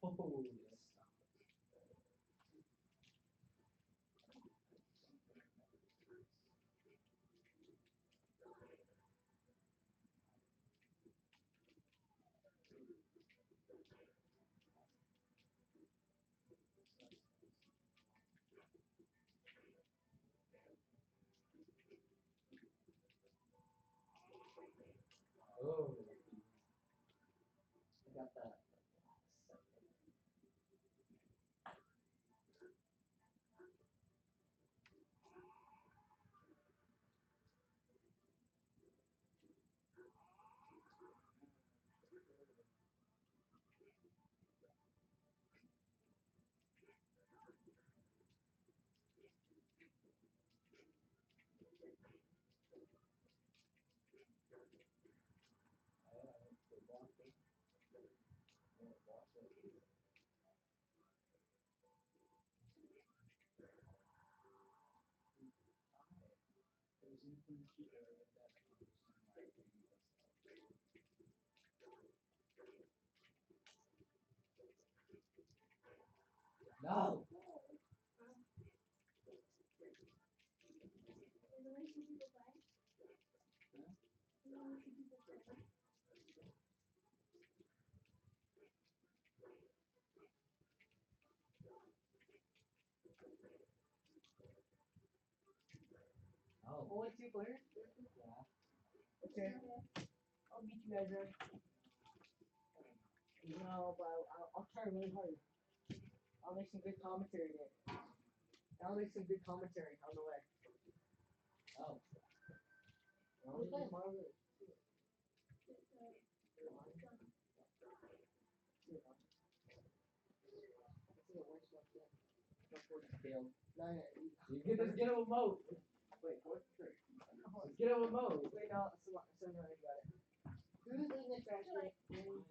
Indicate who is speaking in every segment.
Speaker 1: Oh, oh, I got that. No. Oh.
Speaker 2: Only 2 players?
Speaker 1: Yeah.
Speaker 2: Okay. I'll beat you guys there. No, but I'll try really hard. I'll make some good commentary there. I'll make some good commentary on the way.
Speaker 1: Oh.
Speaker 2: We're playing Marvel.
Speaker 1: Failed.
Speaker 2: No,
Speaker 1: You can just get him a moat.
Speaker 2: wait, what?
Speaker 1: Just get him a moat.
Speaker 2: Wait, no, so no, I got it. Who's in the trash can?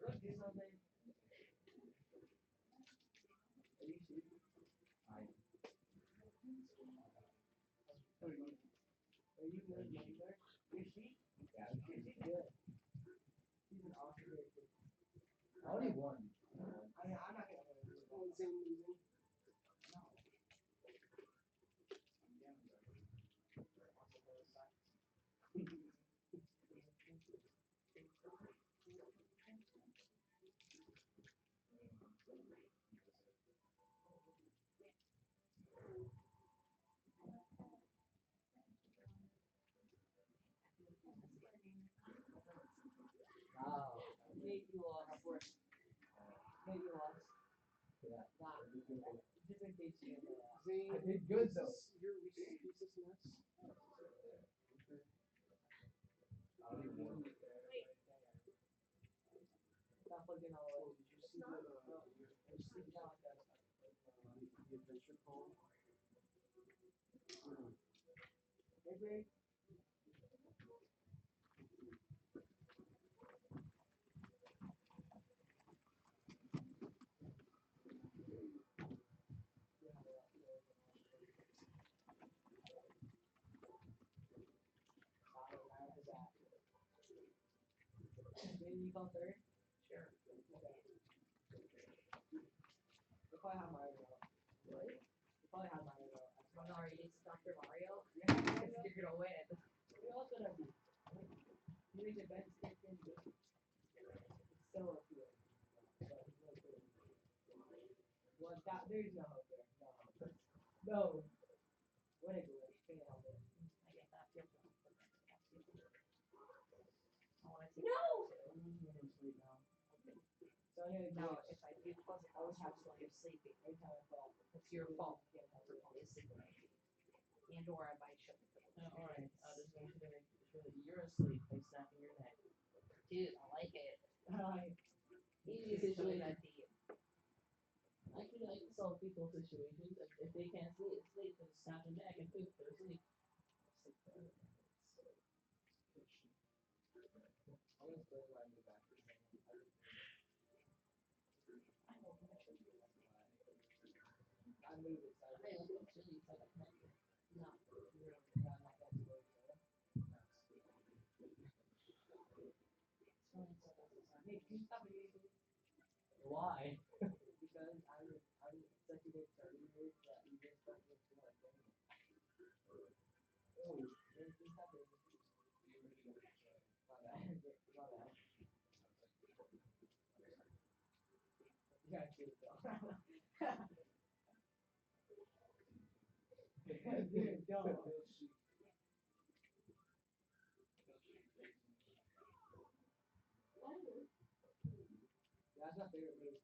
Speaker 2: Let's do something. Are you shooting? Are you good, Mother? Is she?
Speaker 1: Yeah.
Speaker 2: Is she good? She's an awesome character.
Speaker 1: I only won.
Speaker 2: I mean, I'm not gonna losing.
Speaker 1: Wow.
Speaker 2: Nate, you lost. Nate, you lost.
Speaker 1: Yeah.
Speaker 2: Nah. different dates you know.
Speaker 1: I did good though.
Speaker 3: Your Reese's Pieces nuts.
Speaker 1: I only won.
Speaker 2: Stop looking all the way.
Speaker 3: Did you see the
Speaker 2: Sleep now like that.
Speaker 3: the adventure call?
Speaker 2: Hey, babe. Maybe you go third?
Speaker 1: Sure.
Speaker 2: Okay. You'll probably have Mario go.
Speaker 1: What?
Speaker 2: You'll probably have Mario go.
Speaker 4: Oh no, are you just Dr. Mario?
Speaker 2: Yeah,
Speaker 4: You're gonna win.
Speaker 2: who else would I be? You need to bench stick in. It's so appealing. But it's no good. Well, that, there's no hope there. No hope. No. What a glitch. Can't help it.
Speaker 4: I get that. Feel free. I wanna take
Speaker 2: No!
Speaker 4: that too.
Speaker 2: I'm gonna go sleep now. So anyway,
Speaker 4: No,
Speaker 2: glitch.
Speaker 4: if I do close it, I always have to while you're sleeping.
Speaker 2: Every time I fall.
Speaker 4: It's your fault.
Speaker 2: Yeah, that's
Speaker 4: For
Speaker 2: your fault.
Speaker 4: falling asleep when I do. And or I buy sugar.
Speaker 5: Alright, just make sure that you're asleep by snapping your neck.
Speaker 4: Dude, I like it.
Speaker 2: Alright.
Speaker 5: Easy
Speaker 4: It's really
Speaker 5: situation.
Speaker 4: that deep.
Speaker 5: I can solve people situations. If they can't sleep, then snap their neck and poof, they're asleep.
Speaker 1: I'm gonna play when I move back. I move it. So
Speaker 5: Hey, let's go chili. It's like a pet.
Speaker 4: No.
Speaker 2: You're not like that to work, so. Hey, can you stop eating?
Speaker 1: Why?
Speaker 2: Because I'm such a good starter here that you just don't look too much anymore. Oh, can you stop eating? My bad. My bad. You gotta keep it though. Dude, don't. That's my favorite movie.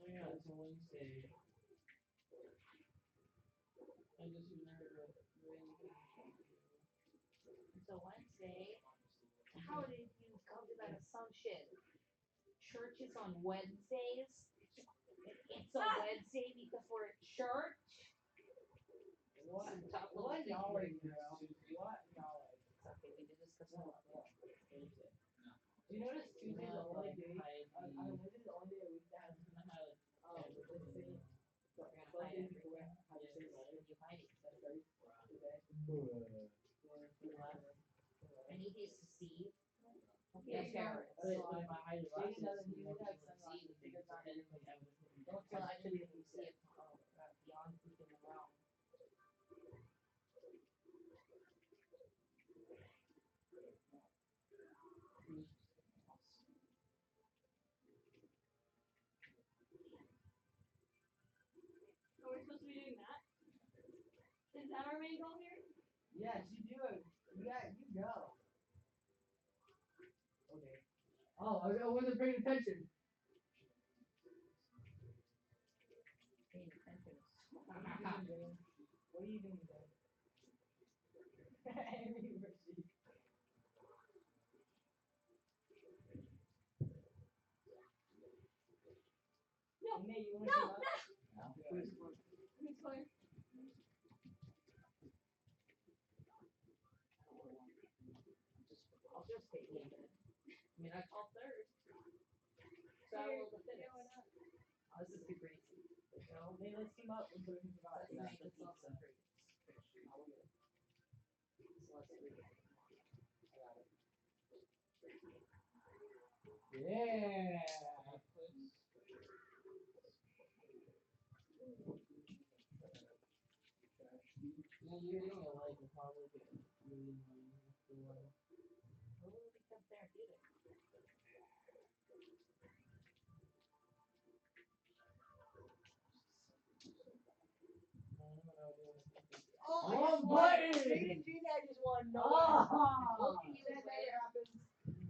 Speaker 5: Oh yeah, it's a Wednesday. I just remembered what really
Speaker 4: So Wednesday, how did you come to that assumption? Church is on Wednesdays. It's a Wednesday because we're at church.
Speaker 2: What?
Speaker 4: Some tough little
Speaker 2: What
Speaker 4: thing
Speaker 2: knowledge,
Speaker 4: here.
Speaker 2: bro? What knowledge?
Speaker 4: It's okay, we did discuss a
Speaker 2: No,
Speaker 4: lot.
Speaker 2: no. Do you notice Tuesday's the only day? Wednesday's the only day a week that has the same.
Speaker 4: We're gonna
Speaker 2: Both
Speaker 4: hide
Speaker 2: days
Speaker 4: it.
Speaker 2: before have the same letter.
Speaker 4: You hide it.
Speaker 2: That's right. Today.
Speaker 4: And he needs to see.
Speaker 2: Yes,
Speaker 4: parents.
Speaker 5: But if I hide it
Speaker 2: Jaden
Speaker 5: last
Speaker 2: doesn't
Speaker 5: you
Speaker 2: use
Speaker 5: won't
Speaker 2: that
Speaker 5: be able to
Speaker 2: sunglasses
Speaker 5: see the
Speaker 2: because
Speaker 5: things.
Speaker 2: I'm
Speaker 5: Technically, I would think
Speaker 2: Don't
Speaker 4: Well,
Speaker 2: touch
Speaker 4: actually,
Speaker 2: it.
Speaker 4: you can see it beyond looking around.
Speaker 6: Are we supposed to be doing that? Is that our main goal here?
Speaker 2: Yes, you do it. You go. Okay.
Speaker 1: Oh, I wasn't paying attention.
Speaker 4: Paying attention.
Speaker 2: What are you doing? What are you doing today? Every receipt.
Speaker 6: No.
Speaker 2: Nate, you wanna
Speaker 6: No,
Speaker 2: come up?
Speaker 6: no.
Speaker 2: Please.
Speaker 6: It's fine.
Speaker 4: I'll just take it. I mean, I called third. So I will defend it.
Speaker 6: Yeah, why not?
Speaker 4: Oh, this is too crazy.
Speaker 2: No, Nate, let's team up and put it in the box.
Speaker 4: Let's
Speaker 5: Yeah,
Speaker 4: make
Speaker 5: the
Speaker 4: this all
Speaker 5: pizza.
Speaker 4: so crazy. So let's do it.
Speaker 1: Yeah.
Speaker 5: Yeah, you getting a like will probably get really annoying after a while.
Speaker 4: Oh, because they're good.
Speaker 2: Oh,
Speaker 1: Oh,
Speaker 2: I just won.
Speaker 1: buddy!
Speaker 2: Jaden Gina just won. No
Speaker 1: Oh.
Speaker 2: way. That never happens.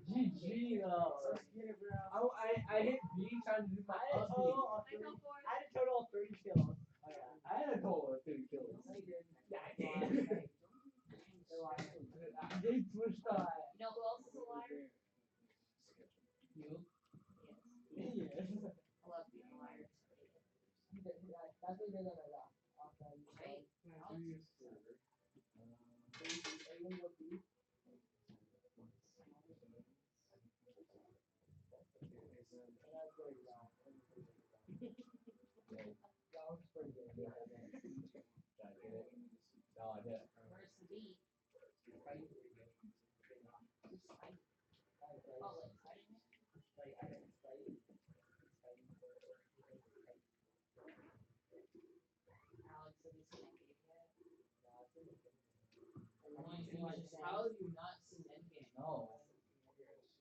Speaker 1: GG though.
Speaker 2: Let's get it, bro.
Speaker 1: I hit B trying to do my
Speaker 2: I had a
Speaker 1: up
Speaker 2: total
Speaker 1: B.
Speaker 2: of
Speaker 6: I go for it.
Speaker 2: I had a total of 30 kills. Oh yeah.
Speaker 1: I I had a total of 2 kills.
Speaker 2: No, you didn't.
Speaker 1: Yeah, I
Speaker 2: Well,
Speaker 1: did.
Speaker 2: They're lying.
Speaker 1: They switched up.
Speaker 4: You know who else is a liar?
Speaker 1: You?
Speaker 4: Yes.
Speaker 2: Yes.
Speaker 4: I love being a liar.
Speaker 2: That's what they're gonna rock.
Speaker 4: Right?
Speaker 2: Everyone go deep. And that's very wrong. That was pretty good.
Speaker 1: Did I get it? No, I didn't.
Speaker 4: Where's the beat? Who's fighting? Oh, like fighting?
Speaker 2: Like, I didn't fight.
Speaker 4: Alex said he's gonna get it.
Speaker 5: How have you not seen Endgame?
Speaker 1: No.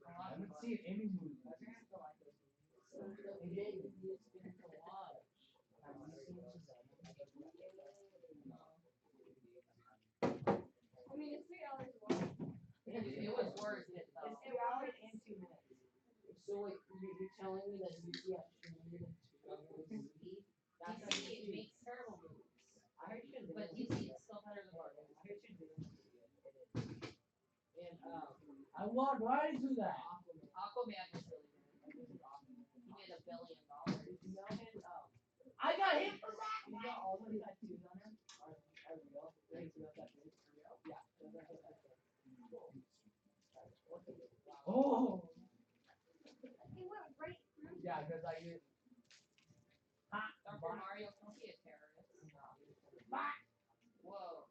Speaker 4: A
Speaker 1: I
Speaker 4: lot of
Speaker 1: haven't
Speaker 4: people
Speaker 1: seen any movies.
Speaker 2: My parents don't like those movies.
Speaker 5: So the game you experience to watch.
Speaker 2: Have you seen Shazam?
Speaker 6: I mean, it's 3 hours long.
Speaker 4: It was worth it though.
Speaker 2: It's 3 hours and 2 minutes.
Speaker 5: So like you're telling me that you see actually needed
Speaker 2: That's
Speaker 4: DC makes terrible movies.
Speaker 2: I heard Shazam.
Speaker 4: But DC is still better than Marvel.
Speaker 2: I heard Shazam was pretty good. It is. And
Speaker 1: I walked right into that.
Speaker 2: Aquaman.
Speaker 4: Aquaman was really good.
Speaker 2: This is Aquaman.
Speaker 4: He made $1 billion.
Speaker 2: You know his
Speaker 1: I got hit for that.
Speaker 2: you know all the tattoos on him are real. They're his real tattoos. Yeah. Those are his tattoos.
Speaker 1: Oh.
Speaker 6: It went right through.
Speaker 1: Yeah, because I did.
Speaker 4: Dr. Mario, don't be a terrorist. Whoa.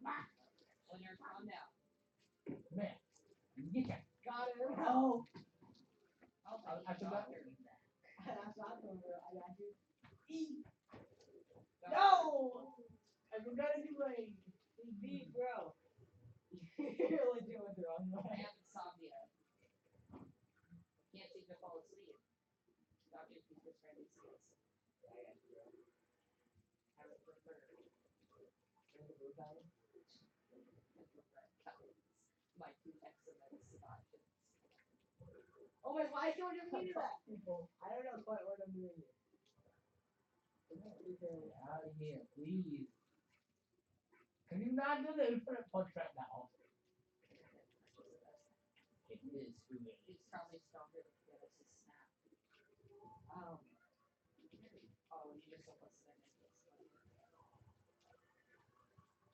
Speaker 4: When you're calm down.
Speaker 1: Man, get that.
Speaker 2: Got him.
Speaker 1: Oh.
Speaker 4: Oh,
Speaker 1: I forgot.
Speaker 2: That's not the real. I got you.
Speaker 1: No. I forgot to do my.
Speaker 2: He's deep, bro. You're really doing the wrong
Speaker 4: I
Speaker 2: way.
Speaker 4: have insomnia. Can't seem to fall asleep. Doctor, please prescribe me sleep. I would prefer. I prefer my 2 excellent options.
Speaker 2: Oh my, why don't you do that, people? I don't know quite what I'm doing here.
Speaker 1: Out of here, please. Can you not do the infinite punch right now? It is who it is.
Speaker 4: He's probably stronger than Dennis's snap. Oh, you just don't listen to this.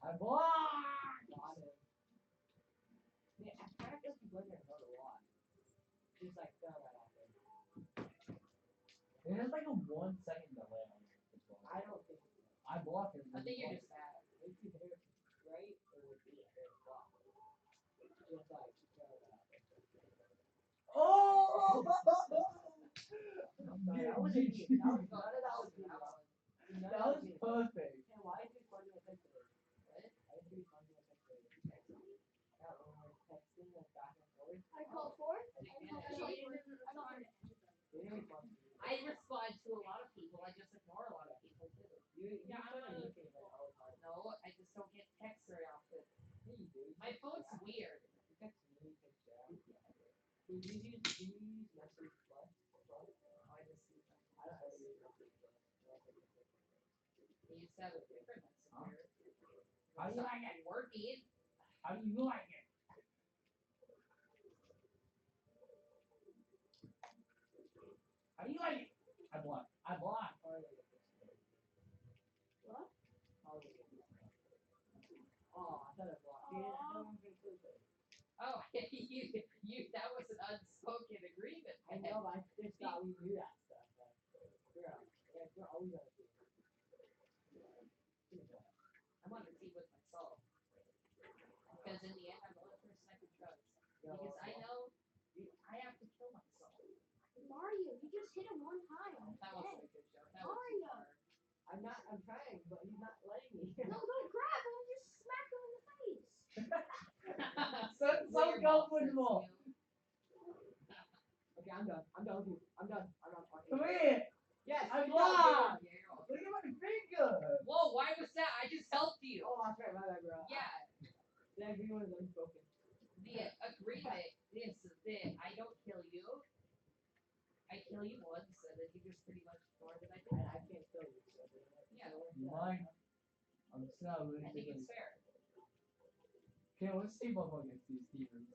Speaker 1: I blocked.
Speaker 2: Got him. Yeah, I kind of feel like you're going to a lot. Just like throw that out there.
Speaker 1: There's like a 1 second delay on it.
Speaker 2: I don't think it's
Speaker 1: I blocked it.
Speaker 4: I think you're just bad.
Speaker 2: it's either right or would be a hair block. Just like throw that out there.
Speaker 1: Oh!
Speaker 2: That was
Speaker 1: GG.
Speaker 2: none of that was good. None
Speaker 1: That
Speaker 2: of
Speaker 1: was
Speaker 2: good.
Speaker 1: perfect.
Speaker 2: And why is he funding a text today?
Speaker 4: What?
Speaker 2: Why is he funding a text today? I don't know, like texting like back and forth.
Speaker 6: I called for it.
Speaker 4: They
Speaker 6: I
Speaker 4: can't.
Speaker 6: called for it. I called for it.
Speaker 2: They didn't fund you.
Speaker 4: I respond to a lot of people. I just ignore a lot of people too.
Speaker 2: You
Speaker 6: Yeah, I'm
Speaker 2: started
Speaker 6: one of those
Speaker 2: looking at all the time.
Speaker 4: No, I just don't get texts very often.
Speaker 2: Yeah, you do.
Speaker 4: My phone's weird.
Speaker 2: You text me, you text Jack. Do you use Message Plus?
Speaker 4: I just use them.
Speaker 2: I don't ever use Message Plus.
Speaker 4: I used to have a different messenger.
Speaker 1: How do you like it?
Speaker 4: Working.
Speaker 1: How do you like it? How do you like it? I blocked. I blocked.
Speaker 2: How do they get this?
Speaker 6: What?
Speaker 2: How do they get this? Oh, I thought I blocked. You didn't know I'm gonna click it.
Speaker 4: Oh, that was an unspoken agreement.
Speaker 2: I know, but I just thought we knew that stuff. We're always on a team.
Speaker 4: I'm on the team with myself. Because in the end, I'm the only person I can trust. Because I know I have to kill myself.
Speaker 6: Mario, you just hit him one time.
Speaker 4: That wasn't a good joke. That was
Speaker 6: Mario.
Speaker 4: too far.
Speaker 2: I'm trying, but he's not letting me.
Speaker 6: No, don't grab him. Just smack him in the face.
Speaker 1: So
Speaker 4: Well, your mom says
Speaker 1: comfortable.
Speaker 4: you.
Speaker 2: Okay, I'm done. I'm done with you. I'm done.
Speaker 1: Come here.
Speaker 2: Yes,
Speaker 1: I
Speaker 2: good job,
Speaker 1: blocked.
Speaker 2: dude.
Speaker 4: Yeah, you're welcome.
Speaker 1: Look at my finger.
Speaker 4: Whoa, why was that? I just helped you.
Speaker 2: Oh, that's right. My bad, bro.
Speaker 4: Yeah,
Speaker 2: The agreement is unspoken.
Speaker 4: the agreement is that I don't kill you. I kill you once, and then you just pretty much ignore that I did.
Speaker 2: I can't kill you. So
Speaker 4: Yeah.
Speaker 1: You mind? I'm just not
Speaker 4: I
Speaker 1: rooting
Speaker 4: think
Speaker 1: for
Speaker 4: it's
Speaker 1: this.
Speaker 4: fair.
Speaker 1: Okay, let's team up against these Stevens.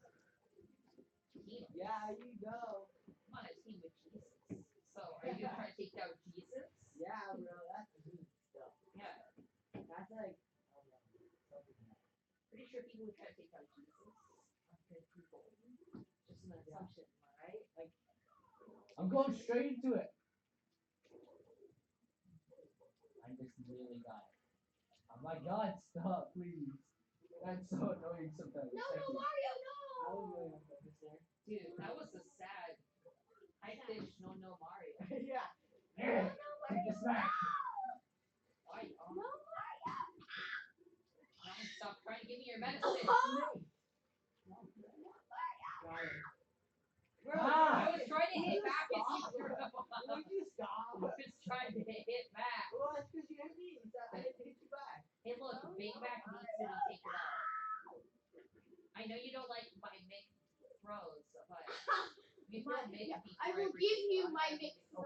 Speaker 4: Team.
Speaker 2: Yeah, you go.
Speaker 4: I'm on a team with Jesus. So are you gonna try to take out Jesus?
Speaker 2: Yeah, bro, that's good stuff.
Speaker 4: Yeah.
Speaker 2: That's like, oh, no, something else.
Speaker 4: Pretty sure people would try to take out Jesus are good people. Just an assumption, alright? Like
Speaker 1: I'm going straight into it. I just really got it. Oh my god, stop, please. That's so annoying sometimes.
Speaker 6: No,
Speaker 1: Thank
Speaker 6: no,
Speaker 1: you.
Speaker 6: Mario,
Speaker 2: I was
Speaker 6: no!
Speaker 2: really unfocused there.
Speaker 4: dude, that was a sad I fish no Mario.
Speaker 2: Yeah.
Speaker 1: There, take the smack.
Speaker 4: Why?
Speaker 6: No, Mario!
Speaker 4: Stop trying to give me your medicine.
Speaker 2: Got it. Bro,
Speaker 1: Ah!
Speaker 4: I was trying to
Speaker 2: Will
Speaker 4: hit
Speaker 2: you
Speaker 4: back at
Speaker 2: stop?
Speaker 4: you.
Speaker 2: Would you stop?
Speaker 4: I was trying to hit back.
Speaker 2: Well, that's because you hit me. I didn't hit you back.
Speaker 4: Hey, look, Big Mac needs to be taken out. I know you don't like my Mick throws, but you throw Mick before
Speaker 6: I will
Speaker 4: every
Speaker 6: give you
Speaker 4: shot.
Speaker 6: my mixed throw.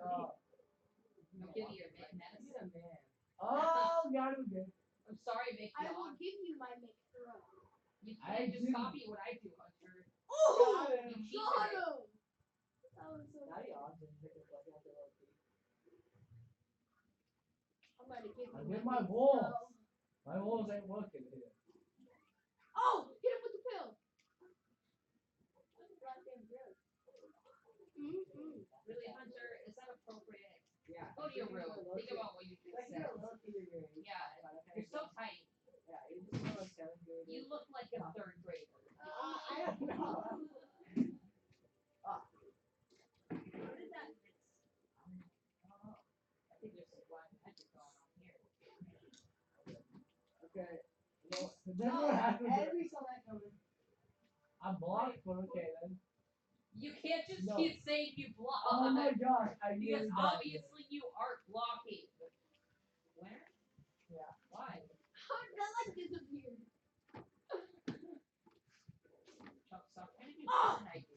Speaker 1: Oh,
Speaker 4: I'll give you your Mick medicine.
Speaker 2: You're a man.
Speaker 1: oh, got him again.
Speaker 4: I'm sorry, Mick
Speaker 6: I will
Speaker 4: Yawn.
Speaker 6: give you my mixed throw.
Speaker 4: You
Speaker 1: I
Speaker 4: can't just
Speaker 1: do.
Speaker 4: copy what I do, Hunter.
Speaker 6: Oh!
Speaker 2: Got him.
Speaker 4: You
Speaker 6: Got
Speaker 4: cheated it.
Speaker 6: him! That was so
Speaker 2: Now you're awesome. Pick a fuck out the little thief.
Speaker 6: I'm gonna give
Speaker 1: I
Speaker 6: you
Speaker 1: get
Speaker 6: my
Speaker 1: my
Speaker 6: mixed
Speaker 1: balls.
Speaker 6: throw.
Speaker 1: My walls ain't working here.
Speaker 6: Oh! Hit him with the pill! Mm-hmm.
Speaker 4: Really, Hunter, is that appropriate?
Speaker 2: Yeah.
Speaker 4: Go to your room. Think about what you just
Speaker 2: Like
Speaker 4: said.
Speaker 2: you're a little kid in your age.
Speaker 4: Yeah,
Speaker 2: Kind of
Speaker 4: you're so tiny.
Speaker 2: Yeah, you're just a little seventh grader.
Speaker 4: You look like a third grader.
Speaker 2: I don't know.
Speaker 6: What is that?
Speaker 4: I think there's some black magic going on here.
Speaker 2: Okay. Well,
Speaker 1: Then what happened?
Speaker 2: every song that comes in.
Speaker 1: I'm blocked, but okay then.
Speaker 4: You can't just
Speaker 1: No.
Speaker 4: keep saying you block.
Speaker 1: Oh my gosh, I
Speaker 4: Because
Speaker 1: nearly died.
Speaker 4: obviously you aren't blocking. Where?
Speaker 1: Yeah.
Speaker 4: Why?
Speaker 6: How did that like disappear?
Speaker 4: Chuck, stop trying to do
Speaker 6: Oh!
Speaker 4: Fortnite.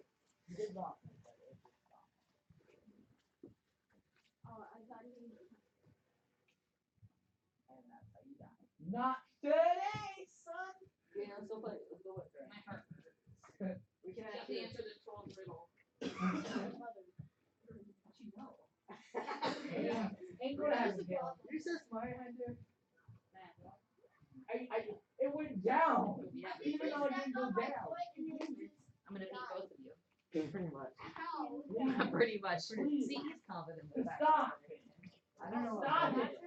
Speaker 1: You did block.
Speaker 6: Oh, I thought he was.
Speaker 1: And that's how you die. Not today, son!
Speaker 2: Yeah, let's go play. Let's go with her.
Speaker 4: My heart hurts.
Speaker 2: We can
Speaker 4: You have to
Speaker 2: actually.
Speaker 4: answer the troll's riddle.
Speaker 6: Mother.
Speaker 4: What you know?
Speaker 1: Yeah. Ain't gonna happen, Caleb.
Speaker 2: You're so smart, Hunter.
Speaker 4: Man,
Speaker 1: It went down.
Speaker 4: yeah,
Speaker 1: Even though it didn't go down.
Speaker 4: I'm gonna beat both of you.
Speaker 2: Pretty much.
Speaker 6: How?
Speaker 1: Please.
Speaker 4: Pretty much.
Speaker 1: Please.
Speaker 4: See, he's confident in the fact.
Speaker 1: Stop.
Speaker 2: I don't know.
Speaker 1: Stop
Speaker 2: what
Speaker 1: it.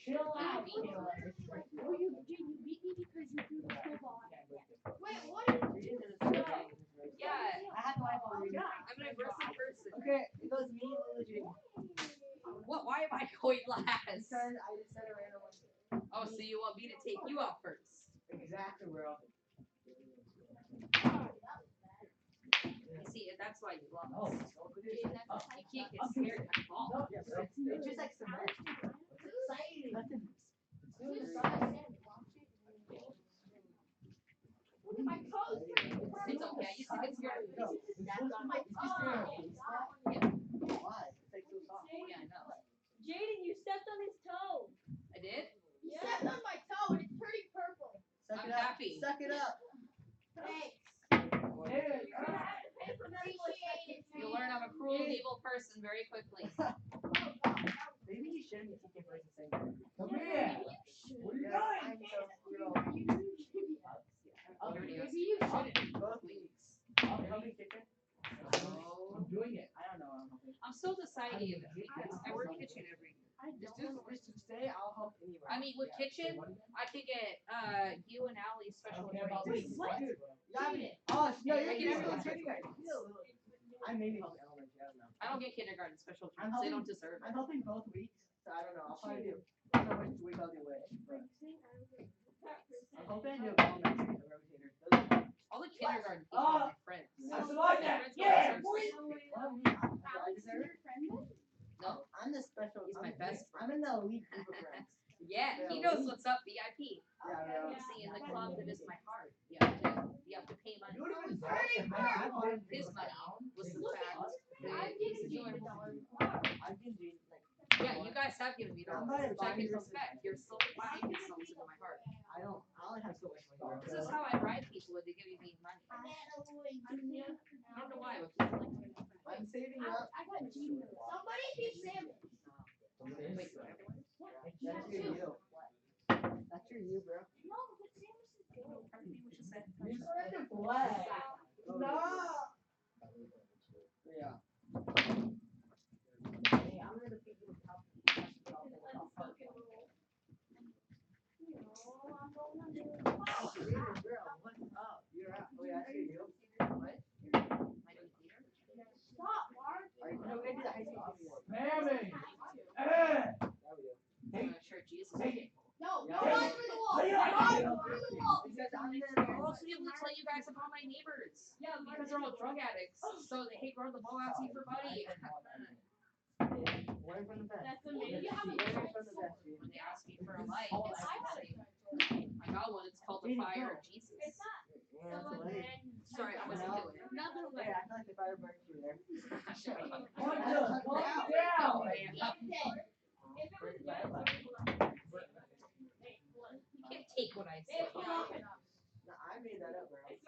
Speaker 1: Chill out,
Speaker 6: You
Speaker 1: Caleb.
Speaker 6: Oh, you beat me because you threw the snowball at me. Wait, what are you doing?
Speaker 4: Yeah,
Speaker 2: I have to wipe all these.
Speaker 4: I'm an aggressive person.
Speaker 2: Okay, it goes me and Lily Jane.
Speaker 4: What? Why am I going last?
Speaker 2: Because I just said a random one.
Speaker 4: Oh, so you want me to take you out first?
Speaker 2: Exactly, bro.
Speaker 4: You see, that's why you lost.
Speaker 1: No.
Speaker 4: You can't get scared at all.
Speaker 1: No.
Speaker 2: Yeah, but it's just like cement. It's exciting. Nothing.
Speaker 6: My toes
Speaker 4: It's okay. I used to get scared.
Speaker 2: No,
Speaker 6: That's on my toe.
Speaker 2: why? It's like so soft.
Speaker 4: Yeah, I know.
Speaker 6: Jaden, you stepped on his toe.
Speaker 4: I did?
Speaker 6: You stepped on my toe and it's turning purple.
Speaker 2: Suck
Speaker 4: I'm
Speaker 2: it up.
Speaker 4: happy.
Speaker 2: Suck it up.
Speaker 6: Thanks. Appreciate it.
Speaker 4: You learn I'm a cruel, evil person very quickly.
Speaker 2: Maybe you shouldn't be teaching boys the same thing.
Speaker 1: Come here. What are you doing?
Speaker 2: I'm so cruel.
Speaker 4: Maybe you
Speaker 6: shouldn't.
Speaker 2: Both weeks.
Speaker 1: I'm
Speaker 2: Help me kitchen.
Speaker 1: I'm doing it.
Speaker 2: I don't know. I'm helping.
Speaker 4: I'm still deciding because I work kitchen every.
Speaker 2: Just stay. I'll help anywhere.
Speaker 4: I mean, with kitchen, I could get you and Allie special
Speaker 1: Okay, about
Speaker 4: drinks.
Speaker 1: this.
Speaker 2: What?
Speaker 1: Dude,
Speaker 2: Oh, no, you're
Speaker 4: Making
Speaker 2: getting
Speaker 4: everyone
Speaker 2: kindergarten. I maybe help elementary. I don't know.
Speaker 4: I don't get kindergarten special
Speaker 2: I'm
Speaker 4: drinks. They
Speaker 2: helping-
Speaker 4: don't deserve
Speaker 2: I'm
Speaker 4: it.
Speaker 2: helping both weeks, so I don't know. I'll probably do. I don't know which week I'll do which. But I'm hoping to do elementary, the rotator.
Speaker 4: All the kindergarten people are my friends.
Speaker 1: That's what I
Speaker 4: My
Speaker 1: said.
Speaker 4: friends don't
Speaker 1: Yeah,
Speaker 4: deserve
Speaker 1: boy.
Speaker 4: it.
Speaker 2: I deserve it.
Speaker 4: No,
Speaker 2: I'm the special.
Speaker 4: He's
Speaker 2: I'm
Speaker 4: my best
Speaker 2: I'm in the elite group of friends.
Speaker 4: yeah, he knows what's up. VIP.
Speaker 2: Yeah, bro.
Speaker 4: See, in the club that is my heart. You have to pay money.
Speaker 1: You don't even
Speaker 6: Turning
Speaker 1: I put it
Speaker 4: His
Speaker 1: in
Speaker 4: money was the
Speaker 6: Look
Speaker 4: fact
Speaker 6: at
Speaker 4: that
Speaker 6: I'm
Speaker 4: he's
Speaker 6: giving you
Speaker 4: enjoying
Speaker 6: $1.
Speaker 2: I've been doing like.
Speaker 4: Yeah, you guys have given me
Speaker 2: I'm
Speaker 4: those,
Speaker 2: gonna
Speaker 4: which I
Speaker 2: buy
Speaker 4: can
Speaker 2: you
Speaker 4: respect. You're so sinking stones into my heart.
Speaker 2: I only have so much money.
Speaker 4: This is how I bribe people into giving me money. I don't know why, but people like to.
Speaker 2: I'm saving up.
Speaker 6: I got genius. Somebody be Sam.
Speaker 4: Wait, for everyone?
Speaker 2: That's your you. That's your you, bro.
Speaker 6: No, but Samus is good.
Speaker 4: Everything was just said.
Speaker 1: You said the flag.
Speaker 2: No. Yeah.
Speaker 4: Hey, I'm gonna beat you with help.
Speaker 2: Leader, bro. What's up? You're out. Oh, yeah, that's your you.
Speaker 4: What? My new leader?
Speaker 6: Stop, Mark.
Speaker 2: Are you we're gonna do the high school video.
Speaker 1: Mammy.
Speaker 2: There we go.
Speaker 4: I'm gonna share Jesus.
Speaker 1: Take it.
Speaker 6: No,
Speaker 2: Yeah.
Speaker 6: run through the wall.
Speaker 1: Hey,
Speaker 6: Run
Speaker 1: hey,
Speaker 6: through the wall.
Speaker 2: Because I'm
Speaker 4: I'm
Speaker 2: there.
Speaker 4: also able to tell you guys about my neighbors.
Speaker 6: Yeah,
Speaker 4: Because they're all drug addicts. So they hate running the ball out to you for money.
Speaker 2: Learn from the best.
Speaker 6: That's amazing.
Speaker 2: Learn from the best, dude.
Speaker 4: When they ask me for a light,
Speaker 6: I
Speaker 4: it's
Speaker 6: had
Speaker 4: like,
Speaker 6: a
Speaker 4: I got one. It's called the Fire of Jesus.
Speaker 6: It's not.
Speaker 2: Yeah, that's what it is.
Speaker 4: Sorry, I wasn't doing it.
Speaker 6: Another
Speaker 2: Hey, I feel like the fire burned you there.
Speaker 1: Calm down.
Speaker 6: If it was dead,
Speaker 4: You can't take what I say.
Speaker 2: No, I made that up, bro.
Speaker 6: If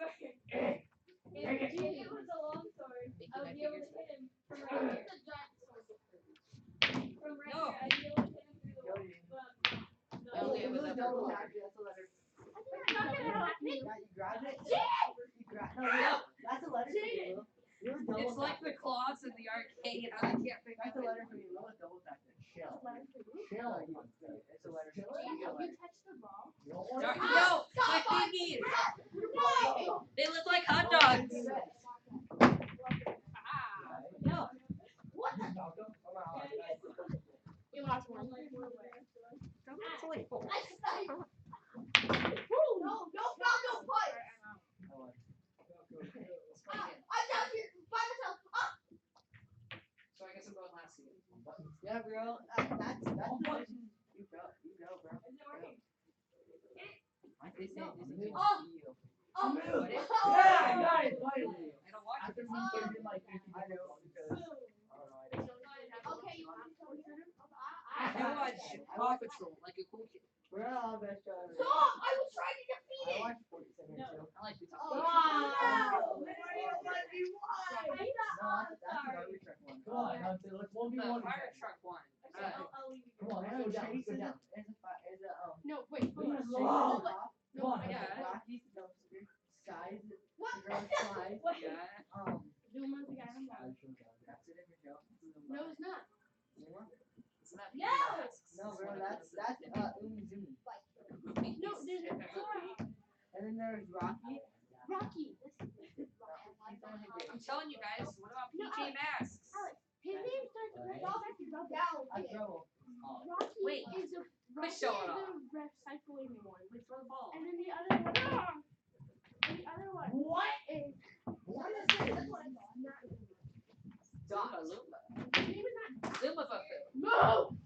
Speaker 6: it was a long sword, I would be able to hit him from right here. It's a giant sword. From right
Speaker 4: No.
Speaker 6: here, I'd be able to hit him through the wall. But
Speaker 4: I only have
Speaker 2: Really
Speaker 4: enough
Speaker 2: double
Speaker 4: for
Speaker 2: tap you, that's a letter.
Speaker 6: it's not gonna happen.
Speaker 2: Yeah, you grabbed it.
Speaker 6: Yeah.
Speaker 2: You grabbed no, that's a letter for you, Lou. You were double
Speaker 4: It's like the
Speaker 2: tapping.
Speaker 4: claws in the arcade. I can't think
Speaker 2: That's
Speaker 4: of
Speaker 2: a
Speaker 4: it.
Speaker 2: letter for you, Lou. Double tapping.
Speaker 1: Chill.
Speaker 2: Chill. It's a letter for you.
Speaker 6: Have
Speaker 2: You
Speaker 6: you touched the ball?
Speaker 4: Sorry, no, my thingies.
Speaker 6: No.
Speaker 4: They look like hot dogs.
Speaker 6: No.
Speaker 1: What?
Speaker 6: You lost one.
Speaker 4: It's only four.
Speaker 6: I sniped. No, no fight. I'm down here by myself.
Speaker 4: So I guess I'm going last again.
Speaker 2: Yeah, bro. That's the position. You go, bro.
Speaker 6: Is it working?
Speaker 2: Like they say,
Speaker 6: No.
Speaker 2: this is
Speaker 6: Oh.
Speaker 2: you.
Speaker 6: Oh.
Speaker 1: Yeah, I got it, finally.
Speaker 4: I don't watch
Speaker 1: After
Speaker 4: it.
Speaker 1: we put in like 50
Speaker 2: I know because I don't know. I don't.
Speaker 6: Okay, you want to tell me?
Speaker 4: I watch Paw Patrol like a cool kid.
Speaker 2: We're all best friends.
Speaker 6: Stop! I was trying to defeat
Speaker 2: I
Speaker 6: it.
Speaker 2: watched 47
Speaker 6: No.
Speaker 2: too.
Speaker 4: I like to talk.
Speaker 6: Oh,
Speaker 2: Wow.
Speaker 6: wow.
Speaker 2: No, that's the garbage truck one.
Speaker 1: Come on, Hunter, let's 1v1.
Speaker 4: The fire truck one.
Speaker 6: I'll leave you.
Speaker 1: Come on, let's go down. Let's go down.
Speaker 6: No, wait.
Speaker 1: Please,
Speaker 6: hold on.
Speaker 1: Lord.
Speaker 6: No,
Speaker 1: Come on,
Speaker 4: Yeah.
Speaker 1: Hunter.
Speaker 2: Rocky's dumpster. Skies.
Speaker 6: What?
Speaker 2: The girl Skies.
Speaker 4: Yeah.
Speaker 6: Zuma's the guy I'm on.
Speaker 2: That's it for Joe.
Speaker 6: No, it's not.
Speaker 2: Zuma?
Speaker 4: Isn't that
Speaker 6: No.
Speaker 2: No, bro, that's Zumi.
Speaker 6: No, there's
Speaker 2: And then there's Rocky.
Speaker 6: Rocky.
Speaker 4: I'm telling you guys, what about
Speaker 6: No,
Speaker 4: PJ Masks?
Speaker 6: Alex, his name starts with down.
Speaker 2: I throw.
Speaker 6: Rocky
Speaker 4: Wait,
Speaker 6: is the
Speaker 4: quit
Speaker 6: Rocky
Speaker 4: showing
Speaker 6: is
Speaker 4: off.
Speaker 6: the recycling one.
Speaker 4: We throw the ball.
Speaker 6: And then the other one. And the other one
Speaker 1: What?
Speaker 6: is
Speaker 1: What is this?
Speaker 6: this one is not
Speaker 4: Zumba Lumba.
Speaker 6: his name is not
Speaker 4: Zumba Buffet.
Speaker 6: No!
Speaker 4: Oh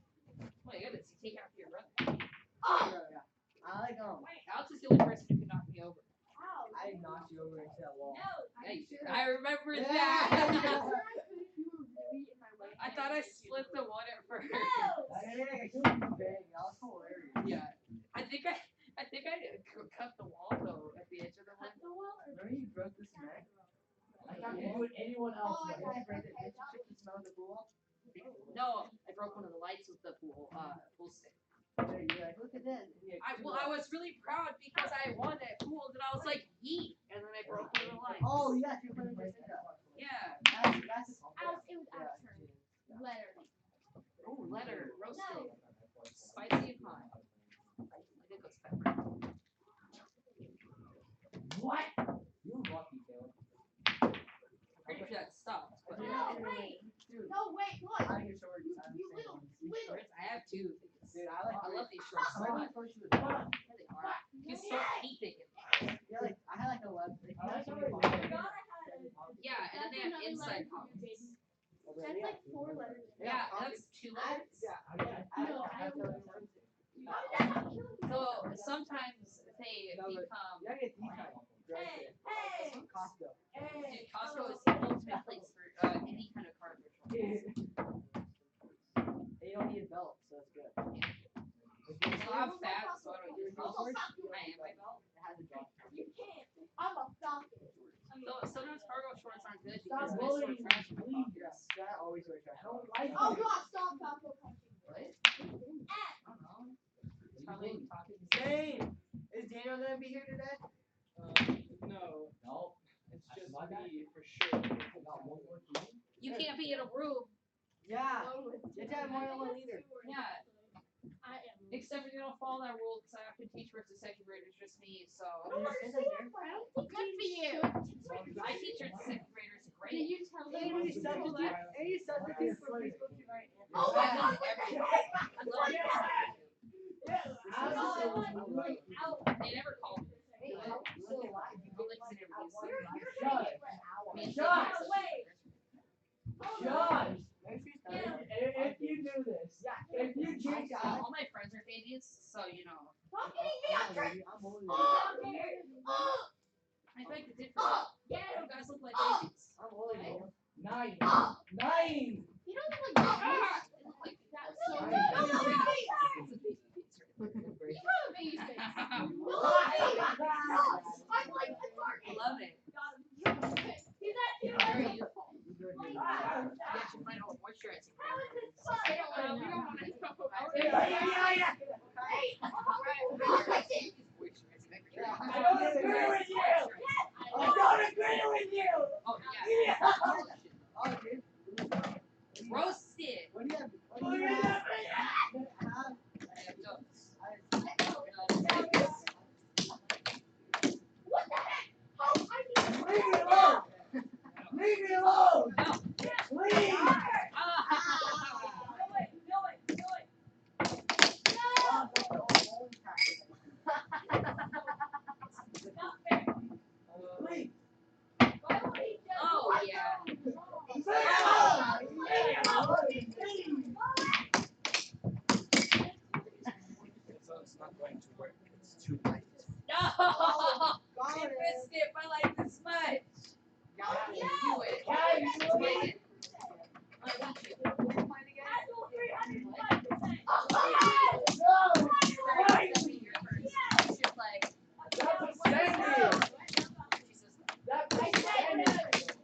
Speaker 4: my goodness, you take after your brother.
Speaker 2: Yeah. I like
Speaker 4: Alex is the only person who can knock me over.
Speaker 6: Ow.
Speaker 2: I knocked you over into that wall.
Speaker 6: No.
Speaker 4: Yeah, you did. I remember
Speaker 2: Yeah.
Speaker 4: that.
Speaker 6: You were really in my way.
Speaker 4: I thought I split the one at first.
Speaker 6: No!
Speaker 2: Hey, you bang. That was hilarious.
Speaker 4: Yeah. I think I cut the wall though at the edge of the
Speaker 6: Cut
Speaker 4: one.
Speaker 6: the wall or
Speaker 2: Remember you broke the cement?
Speaker 1: I can't do it anyone else.
Speaker 2: Did
Speaker 1: does.
Speaker 2: you break it? Did you check the smell of the pool?
Speaker 4: No, I broke one of the lights with the pool stick.
Speaker 2: You're like, look at that.
Speaker 4: I was really proud because I won that pool and I was like, yeet, and then I broke one of the lights.
Speaker 2: Oh, yeah, you're putting this up.
Speaker 4: Yeah.
Speaker 2: That's
Speaker 6: Alex, it was our turn. Letter.
Speaker 4: Oh, letter roasted, spicy and hot. I think it's pepper.
Speaker 1: What? You're lucky, Caleb.
Speaker 4: Pretty sure that stopped. But
Speaker 6: No, wait.
Speaker 2: Dude,
Speaker 6: No, wait, look.
Speaker 2: I like your shorts. I'm
Speaker 6: You
Speaker 2: saying.
Speaker 6: little.
Speaker 4: shorts, I have two.
Speaker 2: Dude, I
Speaker 4: love these shorts so
Speaker 2: I
Speaker 4: much.
Speaker 2: like shorts with
Speaker 1: Come on.
Speaker 4: Yeah, they are. You start heat thinking.
Speaker 2: Yeah, like I had like 11. Like,
Speaker 1: I like
Speaker 2: you
Speaker 1: how
Speaker 2: know,
Speaker 1: they-
Speaker 6: God, I had a-
Speaker 4: Yeah, and then they have
Speaker 6: That's
Speaker 4: inside
Speaker 6: another letter for
Speaker 4: pockets.
Speaker 6: you, baby. That's like 4 letters.
Speaker 4: Yeah, that's two letters. So sometimes they become.
Speaker 2: You gotta get these kind.
Speaker 6: Hey, hey,
Speaker 2: Costco.
Speaker 6: hey.
Speaker 4: Dude, Costco is the ultimate place for any kind of car ritual.
Speaker 2: And you don't need belts.
Speaker 4: Well, I'm fat, so I don't use belt. I am my belt.
Speaker 1: It has a drop.
Speaker 6: You can't. I'm a falcon.
Speaker 4: So sometimes cargo shorts aren't good
Speaker 1: Stop
Speaker 4: because they
Speaker 1: bullying
Speaker 4: store trash in the
Speaker 1: me,
Speaker 4: pocket.
Speaker 1: please. Yeah, I always wear trash. I don't like
Speaker 6: Oh
Speaker 1: it.
Speaker 6: God! Stop falcon punching.
Speaker 1: What?
Speaker 4: I don't know. It's probably pocket.
Speaker 2: Dane, is Daniel gonna be here today?
Speaker 3: No,
Speaker 1: No.
Speaker 3: it's
Speaker 1: I
Speaker 3: just
Speaker 1: forgot that.
Speaker 3: me for sure.
Speaker 1: I got one more team.
Speaker 4: You can't be in a room.
Speaker 2: Yeah. You have to have more than one leader.
Speaker 4: Yeah.
Speaker 6: I am.
Speaker 4: Except for they don't follow that rule because I have to teach first and second graders, just me. So
Speaker 6: I don't understand.
Speaker 4: good for you. I teach first and second graders
Speaker 6: Did
Speaker 4: great.
Speaker 6: you tell them?
Speaker 2: Any substitute for preschool tonight?
Speaker 4: Oh, I love everything. I love it. They never call me.
Speaker 1: Hey, how are you still alive? You
Speaker 4: I'll
Speaker 1: get
Speaker 4: listen
Speaker 1: like
Speaker 4: to interviews.
Speaker 1: Shush.
Speaker 4: Me and
Speaker 1: Shush.
Speaker 4: Steve-
Speaker 6: Wait.
Speaker 1: Shush.
Speaker 2: If you do this, if you cheat God,
Speaker 4: All my friends are babies, so you know.
Speaker 6: Stop getting me up.
Speaker 2: I'm holding
Speaker 4: I beg to differ.
Speaker 6: Get
Speaker 4: You
Speaker 6: him.
Speaker 4: guys look like babies.
Speaker 2: I'm holding you.
Speaker 1: 9. 9.
Speaker 6: You don't look like that.
Speaker 4: They look like
Speaker 6: That's so
Speaker 1: Nice.
Speaker 6: good. No, no, no, no.
Speaker 4: it's a baby face, right?
Speaker 6: You have a baby face.
Speaker 4: I
Speaker 6: I'm like the target.
Speaker 4: love it.
Speaker 6: He's at you.
Speaker 4: Very useful. You actually find all moisturizing.
Speaker 6: How is this fun?
Speaker 4: We don't want to know.
Speaker 1: Yeah.
Speaker 6: Hey,
Speaker 1: I don't agree with you. I don't agree with you.
Speaker 4: Oh, yeah.
Speaker 2: Oh, dude.
Speaker 4: Roasted.
Speaker 2: What do you have?
Speaker 1: What do you have?
Speaker 4: I have jokes.
Speaker 6: what the heck? Oh, I need
Speaker 1: Leave me alone. Leave me alone.
Speaker 4: No.
Speaker 1: Please. Please.
Speaker 4: Oh, yeah.
Speaker 1: Leave me alone. Leave me alone. Please.
Speaker 3: So it's not going to work. It's too light.
Speaker 4: No!
Speaker 2: Got
Speaker 4: It
Speaker 2: it.
Speaker 4: missed it by like this much.
Speaker 2: Got it.
Speaker 4: Do it.
Speaker 1: Guys, you
Speaker 4: Take
Speaker 1: know
Speaker 4: it. I got you.
Speaker 1: No. Right.
Speaker 4: It's just like,
Speaker 1: That's a standard.
Speaker 4: Jesus.
Speaker 1: That's a standard.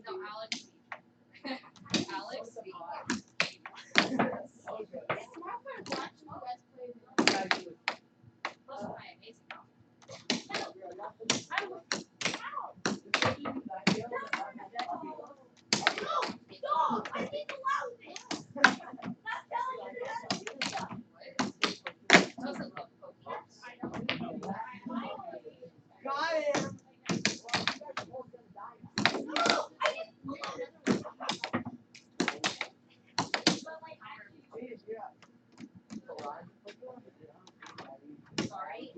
Speaker 4: No, Alex. Alex.
Speaker 1: So good.
Speaker 4: Those are my amazing outfits. Doesn't love cookies.
Speaker 2: Got it. Jeez, yeah.
Speaker 4: Sorry.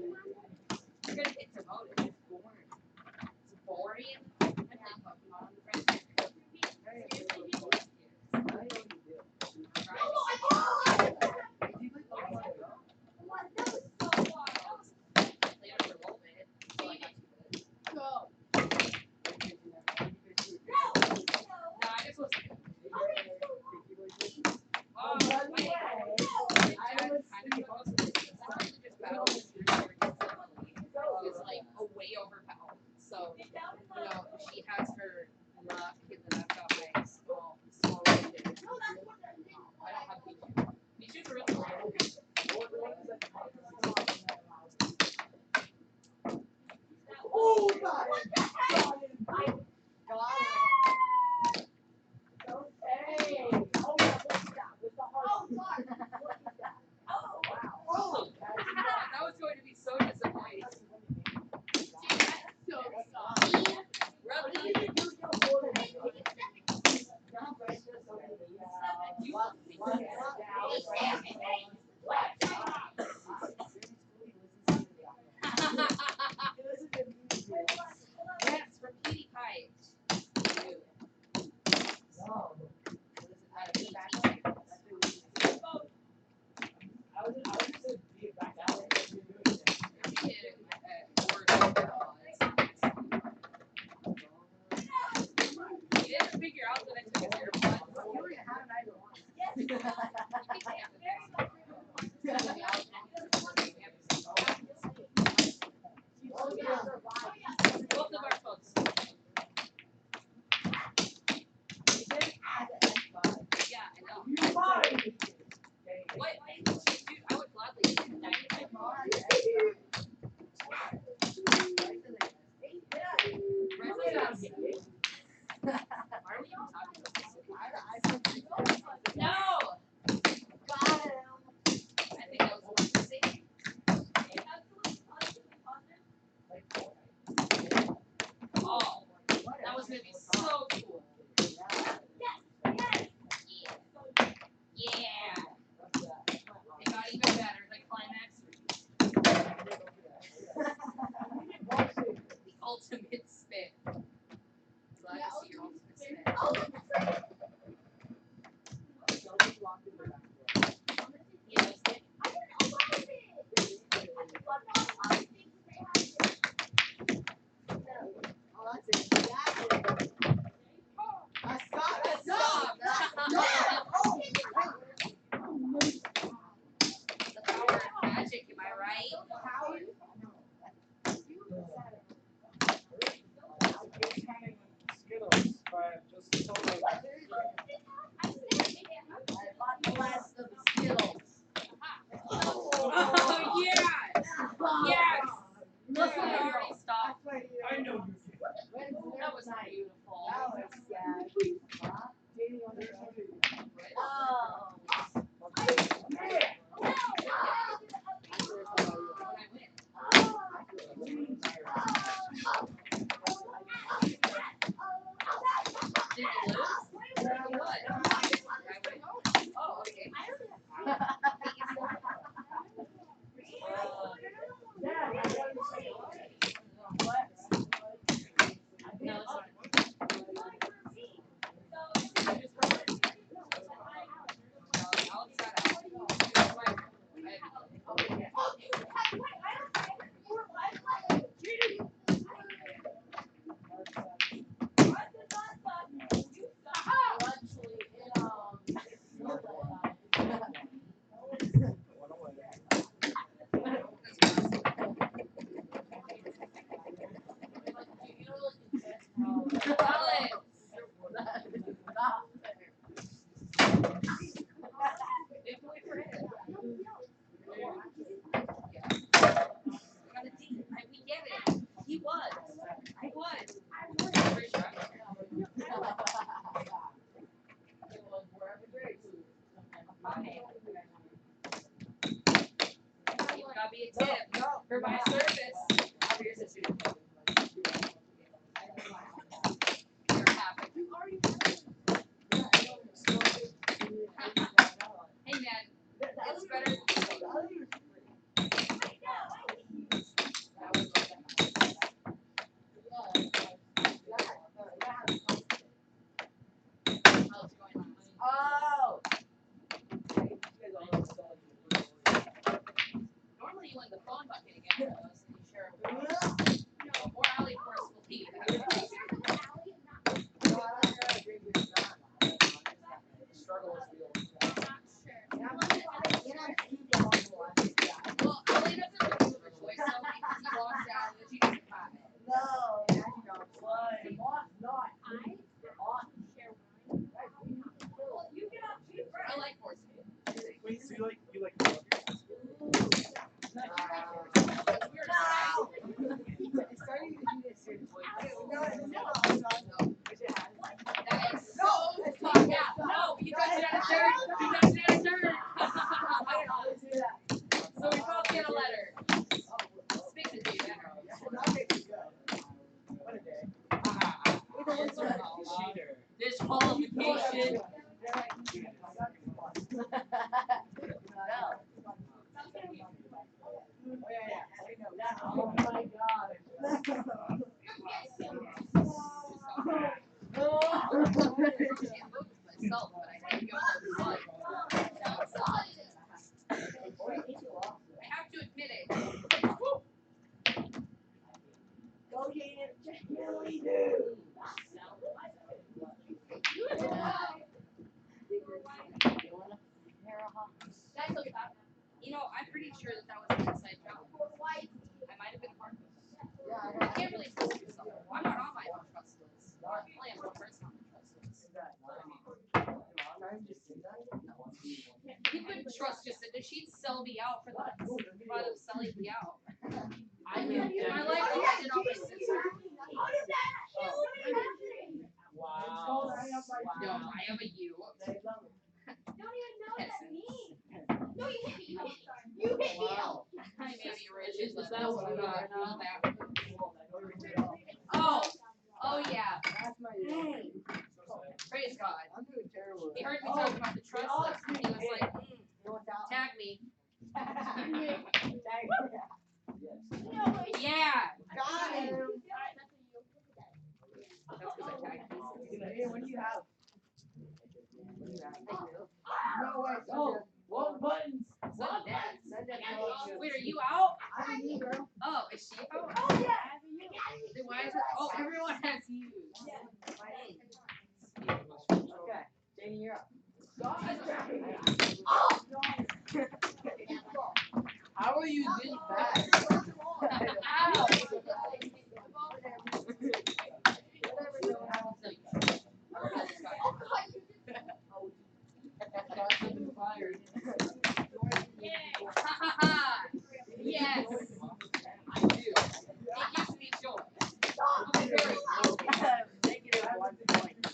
Speaker 4: You're gonna get demoted. It's boring. It's boring. I think fucking on the friends. Later for a little bit. So I got to it. No, I just wasn't good. Oh, I was just battling is like a way overpowered. So, you know, she has her luck and then I've got my small shit. I don't have Pichu. Pichu's really rare.
Speaker 2: Oh, got it. Got it.
Speaker 4: That was going to be so disappointing. Yes, for Kitty Kite.
Speaker 1: No. I was just to be a back alley.
Speaker 4: You didn't figure out that I took his AirPods. Both of our folks. Yeah, I know. What? Dude, I would gladly do that. Why are we even talking about this? No! I think that was worth the same. Oh, that was gonna be so cool. Yeah. It got even better. The climax. The ultimate spin. Glad to see your ultimate spin. Yes. Stop. The power of magic, am I right?
Speaker 3: Skittles, but just totally.
Speaker 4: Oh, yeah. Yes. Look, we already stopped.
Speaker 3: I know you.
Speaker 4: That was beautiful. Did you lose? What? Oh, okay. No, it's fine. We get it. He was. He was. Pretty sure gotta be a tip for my service. Here's a tip. You're happy. Hey man, it's better. How's it going? Normally you win the phone bucket again, though, so you share it with us. Or Allie, of course, will leave.
Speaker 3: Struggle is real.
Speaker 4: Well, Allie doesn't really have a choice, though, because he lost out and she doesn't have it. I like horse food.
Speaker 3: Wait, so you like
Speaker 4: That is so sweet. Yeah, no, you touched it at a third. You touched it at a third. So we both get a letter. Speak to David.
Speaker 3: cheater.
Speaker 4: Disqualification.
Speaker 2: Oh my god.
Speaker 4: Myself, but I think you're one. I have to admit it.
Speaker 2: Go Jaden. Really do.
Speaker 4: You know, I'm pretty sure that was an inside job. I might have been part of it. You can't really trust yourself. I'm not on my own trust list. I'm only one person on the trust list. You couldn't trust Jacinda. She'd sell me out for the fun of selling me out.
Speaker 5: I knew
Speaker 4: My life depended on my sister.
Speaker 5: Wow.
Speaker 4: No, I am a you.
Speaker 6: Don't even know that's me. No, you hit me.
Speaker 4: You hit me. I may be rich,
Speaker 5: Is
Speaker 4: but
Speaker 5: that what you got
Speaker 4: not
Speaker 5: now?
Speaker 4: that. Oh, oh yeah. Praise God. He heard me talking about the trust list, and he was like, tag me. Yeah.
Speaker 2: Got him.
Speaker 4: That's because I tagged you.
Speaker 2: Hey, what do you have? No way.
Speaker 1: Oh, one buttons.
Speaker 4: Sudden death.
Speaker 2: Send that to
Speaker 4: Wait, are you out?
Speaker 2: I'm you, girl.
Speaker 4: Oh, is she out?
Speaker 6: Oh yeah.
Speaker 4: Then why is it? Oh, everyone has you.
Speaker 2: Okay, Jamie, you're up.
Speaker 5: How are you this bad?
Speaker 4: Ow. Ha ha ha. Yes. I do. It gives me joy. I'm very
Speaker 2: Negative 1 point.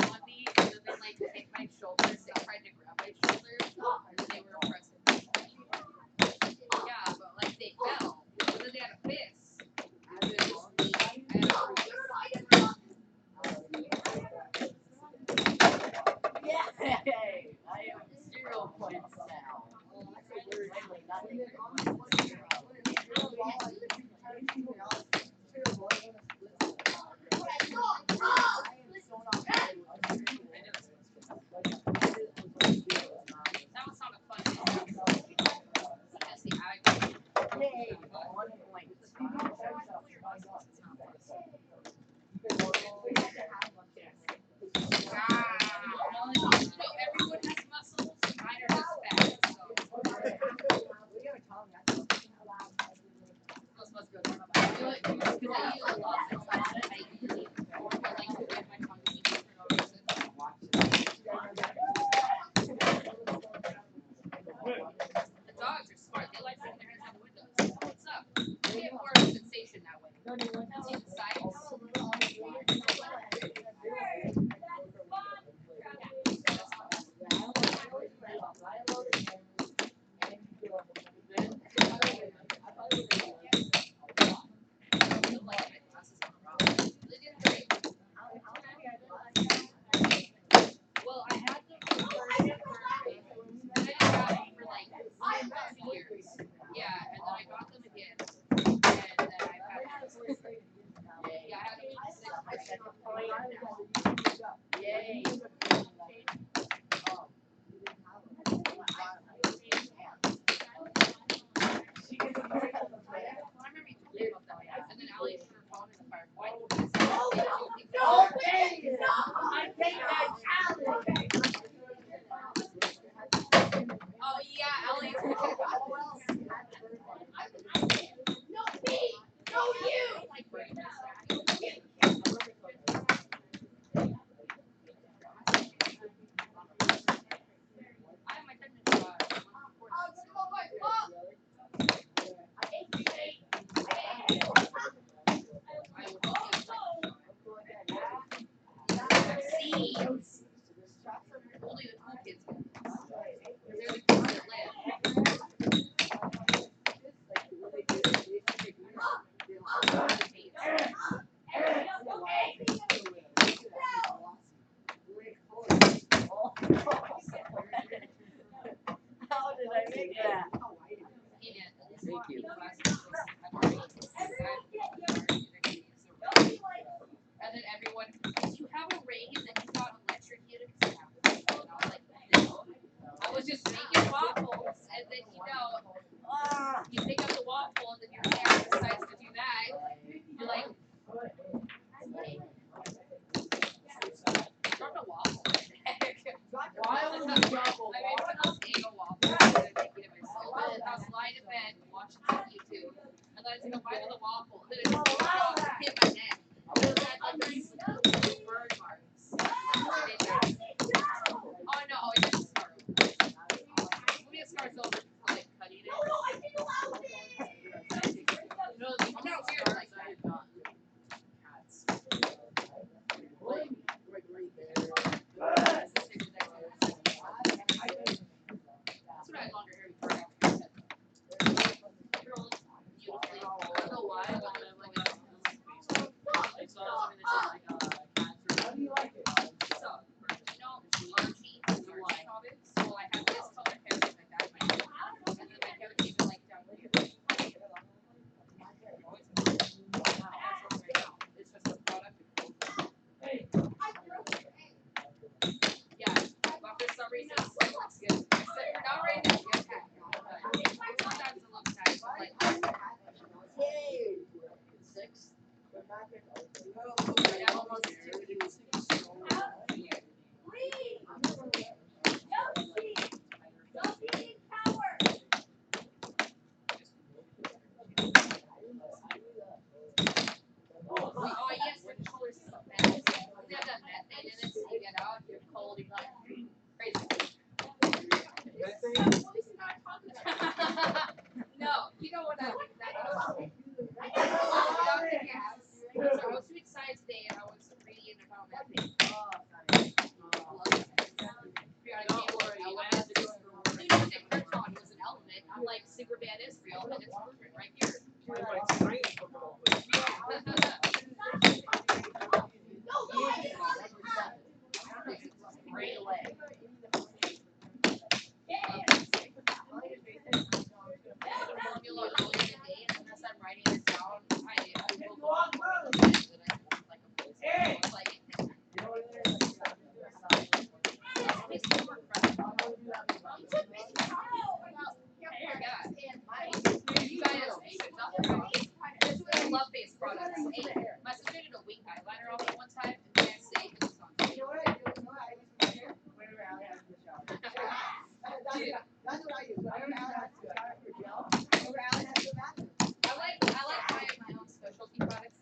Speaker 4: on me, and then they like hit my shoulders. They tried to grab my shoulders, and they were pressing me. Yeah, but like they fell. And then they had a fist. And then just me and a
Speaker 2: Yay! I am 0 points now.
Speaker 4: that was not a fun game. Because the ag-
Speaker 2: Yay! 1 point.
Speaker 4: everyone has muscles. Mine are just fat. So those must go down. I feel like because I use a lot of I usually like to get my tongue deep for no reason. The dogs are smart. They like sticking their heads out the windows. What's up? They get more of a sensation that way. See the sights? Look like my glasses are wrong. They did great. Well, I had them for then I didn't have them for like 2 years. Yeah, and then I got them again. And then I've had them. Yeah, I had them in 6th grade.
Speaker 2: Yay!
Speaker 4: I remember you told me about that. And then Allie put her phone in the fire. Why did you say
Speaker 2: I take that challenge!
Speaker 4: Oh yeah, Allie.
Speaker 6: No me. No you.
Speaker 4: Like brain I have my 10-minute drive. I would Yeah, almost oh yes, the colors so bad. You have that methane in it, so you get out, you're cold, you're like crazy. No, you know what I mean. That I was doing science today and I was reading about methane. Krypton was an element. I'm like, Superman is real, and it's proven right here. Right away. Formula earlier today, and as I'm writing it down, I will go on for it, and then I won't like a full sentence. It's like it's more fresh. You guys should not know. This was a love-based product. Hey, my sister did a wing eyeliner on me one time, and the next day it was on.
Speaker 2: That's what I use.
Speaker 4: I like buying my own specialty products.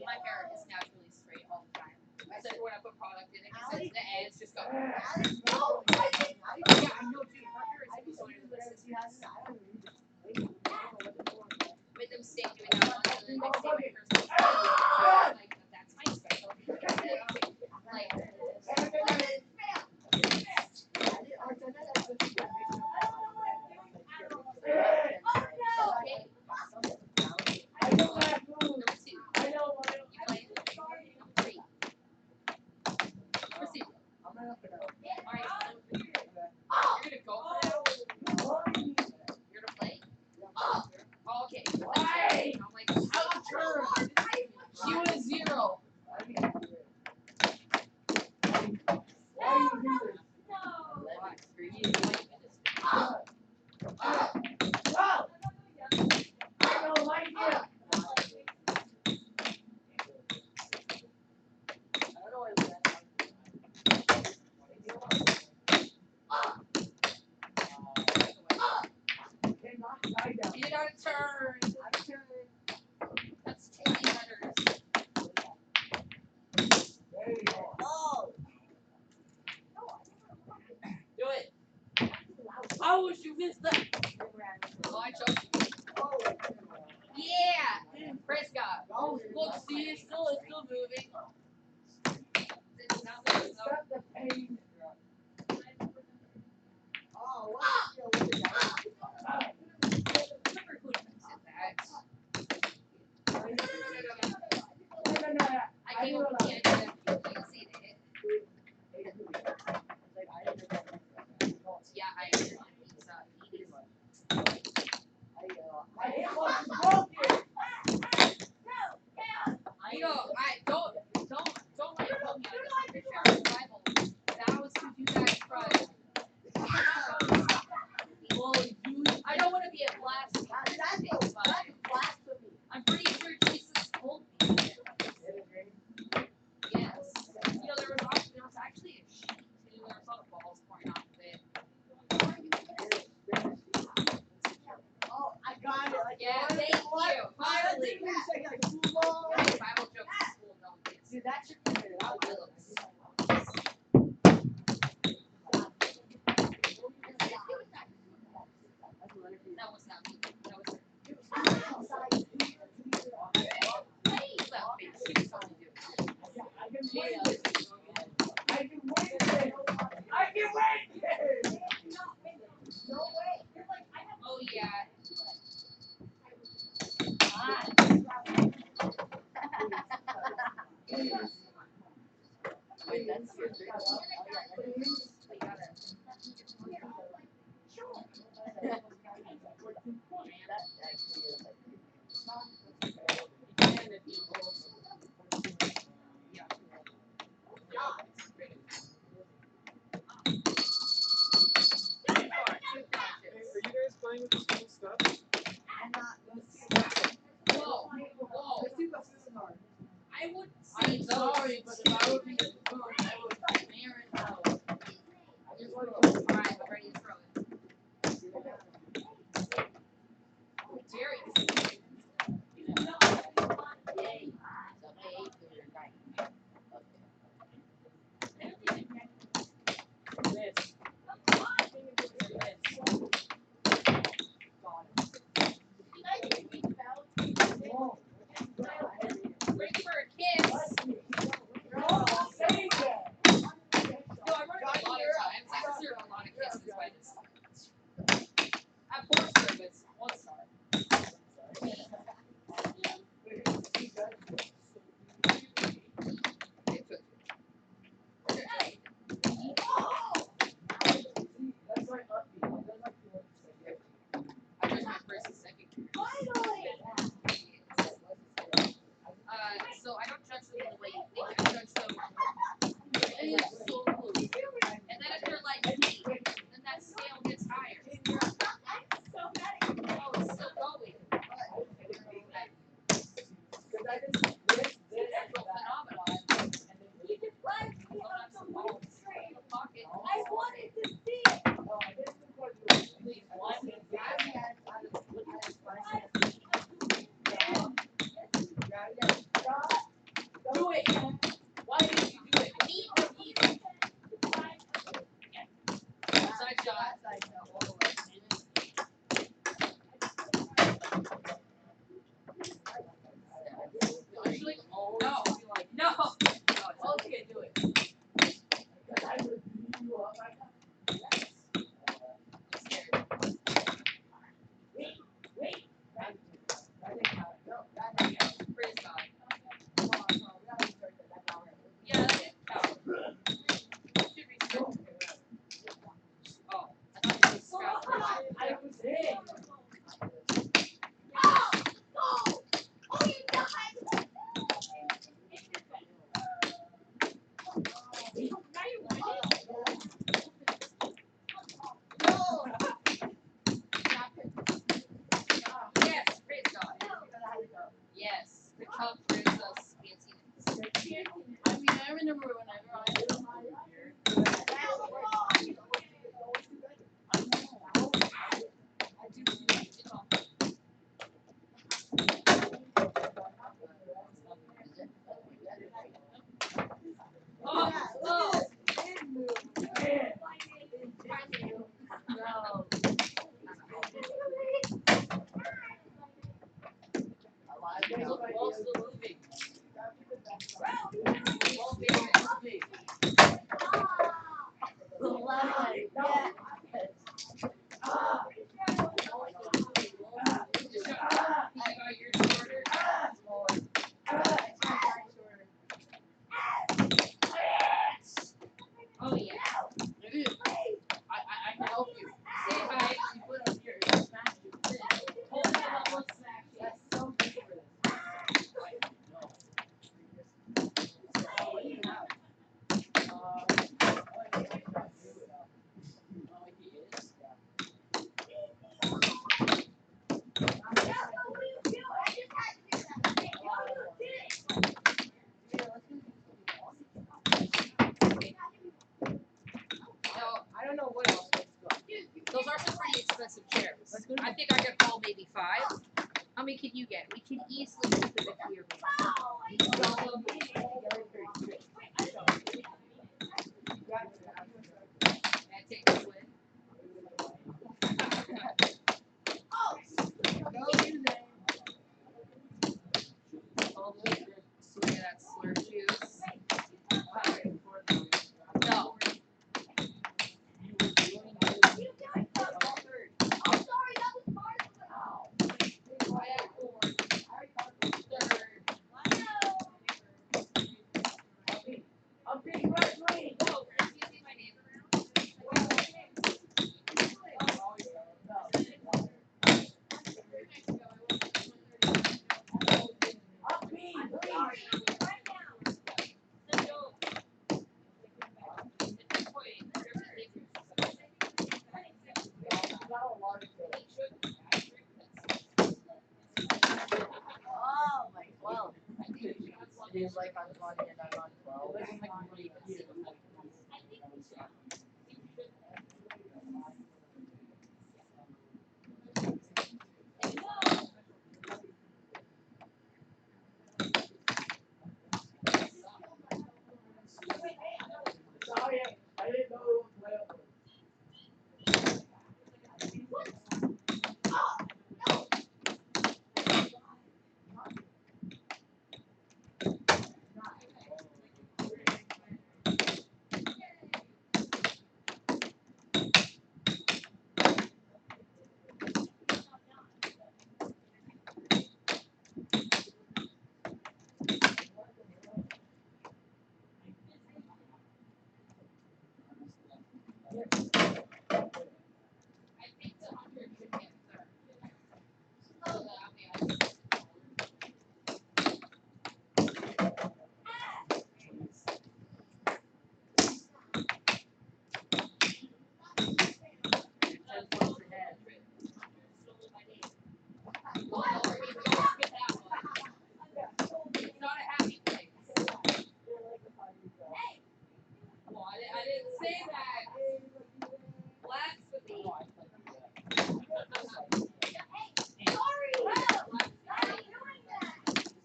Speaker 4: My hair is naturally straight all the time. So when I put product in it, because the ends just go. Yeah, I know too. My hair is so with them stay doing that one, and then the next day my hair's like that's my specialty. Like. She was 0. You gotta turn. That's 2 letters. Do it.
Speaker 5: How would you miss that?
Speaker 4: Oh, I chose you. Yeah. Praise God.
Speaker 5: Look, see, it's still moving.
Speaker 4: It's not moving, though. I came up with the idea of using it. Yeah, I agree. You know, I don't let it come out of this Bible. That was to do that Christ. I don't want to be a blasphemy, but I'm pretty sure Jesus told me. Yes. You know, there was actually a sheet too. There was a lot of balls pouring off of it. Yeah, thank you. Finally. Bible jokes in school don't get.
Speaker 2: Dude, that should be it.
Speaker 4: That was not me. That was her. She was supposed to do it. Oh yeah.
Speaker 2: Wait, that's your
Speaker 3: Are you guys playing with this cool stuff?
Speaker 4: Whoa.
Speaker 5: I'm sorry, but if I were being a fool, I would clear it out.
Speaker 4: Alright, I'm ready to throw it. Jerry.
Speaker 5: Yay. So, hey, you're right. Miss.
Speaker 4: Ready for a kiss. No, I run it a lot of times. I deserve a lot of kisses by this time. At 4 service, 1 star. I judge my first and second so I don't judge them in the way you think. I judge them and then if they're like me, then that scale gets higher. Oh, it's still going. Natural phenomenon. Pocket.
Speaker 6: I wanted to see it.
Speaker 5: Do it! Why didn't you do it?
Speaker 4: Side shot. Actually, no. No.
Speaker 5: Okay, do it.
Speaker 4: Praise God. Yeah, that didn't count. Should restart. Oh, I thought you just scrapped it. Yes, praise God. Yes, the cup brings us fanciness.
Speaker 5: I mean, I remember whenever I was here.
Speaker 4: Oh, oh.
Speaker 5: Ball's still moving.
Speaker 4: Ball favorite. Just got your shorter. Oh yeah.
Speaker 5: Maybe I can help you.
Speaker 4: Say hi.
Speaker 5: You put up here and smash your thing. Hold it on one smash. That's so different. What do you have? Oh, he is?
Speaker 4: No, I don't know what else. Those are some pretty expensive chairs. I think I could haul maybe 5. How many can you get? We can easily get the victory or and take this win. Look at that slurp juice. No.
Speaker 5: He's like on 20 and I'm on 12. It's like pretty cute.
Speaker 2: Sorry, I didn't know it was well.
Speaker 4: I think the 100 should get third. So that way I it's not a happy place. Well, I didn't say that. Blasphemy.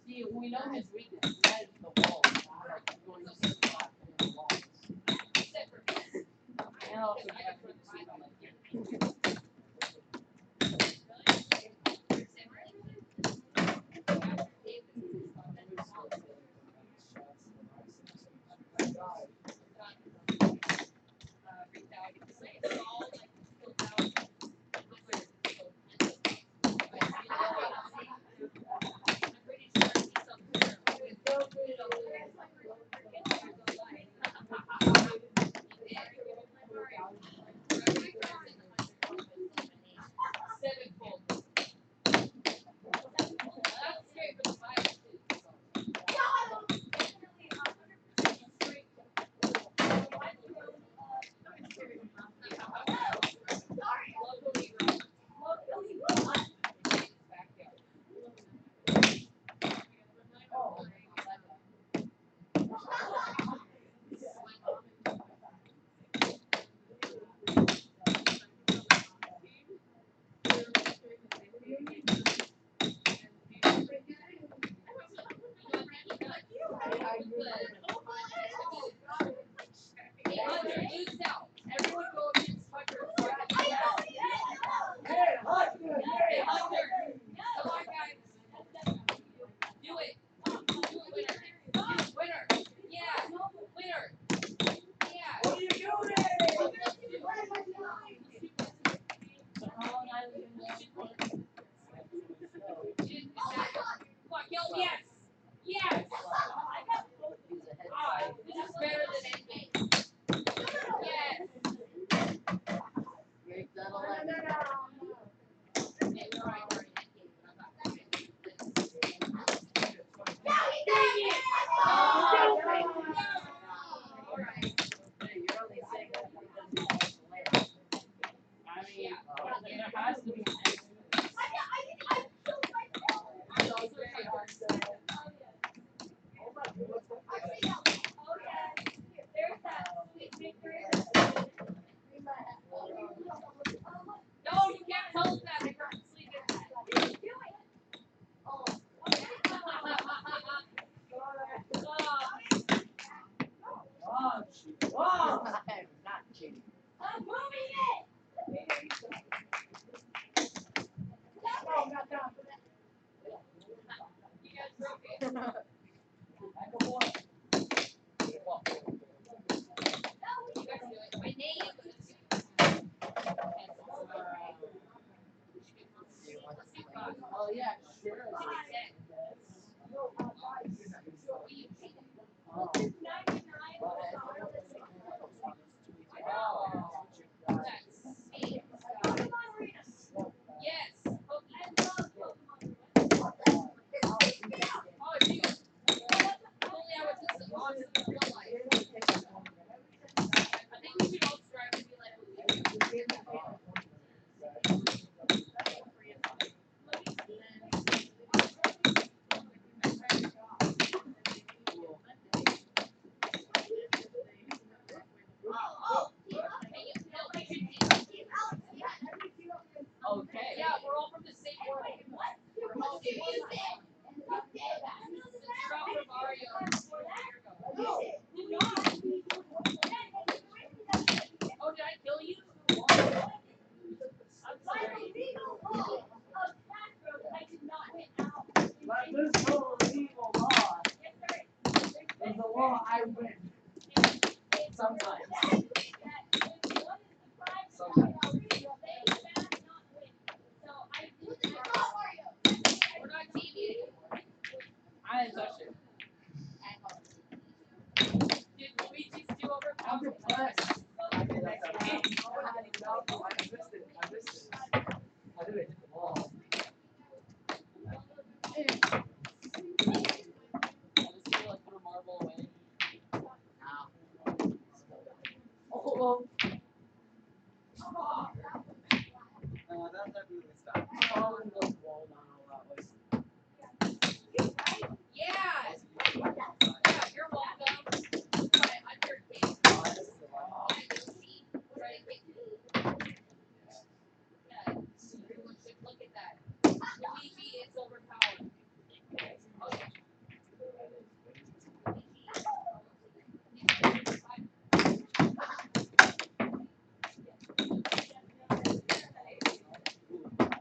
Speaker 5: See, we know his weakness. That is the wall. Like, going to the spot in the walls.
Speaker 4: Except for me.
Speaker 5: And also,
Speaker 4: I
Speaker 5: yeah,
Speaker 4: got from
Speaker 5: we
Speaker 4: the
Speaker 5: like it.
Speaker 4: Sevenfold. That's straight for the five, too. Everyone go against Hunter.
Speaker 2: Hey, Hunter!
Speaker 4: Hey, Hunter! Come on, guys. Do it. Do it, winner. Winner. Yeah. Winner. Yeah.
Speaker 2: What are you doing?
Speaker 4: Come on, yell yes. Yes. This is better than Endgame. Yes.
Speaker 5: Make that 11.
Speaker 4: Okay, we're right, we're in Endgame, but I'm not gonna get this. Alright.
Speaker 5: Hey, you're only saying that because you want to win. I mean,
Speaker 4: Yeah.
Speaker 5: there has to be.
Speaker 4: I'm also trying to No, you can't tell us that. I can't sleep in that.
Speaker 2: Wow, wow.
Speaker 5: I'm not cheating.
Speaker 2: Oh, not down.
Speaker 4: You guys broke it.
Speaker 2: Back a boy.
Speaker 4: You guys do it. My name is Let's do five.
Speaker 5: Oh, yeah, sure. Oh.
Speaker 4: Yes. Oh, dude. Only I was just awesome in real life. I think we should all strive to be like
Speaker 1: Oh, I win. Sometimes. Sometimes.
Speaker 4: We're not TV anymore.
Speaker 5: I didn't touch it.
Speaker 4: Did Luigi steal over
Speaker 1: I'm
Speaker 4: pounds?
Speaker 1: depressed. I did that. No, I missed it. I missed it. I did it. Oh.
Speaker 5: Let's see, like, put a marble away.
Speaker 1: Oh, well.
Speaker 3: That really stopped.
Speaker 5: Oh, and the wall down all that way.
Speaker 4: Yeah. Yeah, you're welcome. But on your case,
Speaker 1: Oh, this is the one.
Speaker 4: yeah, you'll see. Try to get me. Yeah. Look at that. Luigi is overpowered.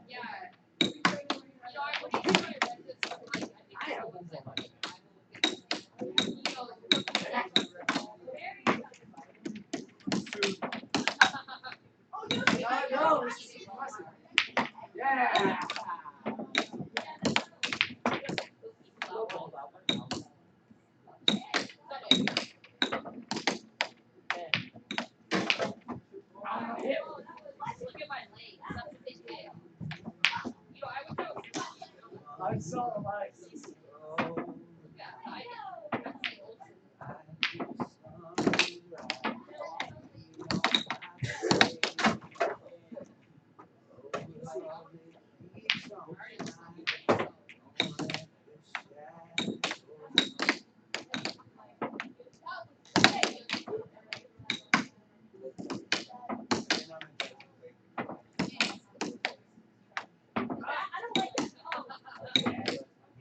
Speaker 4: Yeah. You know, I would even try to rent this from like I think it's like you know,
Speaker 1: No, this is impressive. Yeah.
Speaker 4: Look at my legs. That's a big deal. You know, I would go.
Speaker 1: I'm so Alexis.
Speaker 4: Yeah, I'd say old.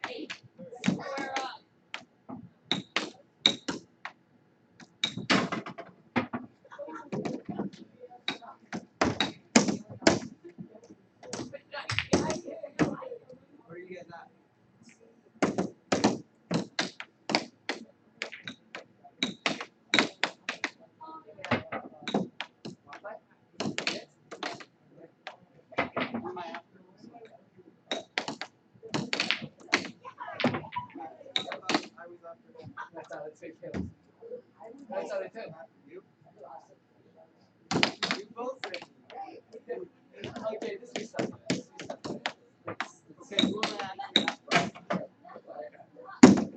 Speaker 4: Hey, square up.
Speaker 3: Where do you get that? Where am I after? I was after him.
Speaker 1: That's how it's taken. That's how they took.
Speaker 3: You? You both said
Speaker 1: Okay, this is stuff.
Speaker 3: okay, who am I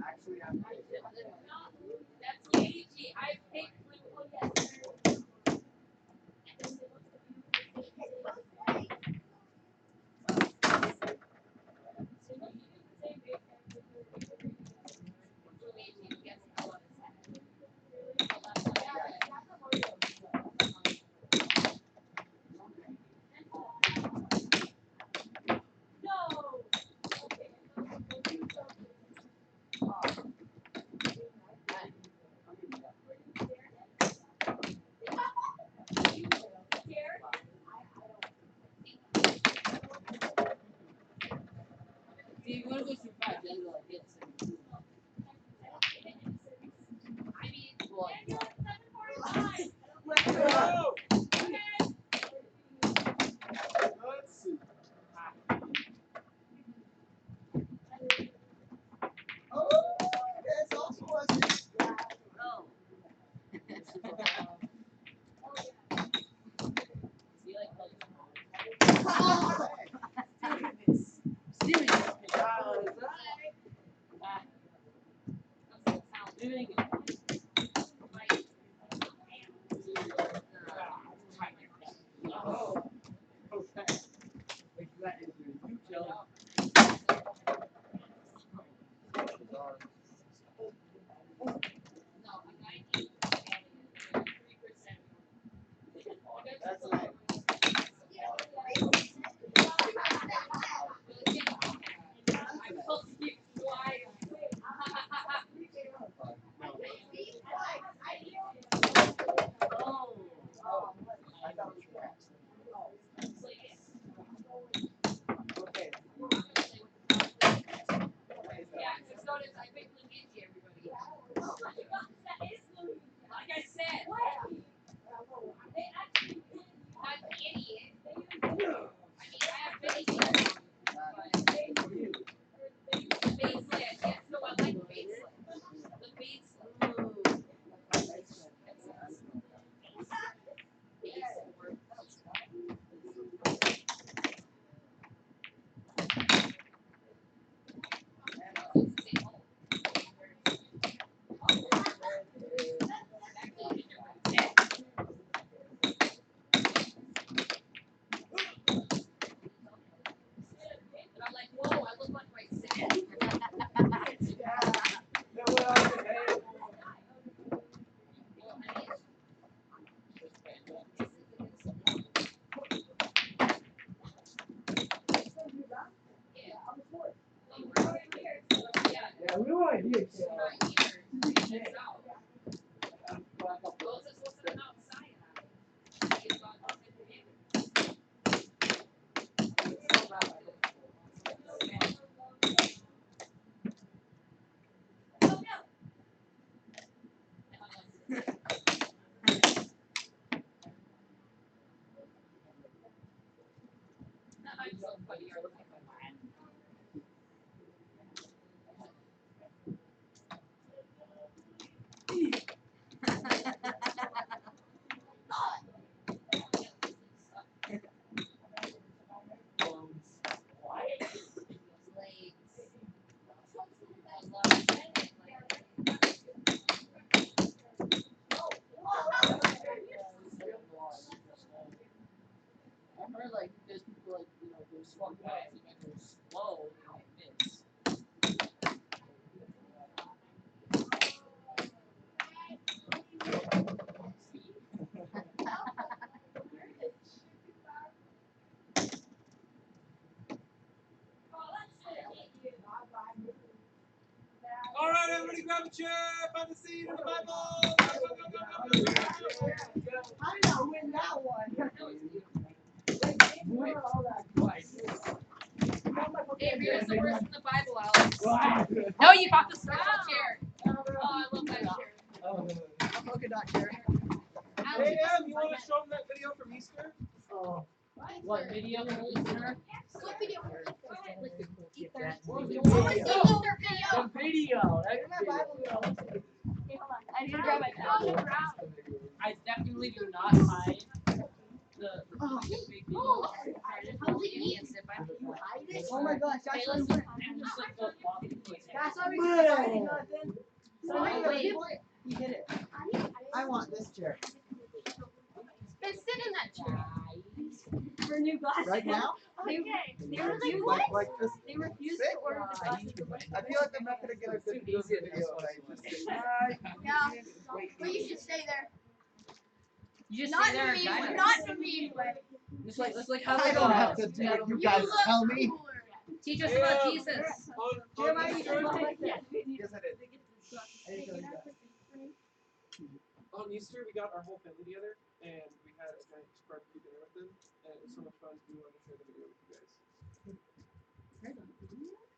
Speaker 3: actually after? Actually after.
Speaker 4: That's Luigi. I picked Luigi. Luigi gets a lot of head.
Speaker 5: See, you wanna go too fast, then you'll like get sick.
Speaker 4: I mean,
Speaker 5: Well,
Speaker 3: Let's go! Let's see. Oh, it's also a
Speaker 5: no. See, like, serious. Doing it.
Speaker 1: Oh. Okay. That is you killing.
Speaker 4: no, a 90 3%.
Speaker 3: That's like
Speaker 4: I will keep quiet. meters. It's out. Moses wasn't an outsider. He's got nothing to do. I'm so funny. You're like,
Speaker 5: I heard like there's people like they're smart guys and they're slow like this.
Speaker 3: All right, everybody, grab a chair. Find a seat in the Bible.
Speaker 2: I did not win that one.
Speaker 4: Avery, what's the worst in the Bible, Alex? No, you got the special chair. Oh, I love that chair.
Speaker 2: A polka dot chair.
Speaker 3: Hey, Em, you want to show them that video from Easter?
Speaker 2: Oh.
Speaker 5: What video for listener?
Speaker 6: What video?
Speaker 2: That
Speaker 5: The video.
Speaker 2: Where's my Bible go?
Speaker 6: Okay, hold on. I need to grab my phone.
Speaker 5: I definitely do not hide the big video.
Speaker 4: Idiots, if I
Speaker 2: You hide it? Oh my gosh, that's
Speaker 6: Wait,
Speaker 2: what
Speaker 5: I'm just like the walking place.
Speaker 2: that's why we can hide nothing. So
Speaker 4: Wait.
Speaker 2: you hit it. I want this chair.
Speaker 6: Then sit in that chair. For new glasses.
Speaker 2: Right now?
Speaker 6: They refused.
Speaker 2: Like this.
Speaker 6: They refused
Speaker 2: Sick.
Speaker 6: to order the glasses.
Speaker 2: I feel like I'm not gonna get a good video.
Speaker 6: Yeah. But you should stay there.
Speaker 5: You just
Speaker 6: Not
Speaker 5: sit there
Speaker 6: for
Speaker 5: and
Speaker 6: me.
Speaker 5: guide
Speaker 6: Not
Speaker 5: us.
Speaker 6: for me.
Speaker 5: Just like how
Speaker 2: I don't have to do it. You guys tell me.
Speaker 4: teach us about Jesus.
Speaker 2: Jim, I
Speaker 3: On
Speaker 2: need to
Speaker 3: Easter,
Speaker 2: go like this.
Speaker 6: Yes, we need
Speaker 2: Yes, I did.
Speaker 3: on Easter, we got our whole family together, and we had a giant barbecue dinner with them, and it was so much fun. We wanted to share the video with you guys.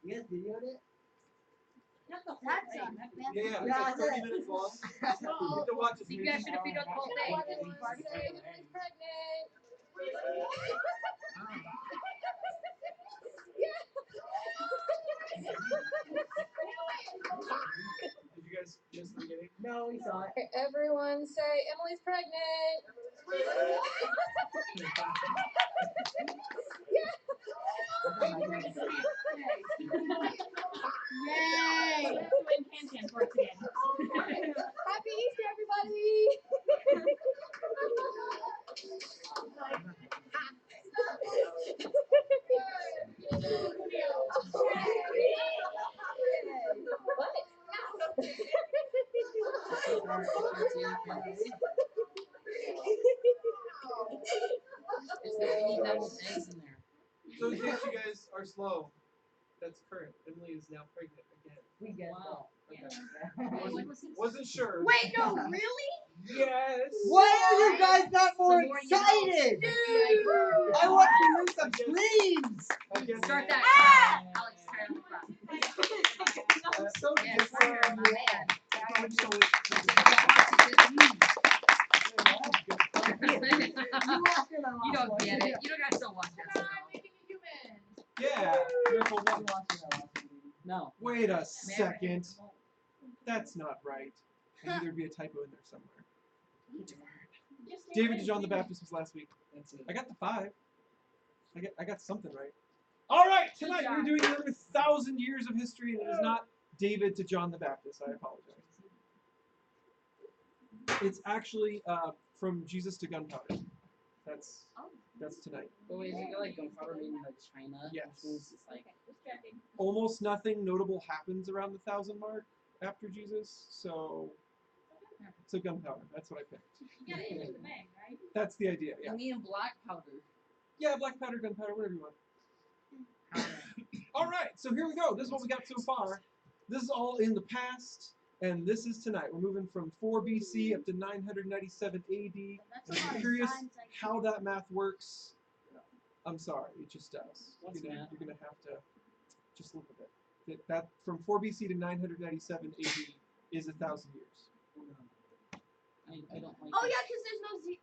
Speaker 2: You guys videoed it?
Speaker 6: That's a
Speaker 3: Yeah,
Speaker 2: Yeah,
Speaker 3: it's like 30 minutes long. You have to watch it.
Speaker 4: You guys should have videoed the whole thing.
Speaker 3: Did you guys miss the beginning?
Speaker 2: No, we saw it.
Speaker 4: Everyone say Emily's pregnant.
Speaker 6: Yay! Win Can for us again.
Speaker 4: Happy Easter, everybody!
Speaker 5: Is there any deviled eggs in there?
Speaker 3: So in case you guys are slow, that's current. Emily is now pregnant again.
Speaker 2: We get
Speaker 5: Wow.
Speaker 3: Okay. Wasn't sure.
Speaker 6: Wait, no, really?
Speaker 3: Yes.
Speaker 2: Why are you guys not more
Speaker 4: The more you know.
Speaker 2: excited?
Speaker 6: Dude!
Speaker 2: I want to hear some screams.
Speaker 3: Again,
Speaker 4: Start that.
Speaker 6: Ah!
Speaker 4: Alex, try on the front.
Speaker 2: So
Speaker 4: Yeah,
Speaker 2: different.
Speaker 4: my man. You don't get it. You don't guys don't watch that.
Speaker 3: Yeah. Careful.
Speaker 5: No.
Speaker 3: Wait a second. That's not right. I knew there'd be a typo in there somewhere. David to John the Baptist was last week. I got the 5. I got something right. All right, tonight we're doing another 1,000 years of history, and it is not David to John the Baptist. I apologize. It's actually from Jesus to gunpowder. That's tonight.
Speaker 5: But wait, is it like gunpowder made in like China?
Speaker 3: Yes.
Speaker 5: Which means it's like
Speaker 3: Almost nothing notable happens around the 1,000 mark after Jesus, so gunpowder. That's what I picked.
Speaker 6: You gotta enter the bag, right?
Speaker 3: That's the idea. Yeah.
Speaker 5: I mean black powder.
Speaker 3: Yeah, black powder, gunpowder, whatever you want. All right, so here we go. This is what we got so far. This is all in the past, And this is tonight. We're moving from 4 BC up to 997 AD. And
Speaker 6: That's
Speaker 3: if
Speaker 6: a lot
Speaker 3: you're
Speaker 6: of
Speaker 3: curious
Speaker 6: times I
Speaker 3: how that math works, I'm sorry, it just does.
Speaker 5: What's math?
Speaker 3: You're gonna have to just look at it. That from 4 BC to 997 AD is 1,000 years.
Speaker 5: I don't like
Speaker 6: Oh
Speaker 5: it.
Speaker 6: yeah, because there's no Z.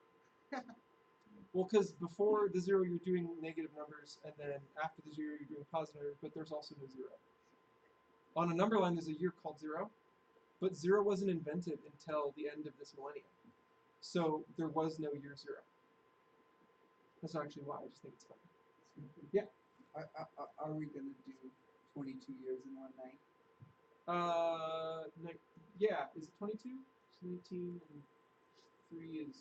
Speaker 3: Well, because before the zero you're doing negative numbers, and then after the zero you're doing positive numbers, but there's also no zero. On a number line, there's a year called zero, but zero wasn't invented until the end of this millennium. So there was no year zero. That's not actually why. I just think it's funny. Yeah.
Speaker 7: Are we gonna do 22 years in one night?
Speaker 3: Yeah. Is it 22? 19 and 3 is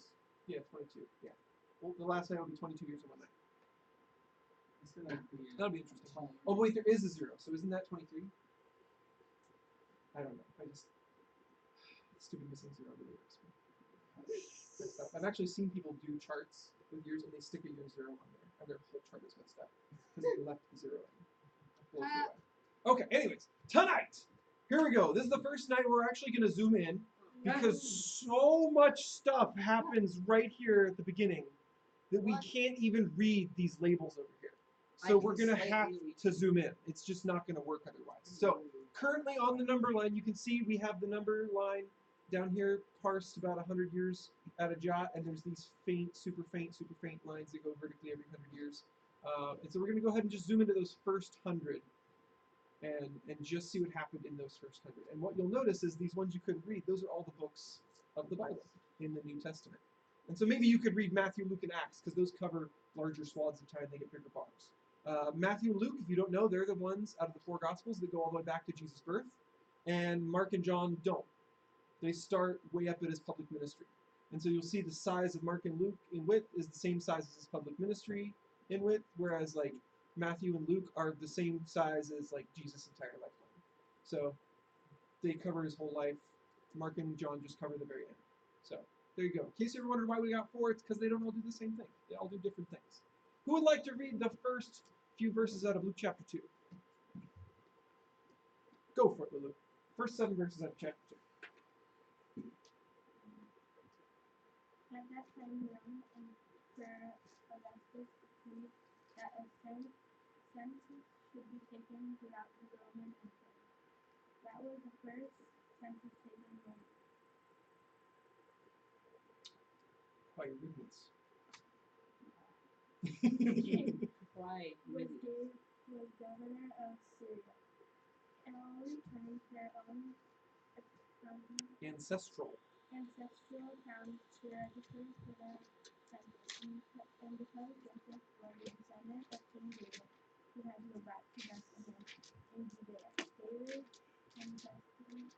Speaker 3: 22. Yeah. Well, the last night will be 22 years in one night. That'll be interesting. Oh wait, there is a zero. So isn't that 23? I don't know. Stupid missing zero really works. I've actually seen people do charts with years and they stick a year zero on there, and their whole chart is messed up because they left the zero in. Okay, anyways, tonight, here we go. This is the first night we're actually going to zoom in because so much stuff happens right here at the beginning that we can't even read these labels over here. So we're going to have to zoom in. It's just not going to work otherwise. So currently on the number line, you can see we have the number line down here parsed about 100 years at a jot, and there's these faint, super faint lines that go vertically every 100 years. And so we're going to go ahead and just zoom into those first 100 and just see what happened in those first 100. And what you'll notice is these ones you couldn't read, those are all the books of the Bible in the New Testament. And so maybe you could read Matthew, Luke, and Acts because those cover larger swaths of time, they get bigger bars. Matthew and Luke, if you don't know, they're the ones out of the 4 Gospels that go all the way back to Jesus' birth. And Mark and John don't. They start way up at his public ministry. And so you'll see the size of Mark and Luke in width is the same size as his public ministry in width, whereas like Matthew and Luke are the same size as like Jesus' entire lifetime. So they cover his whole life. Mark and John just cover the very end. So there you go. In case you ever wondered why we got 4, it's because they don't all do the same thing. They all do different things. Who would like to read the first few verses out of Luke chapter 2? Go for it, Lulu. First 7 verses out of chapter 2.
Speaker 6: At that time, Rome and Augustus decreed that a census should be taken throughout the Roman Empire. That was the first census taken in
Speaker 3: Why are you reading this?
Speaker 5: Why?
Speaker 6: was governor of Syria, and all returned to their own
Speaker 3: Ancestral.
Speaker 6: ancestral towns to register for the census. And because Joseph was a descendant of King David, he had to go back to Bethlehem in Judea. David's ancestry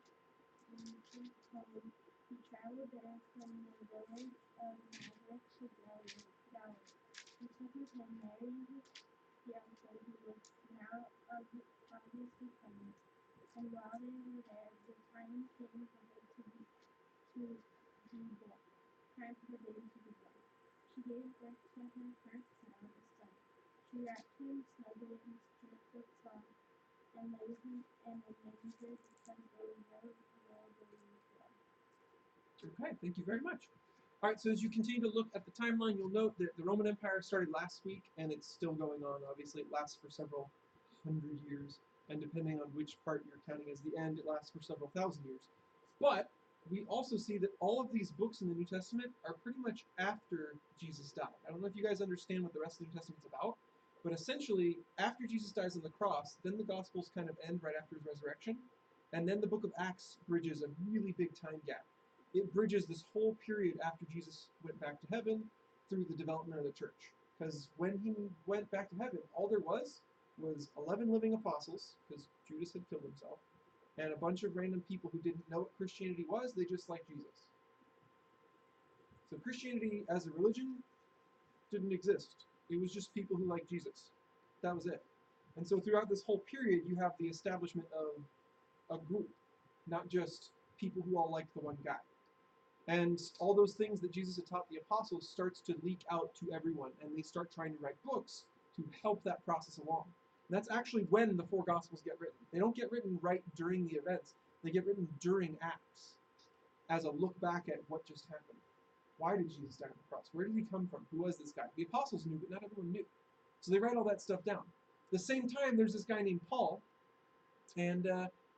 Speaker 6: home. He traveled there from the village of Nazareth to Galilee. He took with him Mary, his fiancée, who was now obviously pregnant. And while they were there, the time came for her to be born. Time for the baby to be born. She gave birth to her first child, a son. She wrapped him snugly in strips of cloth and laid him in a manger because there was no royal baby born.
Speaker 3: Okay, thank you very much. All right, so as you continue to look at the timeline, you'll note that the Roman Empire started last week, and it's still going on. Obviously, it lasts for several hundred years, and depending on which part you're counting as the end, it lasts for several thousand years. But we also see that all of these books in the New Testament are pretty much after Jesus died. I don't know if you guys understand what the rest of the New Testament's about, but essentially, after Jesus dies on the cross, then the Gospels kind of end right after his resurrection, and then the book of Acts bridges a really big time gap. It bridges this whole period after Jesus went back to heaven through the development of the church. Because when he went back to heaven, all there was 11 living apostles, because Judas had killed himself, and a bunch of random people who didn't know what Christianity was. They just liked Jesus. So Christianity as a religion didn't exist. It was just people who liked Jesus. That was it. And so throughout this whole period, you have the establishment of a group, not just people who all like the one guy. And all those things that Jesus had taught the apostles starts to leak out to everyone, and they start trying to write books to help that process along. And that's actually when the 4 Gospels get written. They don't get written right during the events. They get written during Acts as a look back at what just happened. Why did Jesus die on the cross? Where did he come from? Who was this guy? The apostles knew, but not everyone knew. So they write all that stuff down. At the same time, there's this guy named Paul, and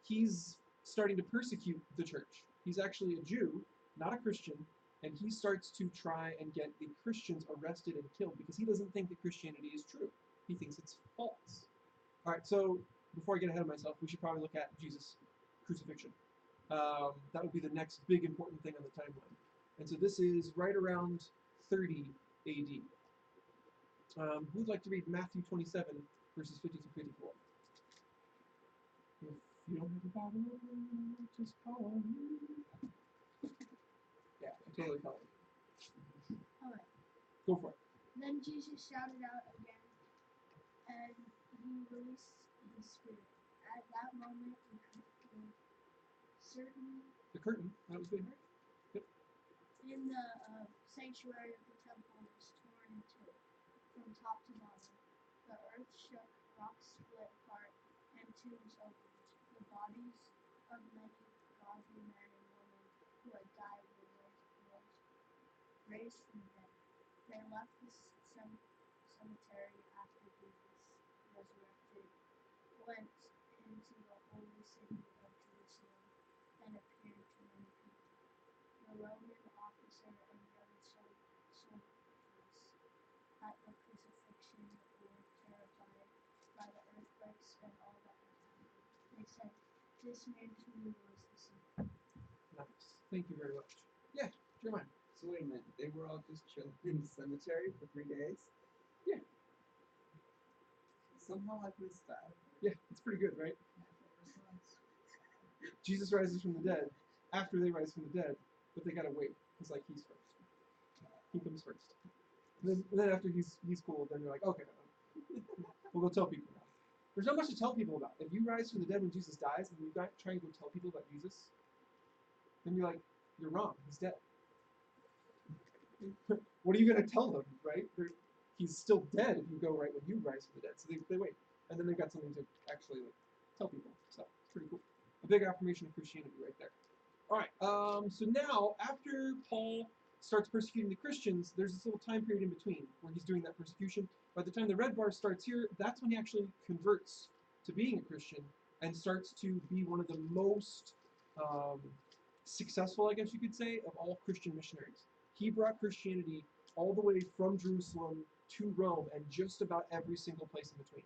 Speaker 3: he's starting to persecute the church. He's actually a Jew, not a Christian, and he starts to try and get the Christians arrested and killed because he doesn't think that Christianity is true. He thinks it's false. All right, so before I get ahead of myself, we should probably look at Jesus' crucifixion. That would be the next big important thing on the timeline. And so this is right around 30 AD. Who would like to read Matthew 27, verses 50 through 54? If you don't have a Bible open, just call on me. Yeah, I totally follow you.
Speaker 6: Alright.
Speaker 3: Go for it.
Speaker 6: Then Jesus shouted out again, and he released his spirit. At that moment, the
Speaker 3: curtain, that was good. Yep.
Speaker 6: In the sanctuary of the temple was torn in two, from top to bottom. The earth shook, rocks split apart, and tombs opened. The bodies of many godly men and women who had died were raised from the dead. They left the cemetery after Jesus resurrected, went into the holy city of Jerusalem, and appeared to many people. The Roman officer and the other soldiers at the crucifixion were terrified by the earthquakes and all that had happened. They said, "This man truly was the Son of God."
Speaker 3: Nice. Thank you very much. Yeah, Jeremiah.
Speaker 7: So wait a minute, they were all just chilling in the cemetery for 3 days?
Speaker 3: Yeah.
Speaker 7: Somehow I've missed that.
Speaker 3: Yeah, it's pretty good, right? Jesus rises from the dead after they rise from the dead, but they gotta wait because like he's first. He comes first. And then after he's cool, then they're like, okay, we'll go tell people now. There's not much to tell people about. If you rise from the dead when Jesus dies, and you try and go tell people about Jesus, then you're like, you're wrong. He's dead. What are you gonna tell them, right? He's still dead if you go right when you rise from the dead. So they wait, and then they've got something to actually like tell people. So it's pretty cool. A big affirmation of Christianity right there. All right. So now after Paul starts persecuting the Christians, there's this little time period in between where he's doing that persecution. By the time the red bar starts here, that's when he actually converts to being a Christian and starts to be one of the most successful, I guess you could say, of all Christian missionaries. He brought Christianity all the way from Jerusalem to Rome and just about every single place in between.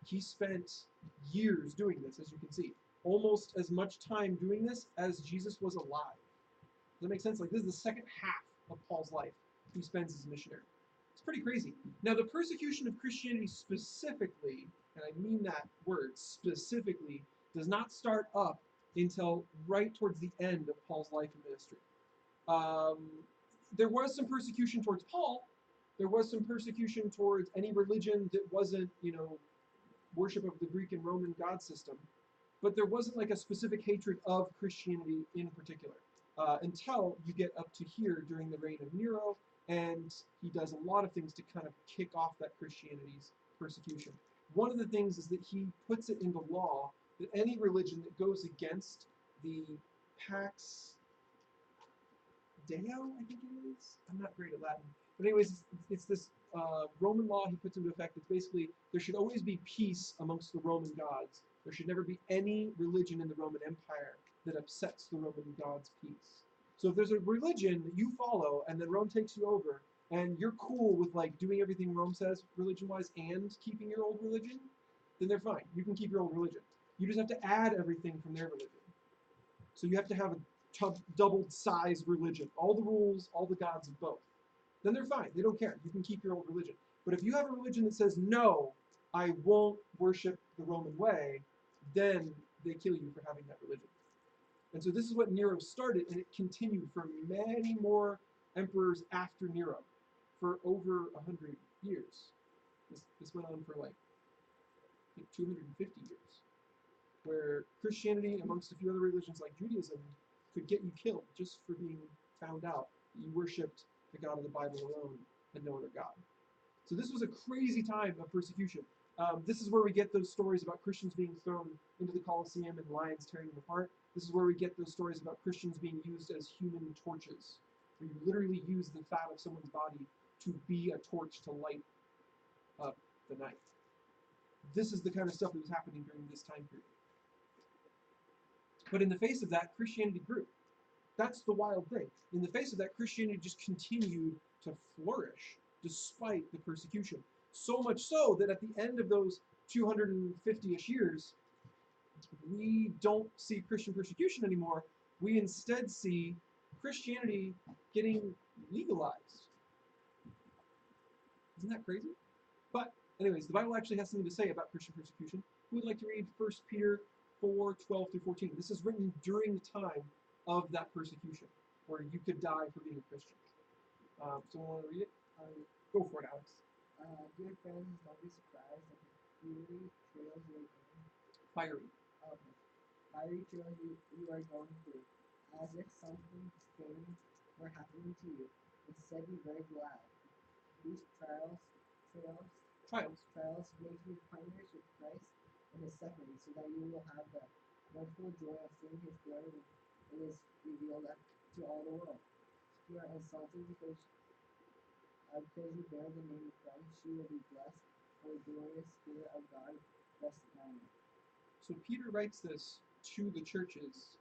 Speaker 3: He spent years doing this, as you can see. Almost as much time doing this as Jesus was alive. Does that make sense? Like, this is the second half of Paul's life he spends as a missionary. It's pretty crazy. Now, the persecution of Christianity specifically, and I mean that word specifically, does not start up until right towards the end of Paul's life and ministry. There was some persecution towards Paul. There was some persecution towards any religion that wasn't, worship of the Greek and Roman god system. But there wasn't like a specific hatred of Christianity in particular until you get up to here during the reign of Nero, and he does a lot of things to kind of kick off that Christianity's persecution. One of the things is that he puts it into law that any religion that goes against the Pax Deo, I think it is. I'm not great at Latin. But anyways, it's this Roman law he puts into effect. It's basically there should always be peace amongst the Roman gods. There should never be any religion in the Roman Empire that upsets the Roman gods' peace. So if there's a religion that you follow and then Rome takes you over and you're cool with like doing everything Rome says religion-wise and keeping your old religion, then they're fine. You can keep your old religion. You just have to add everything from their religion. So you have to have a doubled size religion. All the rules, all the gods of both. Then they're fine. They don't care. You can keep your old religion. But if you have a religion that says, no, I won't worship the Roman way, then they kill you for having that religion. And so this is what Nero started, and it continued for many more emperors after Nero, for over 100 years. This went on for like, I think 250 years, where Christianity, amongst a few other religions like Judaism, could get you killed just for being found out that you worshipped the God of the Bible alone and no other God. So this was a crazy time of persecution. This is where we get those stories about Christians being thrown into the Colosseum and lions tearing them apart. This is where we get those stories about Christians being used as human torches, where you literally use the fat of someone's body to be a torch to light up the night. This is the kind of stuff that was happening during this time period. But in the face of that, Christianity grew. That's the wild thing. In the face of that, Christianity just continued to flourish despite the persecution. So much so that at the end of those 250-ish years, we don't see Christian persecution anymore. We instead see Christianity getting legalized. Isn't that crazy? But anyways, the Bible actually has something to say about Christian persecution. Who would like to read 1 Peter 4:12 through 14? This is written during the time of that persecution, where you could die for being a Christian. Someone want to read it? Go for it, Alex.
Speaker 2: Dear friends, don't be surprised at the fiery trails you are going.
Speaker 3: Fiery.
Speaker 2: Okay. Fiery trails you are going through, as if something strange were happening to you. Instead, be very glad. These trials make you partners with Christ in his suffering, so that you will have the wonderful joy of seeing his glory when it is revealed to all the world. If you are insulted because you bear the name of Christ, you will be blessed, for the glorious Spirit of God rests upon you.
Speaker 3: So Peter writes this to the churches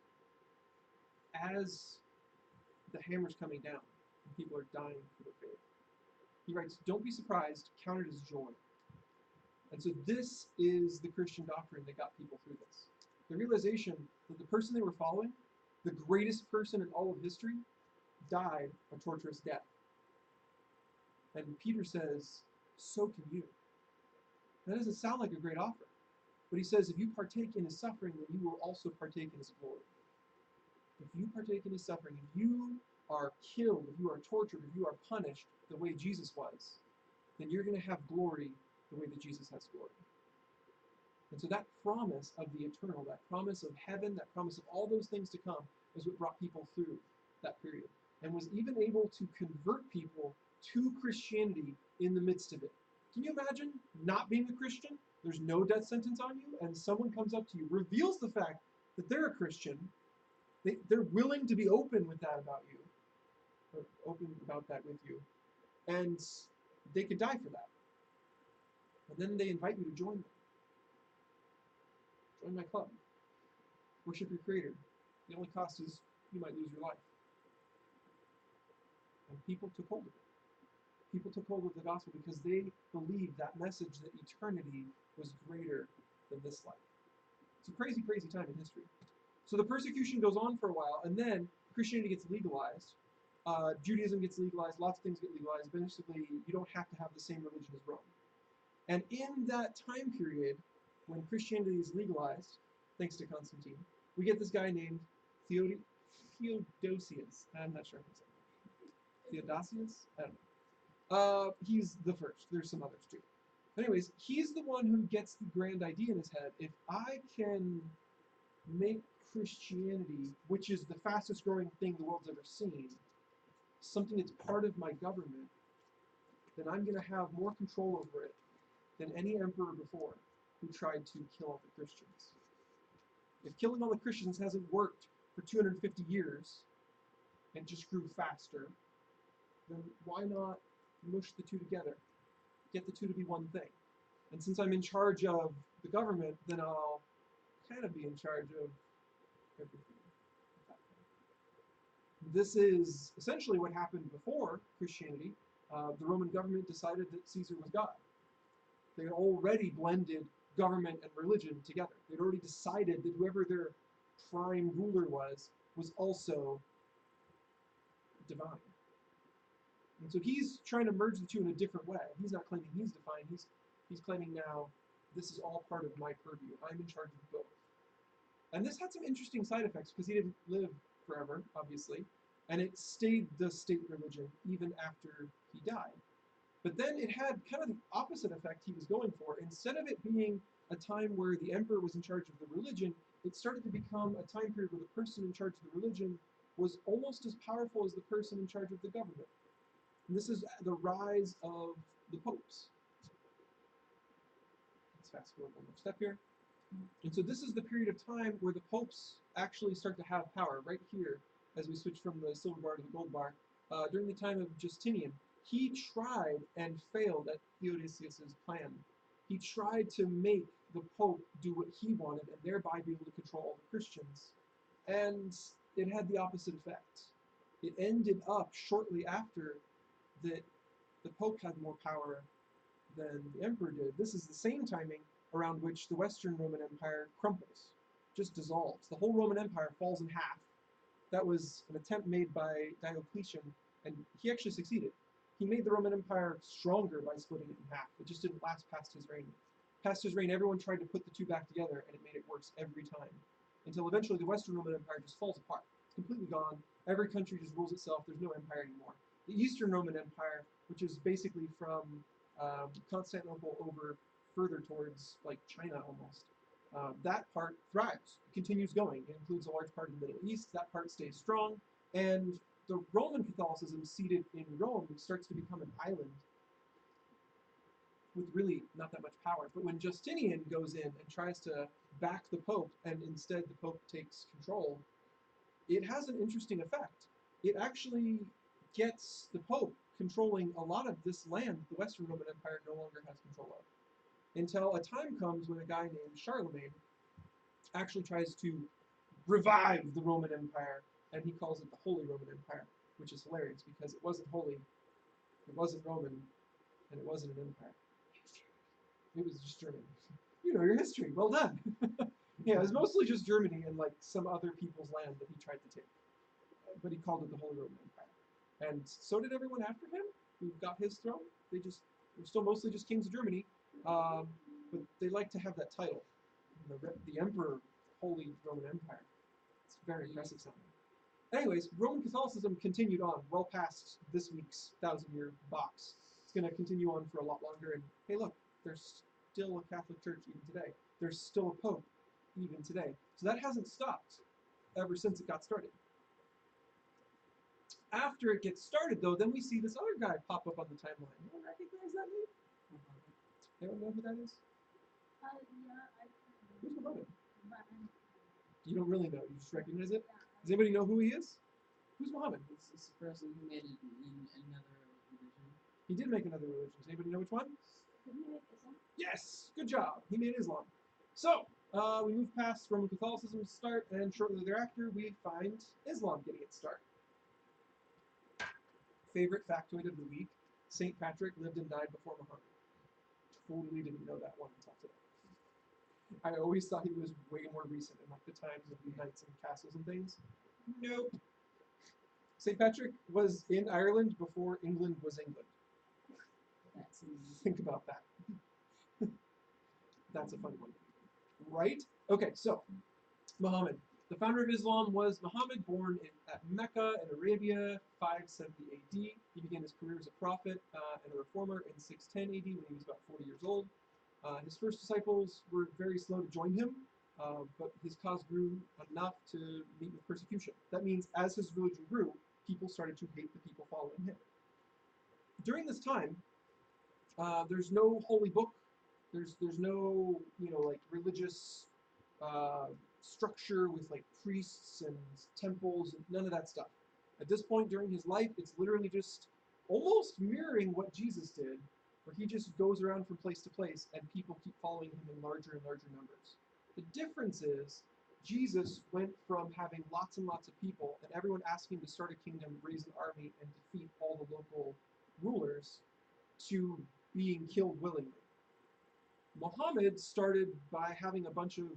Speaker 3: as the hammer's coming down and people are dying for their faith. He writes, don't be surprised, count it as joy. And so this is the Christian doctrine that got people through this. The realization that the person they were following, the greatest person in all of history, died a torturous death. And Peter says, so can you. That doesn't sound like a great offer. But he says, if you partake in his suffering, then you will also partake in his glory. If you partake in his suffering, if you are killed, if you are tortured, if you are punished the way Jesus was, then you're going to have glory the way that Jesus has glory. And so that promise of the eternal, that promise of heaven, that promise of all those things to come is what brought people through that period and was even able to convert people to Christianity in the midst of it. Can you imagine not being a Christian? There's no death sentence on you, and someone comes up to you, reveals the fact that they're a Christian. They're willing to be open with that about you, or open about that with you, and they could die for that. And then they invite you to join them. Join my club. Worship your Creator. The only cost is you might lose your life. And people took hold of it. People took hold of the gospel because they believed that message that eternity was greater than this life. It's a crazy, crazy time in history. So the persecution goes on for a while, and then Christianity gets legalized. Judaism gets legalized. Lots of things get legalized. Basically, you don't have to have the same religion as Rome. And in that time period, when Christianity is legalized, thanks to Constantine, we get this guy named Theodosius. I'm not sure if I'm saying that. Theodosius? I don't know. He's the first. There's some others too. Anyways, he's the one who gets the grand idea in his head. If I can make Christianity, which is the fastest growing thing the world's ever seen, something that's part of my government, then I'm going to have more control over it than any emperor before who tried to kill all the Christians. If killing all the Christians hasn't worked for 250 years and just grew faster, then why not mush the two together? Get the two to be one thing. And since I'm in charge of the government, then I'll kind of be in charge of everything. This is essentially what happened before Christianity. The Roman government decided that Caesar was God. They already blended government and religion together. They'd already decided that whoever their prime ruler was also divine. And so he's trying to merge the two in a different way. He's not claiming he's divine. He's claiming now this is all part of my purview. I'm in charge of both. And this had some interesting side effects because he didn't live forever, obviously, and it stayed the state religion even after he died. But then it had kind of the opposite effect he was going for. Instead of it being a time where the emperor was in charge of the religion, it started to become a time period where the person in charge of the religion was almost as powerful as the person in charge of the government. And this is the rise of the popes. Let's fast forward one more step here. And so this is the period of time where the popes actually start to have power, right here, as we switch from the silver bar to the gold bar. During the time of Justinian, he tried and failed at Theodosius's plan. He tried to make the pope do what he wanted and thereby be able to control all the Christians. And it had the opposite effect. It ended up shortly after that the pope had more power than the emperor did. This is the same timing around which the Western Roman Empire crumbles, just dissolves. The whole Roman Empire falls in half. That was an attempt made by Diocletian, and he actually succeeded. He made the Roman Empire stronger by splitting it in half. It just didn't last past his reign. Past his reign, everyone tried to put the two back together, and it made it worse every time. Until eventually the Western Roman Empire just falls apart. It's completely gone. Every country just rules itself. There's no empire anymore. The Eastern Roman Empire, which is basically from Constantinople over further towards like China almost, that part thrives. It continues going. It includes a large part of the Middle East. That part stays strong. And the Roman Catholicism seated in Rome starts to become an island with really not that much power. But when Justinian goes in and tries to back the Pope, and instead the Pope takes control, it has an interesting effect. It actually gets the Pope controlling a lot of this land that the Western Roman Empire no longer has control of. Until a time comes when a guy named Charlemagne actually tries to revive the Roman Empire, and he calls it the Holy Roman Empire, which is hilarious because it wasn't holy, it wasn't Roman, and it wasn't an empire. It was just German. You know your history. Well done. Yeah, it was mostly just Germany and like some other people's land that he tried to take. But he called it the Holy Roman Empire. And so did everyone after him who got his throne. They were still mostly just kings of Germany. But they like to have that title. The Emperor, Holy Roman Empire. It's very impressive sounding. Anyways, Roman Catholicism continued on well past this week's 1,000-year box. It's going to continue on for a lot longer. And hey, look, there's still a Catholic Church even today. There's still a Pope even today. So that hasn't stopped ever since it got started. After it gets started, though, then we see this other guy pop up on the timeline. Anyone recognize that name? Anyone know who that is?
Speaker 6: Yeah, I
Speaker 3: Who's Muhammad?
Speaker 6: but
Speaker 3: You don't really know. You just recognize it? Does anybody know who he is? Who's Muhammad?
Speaker 5: It's the person who made it in another religion.
Speaker 3: He did make another religion. Does anybody know which one?
Speaker 6: didn't he make Islam?
Speaker 3: Yes, good job. He made Islam. So, we move past Roman Catholicism's start, and shortly thereafter, we find Islam getting its start. Favorite factoid of the week, St. Patrick lived and died before Muhammad. Totally didn't know that one until today. I always thought he was way more recent in like the times of the knights and castles and things. Nope. St. Patrick was in Ireland before England was England.
Speaker 5: That's
Speaker 3: Think about that. That's a fun one. Right? Okay, so Muhammad. The founder of Islam was Muhammad, born at Mecca in Arabia, 570 AD. He began his career as a prophet and a reformer in 610 AD when he was about 40 years old. His first disciples were very slow to join him, but his cause grew enough to meet with persecution. That means as his religion grew, people started to hate the people following him. During this time, there's no holy book. There's no like religious structure with like priests and temples and none of that stuff. At this point during his life, it's literally just almost mirroring what Jesus did, where he just goes around from place to place and people keep following him in larger and larger numbers. The difference is Jesus went from having lots and lots of people and everyone asking him to start a kingdom, raise an army, and defeat all the local rulers to being killed willingly. Muhammad started by having a bunch of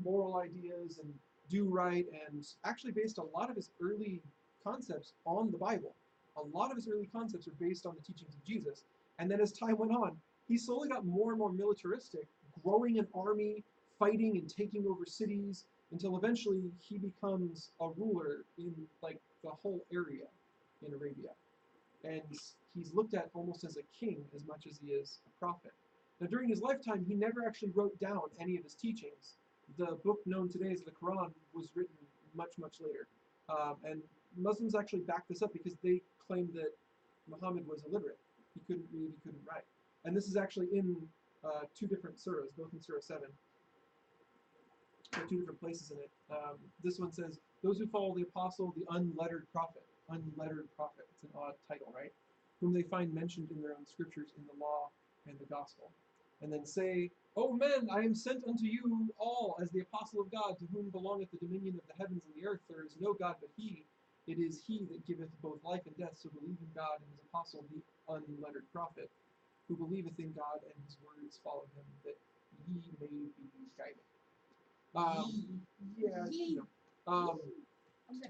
Speaker 3: moral ideas and do right, and actually based a lot of his early concepts on the Bible. A lot of his early concepts are based on the teachings of Jesus. And then as time went on, he slowly got more and more militaristic, growing an army, fighting and taking over cities, until eventually he becomes a ruler in like the whole area in Arabia. And he's looked at almost as a king as much as he is a prophet. Now, during his lifetime, he never actually wrote down any of his teachings. The book known today as the Quran was written much, much later. And Muslims actually back this up because they claim that Muhammad was illiterate. He couldn't read, he couldn't write. And this is actually in two different surahs, both in Surah 7. There are two different places in it. This one says, "Those who follow the apostle, the unlettered prophet." Unlettered prophet. It's an odd title, right? Whom they find mentioned in their own scriptures in the law and the gospel. And then say, "O men, I am sent unto you all as the apostle of God, to whom belongeth the dominion of the heavens and the earth. There is no God but he. It is he that giveth both life and death. So believe in God and his apostle, the unlettered prophet, who believeth in God, and his words follow him, that ye may be guided." Yeah, you know.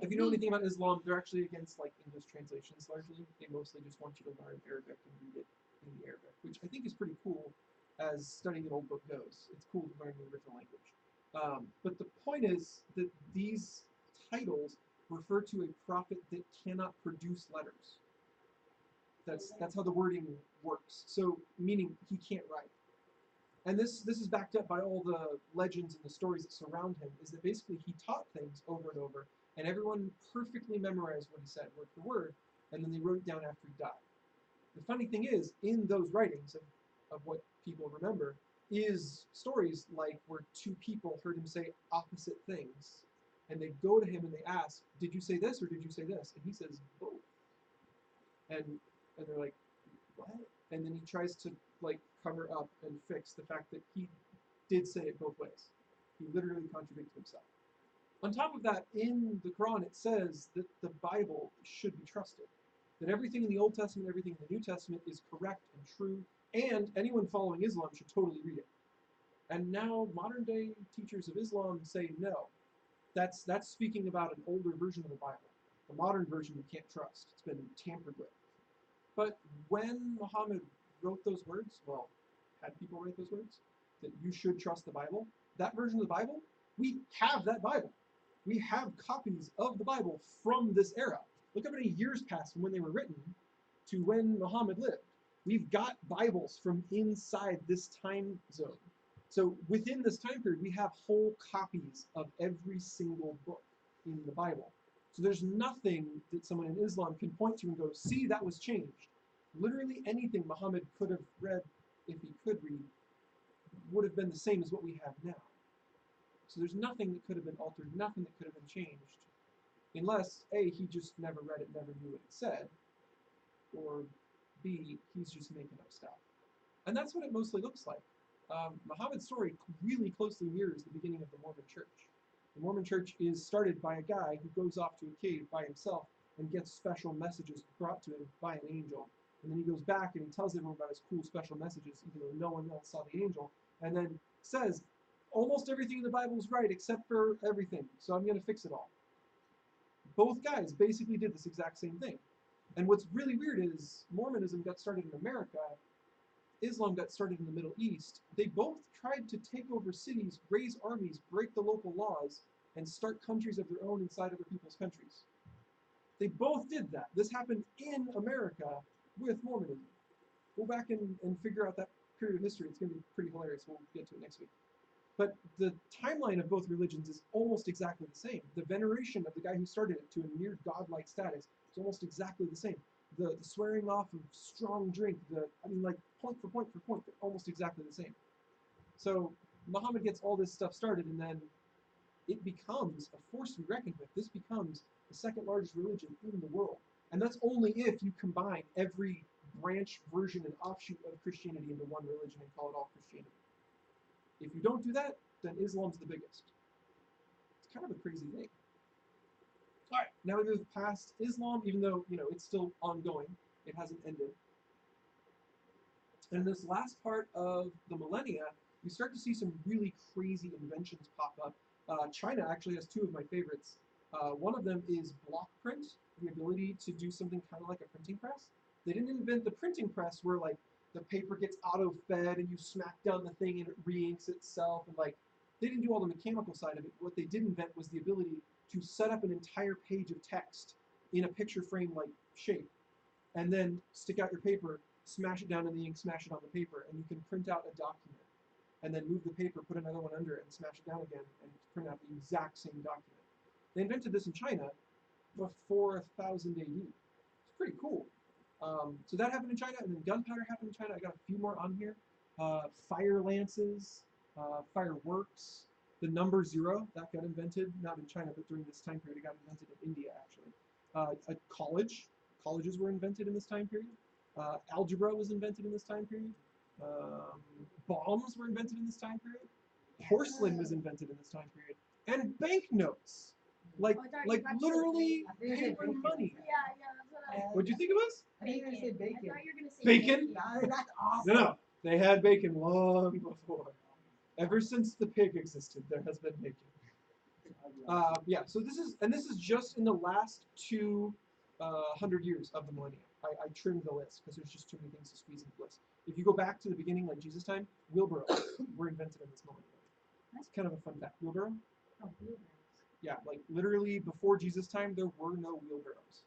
Speaker 3: If you know anything about Islam, they're actually against like English translations largely. They mostly just want you to learn Arabic and read it in the Arabic, which I think is pretty cool as studying an old book goes. It's cool to learn the original language. But the point is that these titles refer to a prophet that cannot produce letters. That's how the wording works. So meaning he can't write. And this is backed up by all the legends and the stories that surround him, is that basically he taught things over and over, and everyone perfectly memorized what he said word for word, and then they wrote it down after he died. The funny thing is, in those writings of what people remember, is stories like where two people heard him say opposite things, and they go to him and they ask, "Did you say this or did you say this?" And he says, "Both." And they're like, "What?" And then he tries to like cover up and fix the fact that he did say it both ways. He literally contradicted himself. On top of that, in the Quran it says that the Bible should be trusted. That everything in the Old Testament, everything in the New Testament is correct and true, and anyone following Islam should totally read it. And now modern day teachers of Islam say no. That's speaking about an older version of the Bible. The modern version you can't trust. It's been tampered with. But when Muhammad wrote those words, well, had people write those words, that you should trust the Bible, that version of the Bible, we have that Bible. We have copies of the Bible from this era. Look how many years passed from when they were written to when Muhammad lived. We've got Bibles from inside this time zone. So within this time period, we have whole copies of every single book in the Bible. So there's nothing that someone in Islam can point to and go, "See, that was changed." Literally anything Muhammad could have read, if he could read, would have been the same as what we have now. So there's nothing that could have been altered, nothing that could have been changed, unless A, he just never read it, never knew what it said, or B, he's just making up stuff. And that's what it mostly looks like. Muhammad's story really closely mirrors the beginning of the Mormon Church. The Mormon Church is started by a guy who goes off to a cave by himself and gets special messages brought to him by an angel. And then he goes back and he tells everyone about his cool special messages, even though no one else saw the angel, and then says, "Almost everything in the Bible is right except for everything, so I'm going to fix it all." Both guys basically did this exact same thing. And what's really weird is Mormonism got started in America, Islam got started in the Middle East. They both tried to take over cities, raise armies, break the local laws, and start countries of their own inside other people's countries. They both did that. This happened in America with Mormonism. Go back and figure out that period of history. It's going to be pretty hilarious. We'll get to it next week. But the timeline of both religions is almost exactly the same. The veneration of the guy who started it to a near godlike status is almost exactly the same. The swearing off of strong drink, like point for point for point, they're almost exactly the same. So Muhammad gets all this stuff started, and then it becomes a force to be reckoned with. This becomes the second largest religion in the world. And that's only if you combine every branch, version, and offshoot of Christianity into one religion and call it all Christianity. If you don't do that, then Islam's the biggest. It's kind of a crazy thing. All right, now we move past Islam, even though it's still ongoing. It hasn't ended. And in this last part of the millennia, you start to see some really crazy inventions pop up. China actually has two of my favorites. One of them is block print, the ability to do something kind of like a printing press. They didn't invent the printing press where like the paper gets auto-fed and you smack down the thing and it re-inks itself, and like they didn't do all the mechanical side of it. What they did invent was the ability to set up an entire page of text in a picture frame-like shape, and then stick out your paper, smash it down in the ink, smash it on the paper, and you can print out a document. And then move the paper, put another one under it, and smash it down again, and print out the exact same document. They invented this in China before 1000 AD. It's pretty cool. So that happened in China, and then gunpowder happened in China. I got a few more on here. Fire lances, fireworks. The number 0, that got invented, not in China, but during this time period. It got invented in India, actually. Colleges were invented in this time period. Algebra was invented in this time period. Bombs were invented in this time period. Porcelain was invented in this time period. And banknotes. Like literally paper money. What'd you think of us?
Speaker 2: I think you're gonna say bacon.
Speaker 6: I thought you were gonna say
Speaker 3: Bacon?
Speaker 2: That's awesome.
Speaker 3: No. They had bacon long before. Ever since the pig existed, there has been bacon. Yeah, so this is just in the last 200 years of the millennium. I trimmed the list because there's just too many things to squeeze into the list. If you go back to the beginning, like Jesus' time, wheelbarrows were invented in this millennium. That's kind of a fun fact. Wheelbarrow?
Speaker 5: Oh, wheelbarrows.
Speaker 3: Yeah, like literally before Jesus' time, there were no wheelbarrows.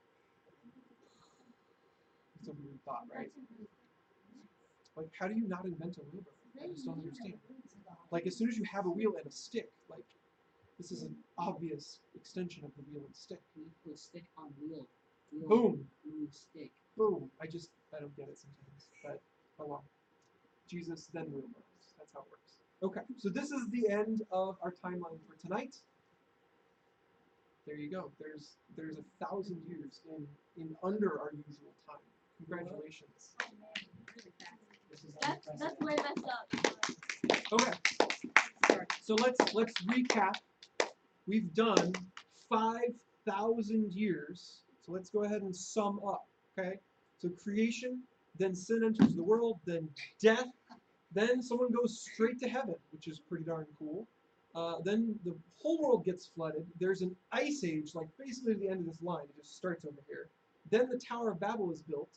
Speaker 3: It's a weird thought, right? Like, how do you not invent a wheelbarrow? I just don't understand. Like, as soon as you have a wheel and a stick, like, this is an obvious extension of the wheel and stick.
Speaker 1: We put stick on wheel. Wheel
Speaker 3: Boom.
Speaker 1: Move stick.
Speaker 3: Boom. I don't get it sometimes, but oh well. Jesus, then wheelbarrows. That's how it works. Okay, so this is the end of our timeline for tonight. There you go. There's 1,000 years in under our usual time. Congratulations.
Speaker 1: This is
Speaker 6: That's way messed up.
Speaker 3: Okay. So let's recap. We've done 5,000 years. So let's go ahead and sum up. Okay. So creation, then sin enters the world, then death, then someone goes straight to heaven, which is pretty darn cool. Then the whole world gets flooded. There's an ice age, like basically the end of this line. It just starts over here. Then the Tower of Babel is built.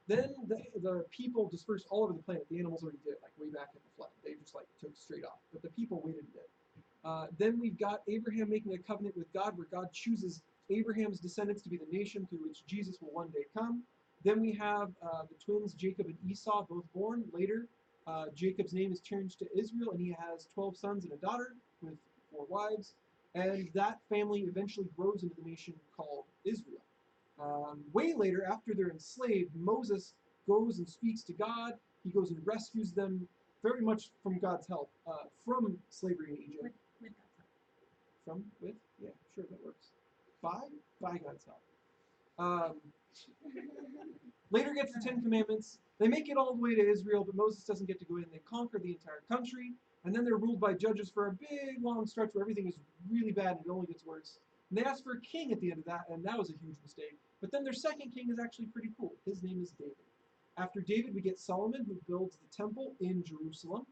Speaker 3: Then the people dispersed all over the planet. The animals already did, like way back in the flood. They just like took straight off. But the people waited a bit. Then we've got Abraham making a covenant with God, where God chooses Abraham's descendants to be the nation through which Jesus will one day come. Then we have the twins Jacob and Esau, both born later. Jacob's name is changed to Israel, and he has 12 sons and a daughter with 4 wives. And that family eventually grows into the nation called Israel. Way later, after they're enslaved, Moses goes and speaks to God. He goes and rescues them, very much from God's help, from slavery in Egypt.
Speaker 6: With God's help.
Speaker 3: Yeah, sure, that works. By God's help. Later gets the 10 Commandments. They make it all the way to Israel, but Moses doesn't get to go in. They conquer the entire country, and then they're ruled by judges for a big, long stretch where everything is really bad and it only gets worse. And they ask for a king at the end of that, and that was a huge mistake. But then their second king is actually pretty cool. His name is David. After David, we get Solomon, who builds the temple in Jerusalem.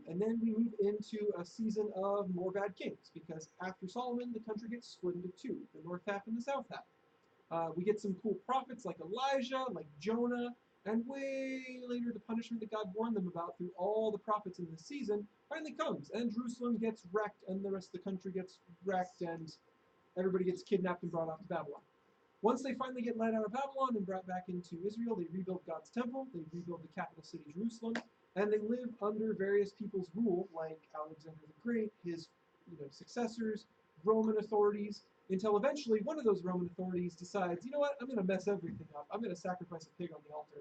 Speaker 3: And then we move into a season of more bad kings, because after Solomon, the country gets split into 2, the north half and the south half. We get some cool prophets like Elijah, like Jonah, and way later the punishment that God warned them about through all the prophets in this season finally comes, and Jerusalem gets wrecked, and the rest of the country gets wrecked, and everybody gets kidnapped and brought off to Babylon. Once they finally get led out of Babylon and brought back into Israel, they rebuild God's temple, they rebuild the capital city, Jerusalem, and they live under various people's rule, like Alexander the Great, his successors, Roman authorities, until eventually one of those Roman authorities decides, you know what, I'm going to mess everything up. I'm going to sacrifice a pig on the altar.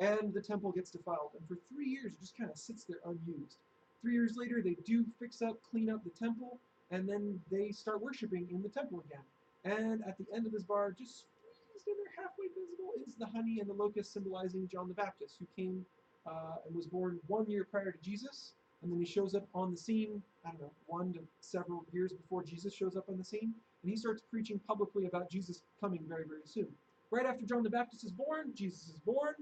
Speaker 3: And the temple gets defiled. And for 3 years, it just kind of sits there unused. 3 years later, they do fix up, clean up the temple, and then they start worshiping in the temple again. And at the end of this bar, just squeezed in there, halfway visible, is the honey and the locust, symbolizing John the Baptist, who came and was born 1 year prior to Jesus. And then he shows up on the scene, 1 to several years before Jesus shows up on the scene. And he starts preaching publicly about Jesus coming very, very soon. Right after John the Baptist is born, Jesus is born.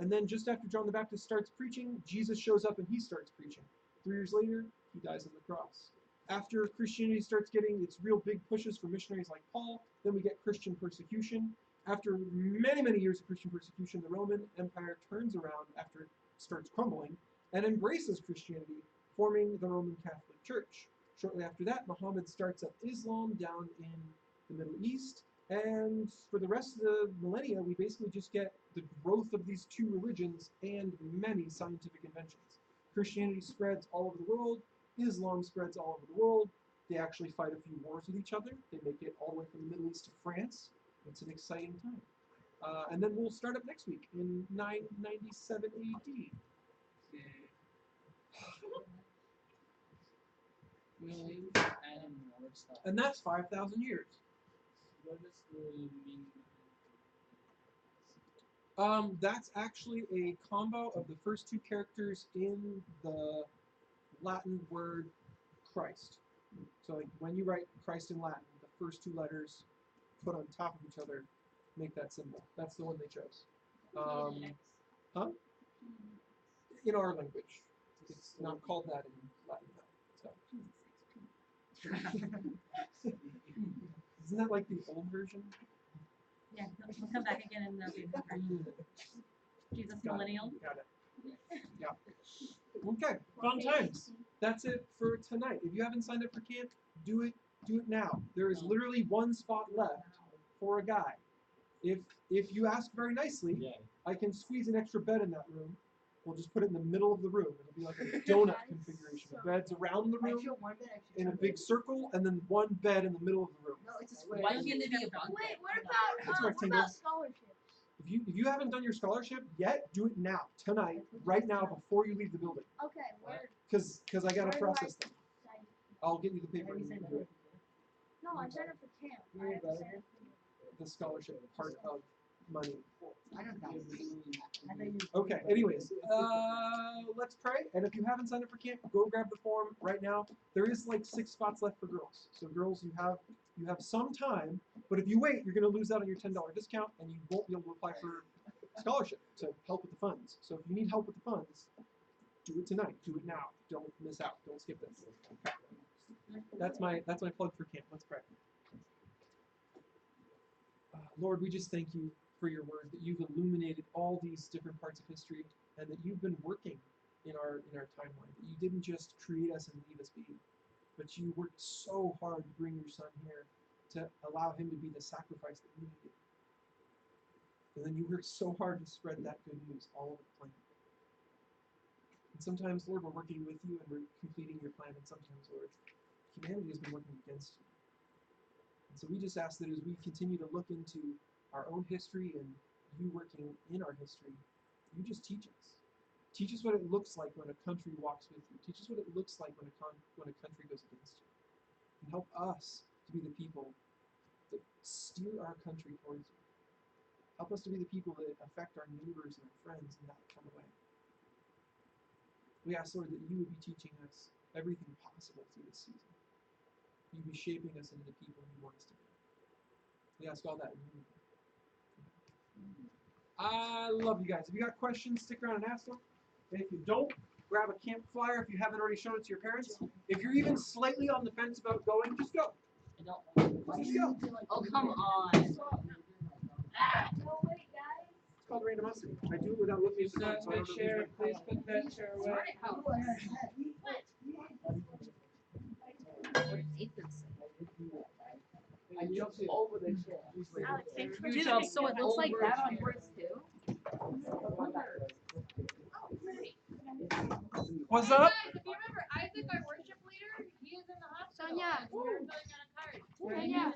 Speaker 3: And then just after John the Baptist starts preaching, Jesus shows up and he starts preaching. 3 years later, he dies on the cross. After Christianity starts getting its real big pushes for missionaries like Paul, then we get Christian persecution. After many, many years of Christian persecution, the Roman Empire turns around after it starts crumbling and embraces Christianity, forming the Roman Catholic Church. Shortly after that, Muhammad starts up Islam down in the Middle East, and for the rest of the millennia, we basically just get the growth of these 2 religions and many scientific inventions. Christianity spreads all over the world, Islam spreads all over the world. They actually fight a few wars with each other. They make it all the way from the Middle East to France. It's an exciting time. And then we'll start up next week in 997 AD.
Speaker 5: Really?
Speaker 1: Adding more stuff.
Speaker 3: And that's 5,000 years.
Speaker 1: What does the mean?
Speaker 3: That's actually a combo of the first two characters in the Latin word Christ. So like when you write Christ in Latin, the first two letters put on top of each other make that symbol. That's the one they chose. Huh? In our language. It's not called that in Latin though. So. Isn't that like the old version?
Speaker 8: Yeah, he'll come back again in the Jesus millennial.
Speaker 3: Got it. Yeah. Okay, fun times. That's it for tonight. If you haven't signed up for camp, do it now. There is literally one spot left for a guy. If you ask very nicely, I can squeeze an extra bed in that room. We'll just put it in the middle of the room. It'll be like a donut configuration. The beds around the room in a big circle, and then one bed in the middle of the room.
Speaker 2: No, it's a square.
Speaker 4: Why can't they be a bunk?
Speaker 6: Wait, what
Speaker 3: It's
Speaker 6: about
Speaker 3: rectangle.
Speaker 6: scholarships?
Speaker 3: If you haven't done your scholarship yet, do it now, tonight, right now, before you leave the building.
Speaker 6: Okay, where?
Speaker 3: Because I gotta
Speaker 6: Where do
Speaker 3: process them.
Speaker 6: sign up?
Speaker 3: I'll get you the paper and you can do it.
Speaker 6: No, I signed up for camp. I have to sign up for
Speaker 3: The scholarship part of money.
Speaker 2: I don't know.
Speaker 3: Okay, anyways, let's pray. And if you haven't signed up for camp, go grab the form right now. There is like 6 spots left for girls. So girls, you have some time, but if you wait, you're gonna lose out on your $10 discount and you won't be able to apply for scholarship to help with the funds. So if you need help with the funds, do it tonight. Do it now. Don't miss out. Don't skip this. That's my plug for camp. Let's pray. Lord, we just thank you for your word, that you've illuminated all these different parts of history, and that you've been working in our timeline. That you didn't just create us and leave us be, but you worked so hard to bring your son here to allow him to be the sacrifice that we needed. And then you worked so hard to spread that good news all over the planet. And sometimes, Lord, we're working with you and we're completing your plan, and sometimes, Lord, humanity has been working against you. And so we just ask that as we continue to look into our own history and you working in our history, you just teach us. Teach us what it looks like when a country walks with you. Teach us what it looks like when a country goes against you. And help us to be the people that steer our country towards you. Help us to be the people that affect our neighbors and our friends in that kind of way. We ask, Lord, that you would be teaching us everything possible through this season. You'd be shaping us into the people you want us to be. We ask all that in your name. I love you guys. If you got questions, stick around and ask them. If you don't, grab a camp flyer if you haven't already shown it to your parents. If you're even slightly on the fence about going, just go. Just go.
Speaker 4: Oh, come on.
Speaker 6: No, wait, guys.
Speaker 3: It's called randomosity. I do it without looking at the card, so I don't know
Speaker 1: Chair,
Speaker 3: who's
Speaker 1: please put that chair away.
Speaker 4: Smart house. What did Nathan say?
Speaker 1: I jumped over the chair.
Speaker 6: Alex, thanks for
Speaker 4: Dude,
Speaker 6: doing
Speaker 4: so it looks like that on yours too?
Speaker 3: What's
Speaker 4: Hey
Speaker 3: up?
Speaker 4: guys, if you remember Isaac, our worship leader, he is in the hospital.
Speaker 6: Sonia.
Speaker 4: We were filling out a card.
Speaker 6: Sonia.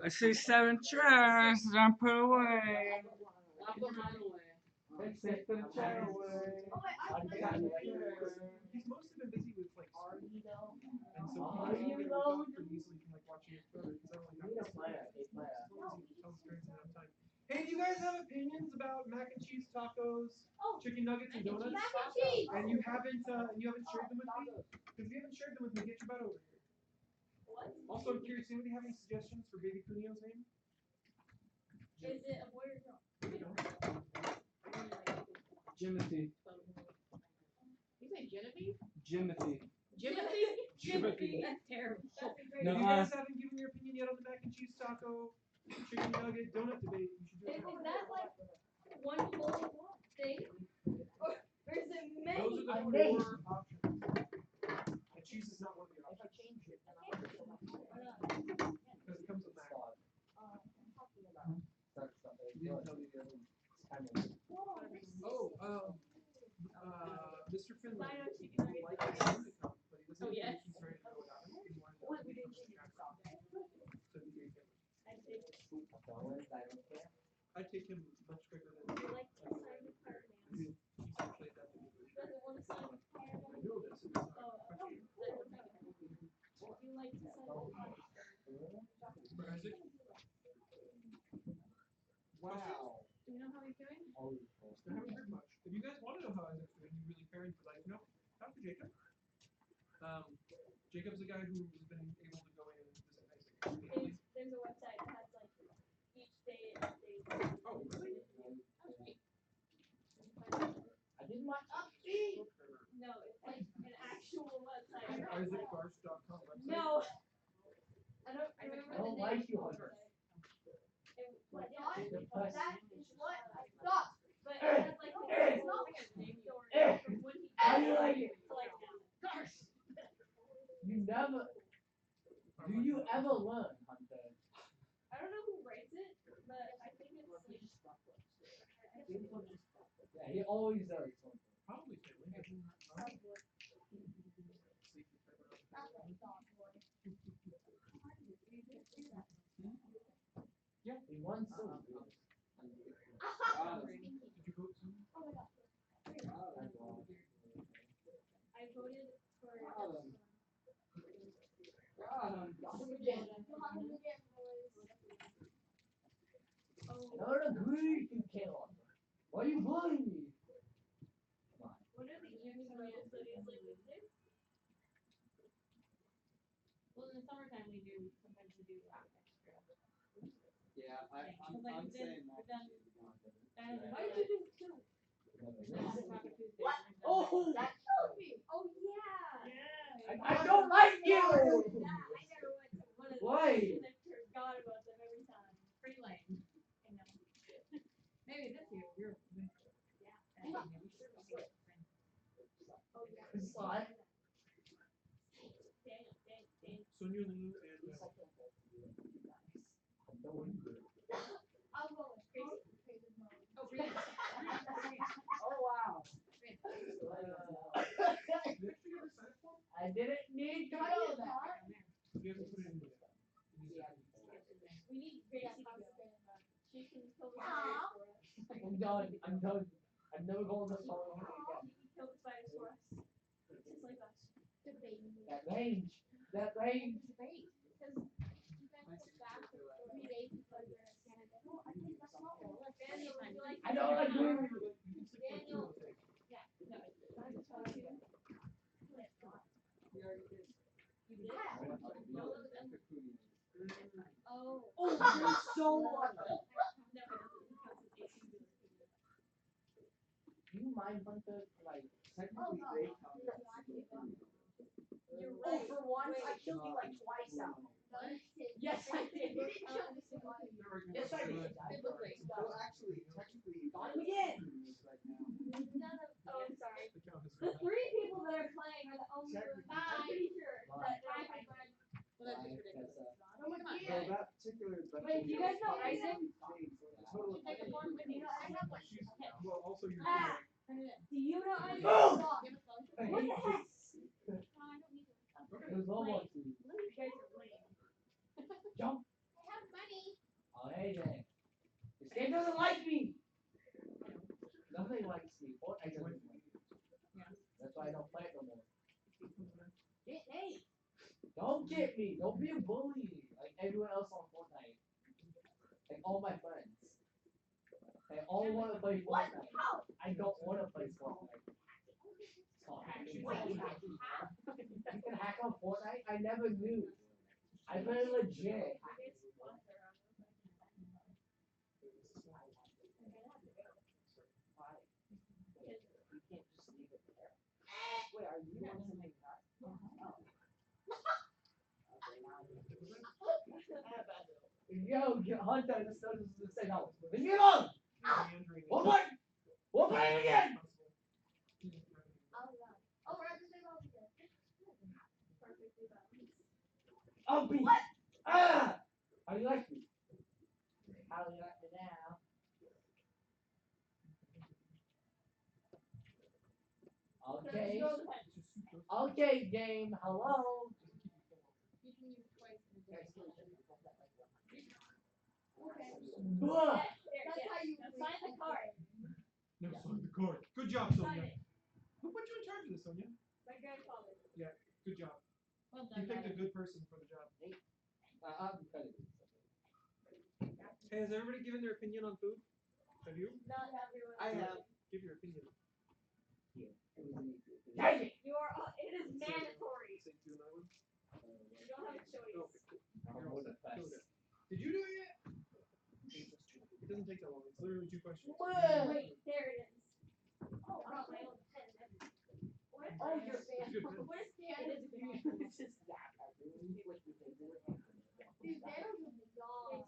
Speaker 1: I see 7 chairs. Don't put away.
Speaker 5: Knock them right away.
Speaker 1: Take the chair away.
Speaker 3: He's mostly been busy with like school. And so
Speaker 1: Are
Speaker 3: he
Speaker 1: you
Speaker 3: doesn't
Speaker 1: though?
Speaker 3: get pretty easily from like watching his brother because I don't like that. Hey, do you guys have opinions about mac and cheese tacos, chicken nuggets, and donuts?
Speaker 6: Mac and cheese.
Speaker 3: And you haven't shared them with me? Because if you haven't shared them with me, get your butt over here. Also, I'm curious, anybody have any suggestions for baby Cuneo's name?
Speaker 6: Is it a boy or girl?
Speaker 1: Jimothy.
Speaker 4: You say Genevieve?
Speaker 1: Jimothy.
Speaker 4: Jimothy?
Speaker 8: That's terrible.
Speaker 3: If you guys haven't given your opinion yet on the mac and cheese taco, chicken nugget, donut debate, you should do it.
Speaker 6: Is that like one full thing? Or is it many?
Speaker 3: Those are the 4 options. And cheese is not one of the options. Because it comes with mac. Mr. Finley would like his son to come, but he doesn't think he's ready to go without him. He wanted to
Speaker 1: Always, I don't care.
Speaker 3: I take him much quicker than
Speaker 6: He likes to sign the card now.
Speaker 3: he's actually that
Speaker 6: He doesn't want to sign the card.
Speaker 3: I know this. It's not
Speaker 6: Oh,
Speaker 3: question.
Speaker 6: that would make it easy. You like to sign the card.
Speaker 3: For Isaac,
Speaker 7: Wow.
Speaker 6: Do you know how he's doing?
Speaker 1: Always.
Speaker 3: I haven't heard much. If you guys want to know how Isaac's doing, he really caring for like, talk to Jacob. Jacob's the guy who's been able to go in and visit Isaac. immediately.
Speaker 6: There's a website that has like each day and days.
Speaker 3: Oh, really?
Speaker 1: I did my upbeat.
Speaker 6: No, it's like an actual website.
Speaker 3: IsaacGarsh.com website.
Speaker 6: No. I remember
Speaker 1: I don't
Speaker 6: the
Speaker 1: like
Speaker 6: name
Speaker 1: you,
Speaker 6: of
Speaker 1: Hunter.
Speaker 6: the website. But
Speaker 1: Depressing.
Speaker 6: is what I thought. But it has like it's not like a name story from when he
Speaker 1: How you like it?
Speaker 6: to like now.
Speaker 1: You never. Do you ever learn, Hunter?
Speaker 6: I don't know who writes it, but I think it's like
Speaker 1: Yeah, he always does something.
Speaker 3: Probably family.
Speaker 1: Yeah, he wants to.
Speaker 3: Did you vote too?
Speaker 6: I voted for
Speaker 1: Not agree to kill. Why are you bullying me? Come on.
Speaker 6: what are the evening Bible studies like Wednesdays?
Speaker 8: Well, in the summertime we do, sometimes we do extra.
Speaker 7: Yeah,
Speaker 8: Like,
Speaker 7: I'm
Speaker 8: we've
Speaker 7: saying
Speaker 8: been-
Speaker 7: that.
Speaker 8: we've done-
Speaker 6: Why did you do two?
Speaker 8: What?
Speaker 1: Oh!
Speaker 6: That killed me. Oh yeah.
Speaker 1: I don't like you!
Speaker 6: I never went to one of those.
Speaker 1: Why?
Speaker 6: And I forgot about them every time.
Speaker 8: Pretty lame.
Speaker 6: I know.
Speaker 8: Maybe this year, you're.
Speaker 6: Yeah.
Speaker 8: Maybe we should go get a friend.
Speaker 6: Oh yeah.
Speaker 1: Son.
Speaker 6: Dang.
Speaker 3: Sonia Liu and
Speaker 6: I'll go with crazy mode.
Speaker 8: Oh, really?
Speaker 1: Oh wow.
Speaker 3: did you actually get a sign form?
Speaker 1: I didn't need to know that.
Speaker 3: You have to put it in there.
Speaker 6: We need Gracie to go. She can kill the spiders for us.
Speaker 1: I'm done. I'm done. I'm never going to call him again.
Speaker 6: She can kill the spiders for us. Just like us.
Speaker 1: That range. That range.
Speaker 6: Because you guys go back for 3 days because you're in Canada. No, I think that's not all. Daniel, would you like
Speaker 1: I don't agree with you.
Speaker 3: You can stick with two of those.
Speaker 6: Yeah, no, I just told you.
Speaker 7: We already did.
Speaker 6: You did?
Speaker 7: No, that's Cuneo.
Speaker 6: Oh.
Speaker 1: Oh, you're so lucky.
Speaker 6: No, it doesn't. He counts as 18 billion.
Speaker 1: Do you mind, Hunter? Like,
Speaker 7: Technically, they count as Cuneo.
Speaker 6: You're
Speaker 1: oh,
Speaker 6: right.
Speaker 1: for once, I killed you like twice now. Yes, I did.
Speaker 3: There we go.
Speaker 1: Yes, I did.
Speaker 8: Biblically.
Speaker 7: Well, actually, technically,
Speaker 1: Got him again.
Speaker 7: Cuneo's right now.
Speaker 6: None of, oh, I'm sorry.
Speaker 3: The count has
Speaker 6: The
Speaker 3: gone up.
Speaker 6: 3 people that are playing are the only ones, I'm pretty sure, that
Speaker 8: Five
Speaker 6: I
Speaker 8: people. Well, that's just
Speaker 1: Like,
Speaker 8: ridiculous.
Speaker 1: that's,
Speaker 6: Oh my god.
Speaker 7: So that particular is
Speaker 6: Wait, do you guys know Isaac?
Speaker 7: Total.
Speaker 6: Take a form with you. I have one.
Speaker 3: She's, well, also you're
Speaker 6: Ah. Do you know Isaac?
Speaker 1: Oh!
Speaker 8: Give us those.
Speaker 1: I
Speaker 6: What
Speaker 1: hate
Speaker 6: the heck?
Speaker 1: this.
Speaker 6: No, I don't need it.
Speaker 3: okay.
Speaker 1: There's almost
Speaker 6: You guys are lame.
Speaker 1: jump.
Speaker 6: I have money.
Speaker 1: Oh, hey there. This game doesn't like me. Nothing likes me. Fortnite doesn't like me. That's why I don't play it no more. Get me. Don't get me. Don't be a bully like everyone else on Fortnite. Like all my friends. They all want to play Fortnite. I don't want to play Fortnite. It's called hacking. You can hack on Fortnite? I never knew. I play legit. You can't just leave it there. Wait, are you on something cut? Yo, Hunter, this doesn't say no. Leave me alone! One more! We'll play it again!
Speaker 6: Oh, we're at the same level again. Perfectly balanced.
Speaker 1: I'll be. Ah! How do you like me? How do you like me now? Okay. Okay, game. Hello.
Speaker 8: You can use twice in a day.
Speaker 1: Blah.
Speaker 6: That's how you
Speaker 8: Now sign the card.
Speaker 3: No, sign the card. Good job, Sonia. Who put you in charge of this, Sonia?
Speaker 8: My grandfather.
Speaker 3: Yeah, good job.
Speaker 5: Well
Speaker 3: You
Speaker 5: done,
Speaker 3: picked a
Speaker 5: Madam.
Speaker 3: good person for the job.
Speaker 1: I'm competitive.
Speaker 3: Hey, has everybody given their opinion on food? Have you?
Speaker 8: Not everyone.
Speaker 7: I have.
Speaker 3: Give your opinion.
Speaker 1: Dang it!
Speaker 8: You are. It is mandatory.
Speaker 3: Say do another one.
Speaker 8: You don't have a choice.
Speaker 3: Okay, cool.
Speaker 1: I'm
Speaker 3: You're all
Speaker 1: gonna
Speaker 3: set.
Speaker 1: pass.
Speaker 3: Go there. Did you do it yet? It doesn't take that long. It's literally 2 questions.
Speaker 8: Wait, there it is. Oh, I got my own pen. What if
Speaker 1: Oh,
Speaker 8: I-
Speaker 1: you're
Speaker 3: It's good pen.
Speaker 8: What if Stan is
Speaker 1: It's just that.
Speaker 8: Dude, that was a dog.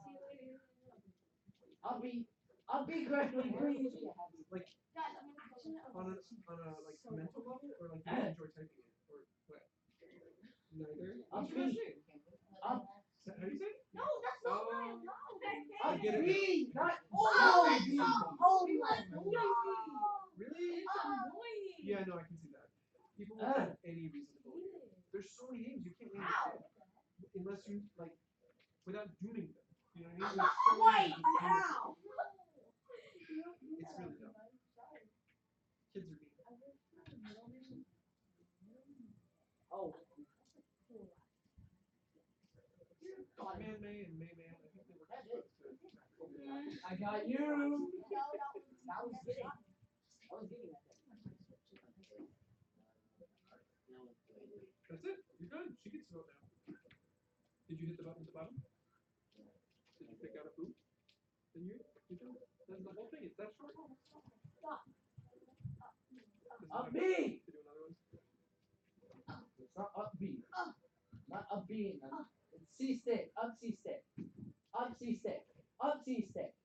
Speaker 1: I'll be gradually pleased.
Speaker 3: Like
Speaker 8: Guys, I'm gonna go.
Speaker 3: on a like mental level, or like you enjoy typing it, or what? Neither.
Speaker 1: I'll
Speaker 3: What's your last
Speaker 1: be-
Speaker 3: name?
Speaker 1: I'll
Speaker 3: How do you say it?
Speaker 8: No, that's not
Speaker 3: Oh.
Speaker 8: mine. No.
Speaker 3: I get it.
Speaker 1: be not
Speaker 8: Oh,
Speaker 1: be.
Speaker 8: oh my
Speaker 3: Really?
Speaker 8: It's annoying.
Speaker 3: Yeah, no, I can see that. People will
Speaker 1: Ah.
Speaker 3: have any reason to believe it. There's so many names you can't name
Speaker 8: Ow.
Speaker 3: it unless you like without dooming them. You know what I mean?
Speaker 8: I'm
Speaker 3: There's
Speaker 8: not
Speaker 3: so many
Speaker 8: white.
Speaker 3: names you can't name.
Speaker 8: Ow.
Speaker 3: It's really dumb. Kids are mean.
Speaker 1: Oh.
Speaker 3: Man May and May Man, I think they were supposed to.
Speaker 1: I got you. I was getting that.
Speaker 3: That's it. You're done. She gets to vote now. Did you hit the button at the bottom? Did you pick out a food? Then you're done. That's the whole thing. It's that short.
Speaker 1: Up B.
Speaker 3: To do another one.
Speaker 1: It's not up B. Not up B. It's C stick. Up C stick. Up C stick. Up C stick.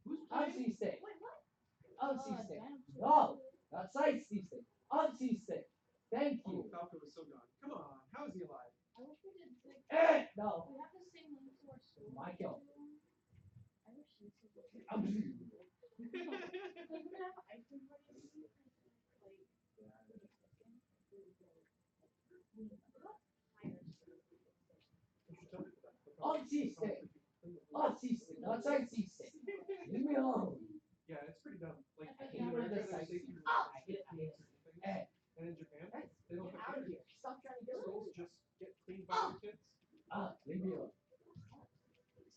Speaker 3: Who's
Speaker 1: Up
Speaker 3: playing?
Speaker 1: C stick.
Speaker 8: Wait, what?
Speaker 1: Up C stick. No. Not side C stick. Up C stick. Thank
Speaker 3: Oh,
Speaker 1: you.
Speaker 3: Falco is so gone. Come on. How is he alive?
Speaker 8: I wish we did six.
Speaker 1: No.
Speaker 8: We have the same link to our school.
Speaker 1: My kill.
Speaker 8: I wish we could.
Speaker 1: Up C.
Speaker 8: We're gonna have ice cream parties.
Speaker 1: Up C stick. Up C stick. Not side C stick. Leave me alone.
Speaker 3: Yeah, it's pretty dumb. Like
Speaker 1: I
Speaker 3: in
Speaker 1: hate
Speaker 3: America,
Speaker 1: this
Speaker 3: there's
Speaker 1: side
Speaker 3: safety
Speaker 1: C.
Speaker 3: rules.
Speaker 1: I hate it.
Speaker 3: And in Japan, they don't
Speaker 1: Get
Speaker 3: put
Speaker 1: out of
Speaker 3: kids.
Speaker 1: here. Stop trying to get
Speaker 3: Schools
Speaker 1: away.
Speaker 3: just get cleaned by their kids.
Speaker 1: Leave me alone.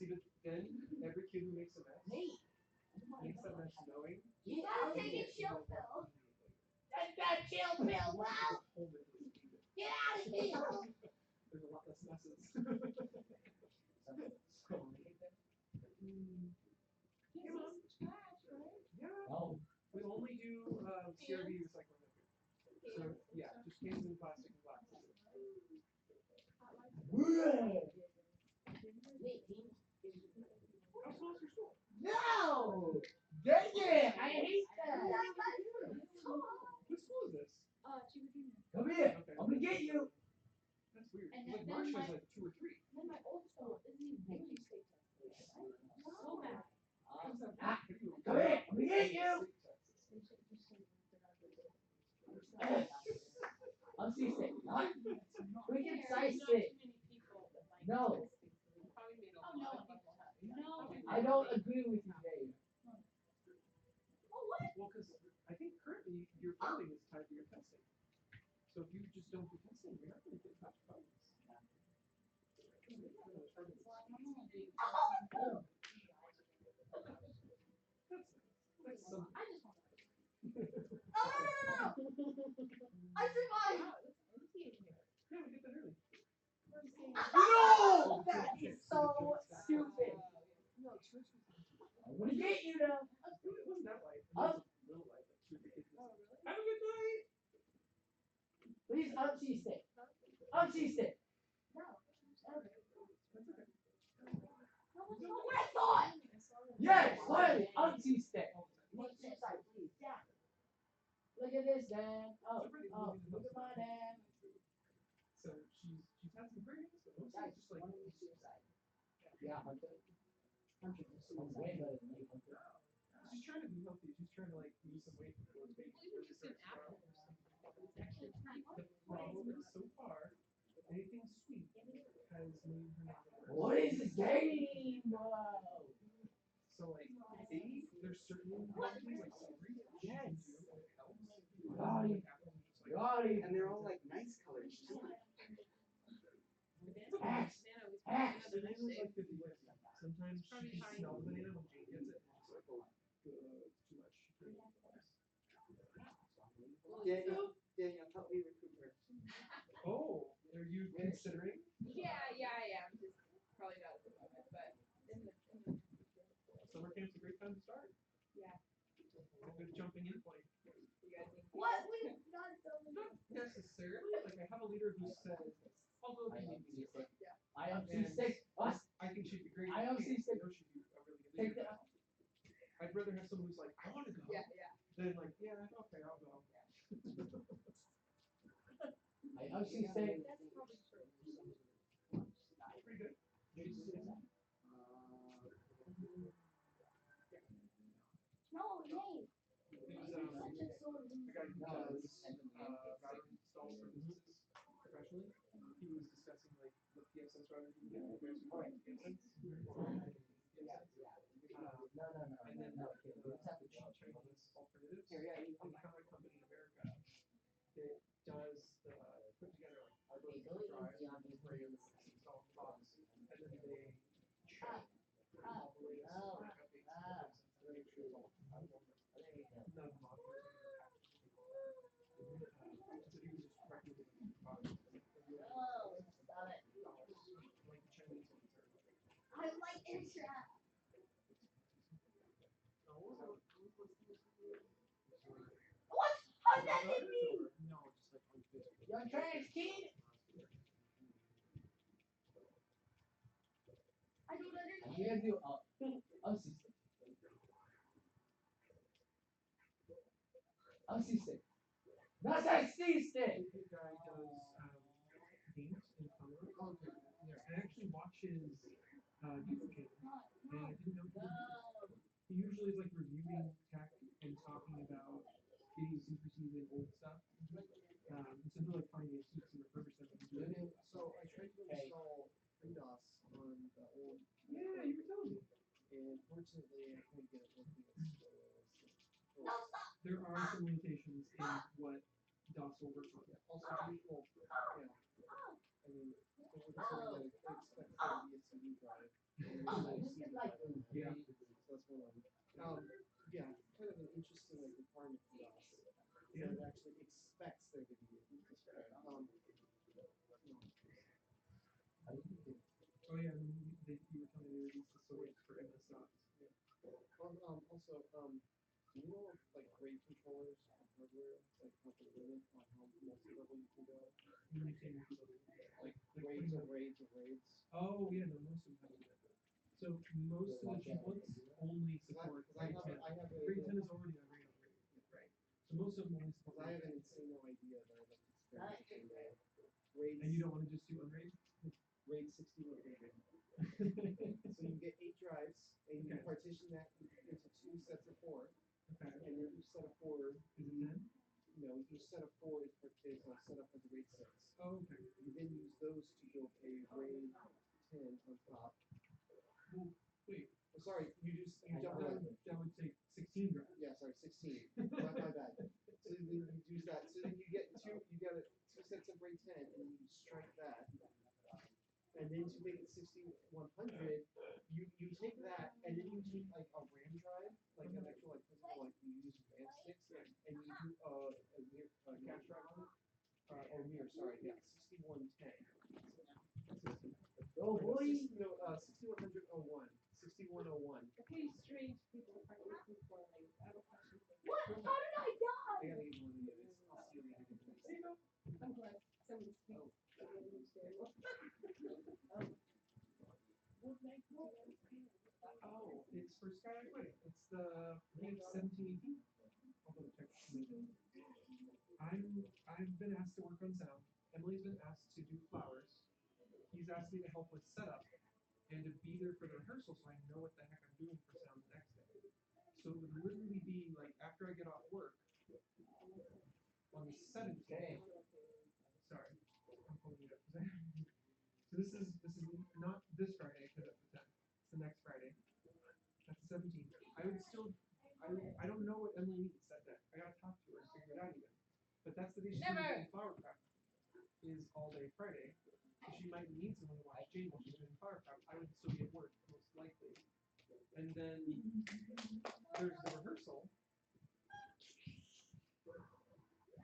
Speaker 3: See, but then every kid who makes a mess
Speaker 1: Nate.
Speaker 3: makes that mess knowing.
Speaker 1: Get out of
Speaker 8: Take
Speaker 1: here.
Speaker 8: a chill pill.
Speaker 1: That's that chill pill. Wow. Get out of here.
Speaker 3: There's a lot less messes. Yeah,
Speaker 1: No.
Speaker 3: we only do CRV recycling method. So yeah, just cans and plastic and glass. How small is your school?
Speaker 1: No. Dang it. I hate that.
Speaker 3: What school is this?
Speaker 1: Come here.
Speaker 3: Okay.
Speaker 1: I'm gonna get you.
Speaker 3: That's weird.
Speaker 8: And
Speaker 3: Like
Speaker 8: then
Speaker 3: Marsh
Speaker 8: my-
Speaker 3: has like 2 or 3.
Speaker 8: Then my old school isn't even really state tested. So bad.
Speaker 1: Come here. I'm gonna get you. I'm C-stick. Not freaking side stick. No.
Speaker 8: Oh, no one people have. No.
Speaker 1: I don't agree with you, Dave.
Speaker 8: Oh, what?
Speaker 3: Well, because I think currently your funding is tied to your testing. So if you just don't do testing, you're not going to get much funds. That's some.
Speaker 8: I just want to.
Speaker 1: I survived.
Speaker 3: Yeah, we get that early.
Speaker 1: No! That is so stupid. I'm gonna get you now.
Speaker 3: It wasn't that light. It
Speaker 1: Up.
Speaker 3: was a little light, like 2 kids. Have a good night.
Speaker 1: Please unsee stick. Unsee stick.
Speaker 8: What I thought.
Speaker 1: Yes, finally, unsee stick. Yeah. Look at this, Dad. Oh, look at my dad.
Speaker 3: So she's had some experience, but mostly
Speaker 1: Guys,
Speaker 3: just like
Speaker 1: yeah, Hunter. Hunter is so way better than me, Hunter.
Speaker 3: she's trying to be healthy. She's trying to like lose some weight before the baby really starts growing. The problem is so far, anything sweet has made her not.
Speaker 1: What is this game?
Speaker 3: there's certain quantities like celery that you can do and it helps.
Speaker 1: Got it.
Speaker 3: Like apple and just like
Speaker 1: Got it.
Speaker 7: And they're all like nice colors too.
Speaker 1: Axe.
Speaker 4: Banana was
Speaker 1: Axe.
Speaker 4: another nice
Speaker 3: bananas
Speaker 4: shape.
Speaker 3: like 50-50. Sometimes she
Speaker 4: Probably
Speaker 3: can
Speaker 4: fine.
Speaker 3: smell the banana when Jane gets it and it's like, too much.
Speaker 7: Daniel, help me recruit her.
Speaker 3: Oh, are you considering?
Speaker 4: Yeah, I am. Just probably not at the moment, but in the
Speaker 3: Summer camp's a great time to start.
Speaker 4: Yeah.
Speaker 3: A good jumping in point.
Speaker 4: you guys think.
Speaker 8: What? We've not done
Speaker 3: Not necessarily. Like I have a leader who says, I'll go if you need me to.
Speaker 1: I am C6. Us.
Speaker 3: I think she'd be great.
Speaker 1: I am C6.
Speaker 3: I know she'd be a really good
Speaker 1: Take
Speaker 3: leader.
Speaker 1: that.
Speaker 3: I'd rather have someone who's like, I want to go.
Speaker 4: Yeah.
Speaker 3: Than like, yeah, okay, I'll go.
Speaker 1: I am C6.
Speaker 4: That's probably true.
Speaker 3: Pretty good.
Speaker 8: No, Nate.
Speaker 3: It was
Speaker 8: Such a soul.
Speaker 3: a guy who does router installs for businesses professionally. He was discussing like the PSS router you can get. There's PSS.
Speaker 1: No.
Speaker 3: And then
Speaker 1: No.
Speaker 3: the
Speaker 1: Let's have to
Speaker 3: Chinese alternatives.
Speaker 1: Here, yeah, you
Speaker 3: We found a company in America that does put together like
Speaker 1: Okay,
Speaker 3: drives,
Speaker 1: go easy on me,
Speaker 3: frames, install pods, and then they check all the latest updates to make sure it's all
Speaker 1: There you go.
Speaker 3: none of the modules are so he was just recommending products.
Speaker 8: Oh, stop it.
Speaker 3: Like the Chinese ones are
Speaker 8: I like Intrap. What? How did that hit me?
Speaker 3: no, just like on Facebook.
Speaker 1: Young trans kid.
Speaker 8: I don't understand.
Speaker 1: You gotta do I'm C6. I'm C6. That's a C6.
Speaker 3: The guy does paint and color. Yeah, and actually watches duplicate. And I didn't know he usually is like reviewing tech and talking about idiosyncrasies and old stuff. And so he'll like find antiques and refurbish them and do it.
Speaker 7: So I tried to install FreeDOS on the old.
Speaker 3: Yeah, you were telling me.
Speaker 7: And fortunately, I couldn't get it working.
Speaker 8: No, stop.
Speaker 3: There are some limitations in what DOS will work on.
Speaker 7: Also, well, yeah. I mean, it looks like I expect there to be a CD drive.
Speaker 1: This is like
Speaker 3: Yeah.
Speaker 7: So that's one of them. Yeah, kind of an interesting like requirement for DOS.
Speaker 3: Yeah.
Speaker 7: That it actually expects there to be a CD drive.
Speaker 3: Oh yeah, and then you were telling me they released the storage for MS DOS.
Speaker 7: Also, do you know if like RAID controllers on hardware like have a limit on how multi-level you can go?
Speaker 3: When you say multi-level, like
Speaker 7: Raids of raids of raids.
Speaker 3: Oh yeah, no, most of them have that. So most of the cheap ones only support
Speaker 7: I
Speaker 3: RAID 10.
Speaker 7: have a
Speaker 3: RAID 10 is already on RAID on RAID. Right. So most of them only support
Speaker 7: I have
Speaker 3: RAID
Speaker 7: an
Speaker 3: 10.
Speaker 7: insane idea that I'd like to experiment with. RAID.
Speaker 3: And you don't want to just do unRAID?
Speaker 7: RAID 6100. So you get 8 drives, and you
Speaker 3: Okay.
Speaker 7: partition that into 2 sets of 4.
Speaker 3: Okay.
Speaker 7: And then each set of 4
Speaker 3: Is it 10?
Speaker 7: No, each set of 4 is set up as RAID 6.
Speaker 3: Oh, okay.
Speaker 7: You then use those to build a RAID 10 on top.
Speaker 3: Well, wait.
Speaker 7: Oh, sorry, you
Speaker 3: That would take 16 drives.
Speaker 7: Yeah, sorry, 16. my bad. So then you use that. So then you get 2 sets of RAID 10, and then you strike that. And then to make it 6100, you take that, and then you take like a RAM drive, like an actual like physical, like you use RAM sticks, and you do a cache drive on it, or mirror, sorry, yeah, 6110.
Speaker 1: Go boy.
Speaker 7: No, 6101. 6101.
Speaker 2: Okay, strange people are looking for like I have a question for you.
Speaker 8: What? How did I die?
Speaker 7: I gotta get one of these. I'll see you later.
Speaker 2: There you go. I'm glad somebody speaks. What night did you guys do?
Speaker 3: Oh, it's for Skylight Wedding. It's the page 1718. I'll double check. I've been asked to work on sound. Emily's been asked to do flowers. He's asked me to help with setup and to be there for the rehearsal so I know what the heck I'm doing for sound the next day. So it would literally be like after I get off work on the 17th. Sorry, I'm pulling it up. So this is not this Friday because that's the 10th. It's the next Friday. That's the 17th. I would still I don't know what Emily needs that day. I gotta talk to her and figure it out even. But that's the day she's
Speaker 4: Never.
Speaker 3: doing flower prep. Is all day Friday. So she might need someone to watch Jane while she's doing flower prep. I would still be at work most likely. And then there's the rehearsal.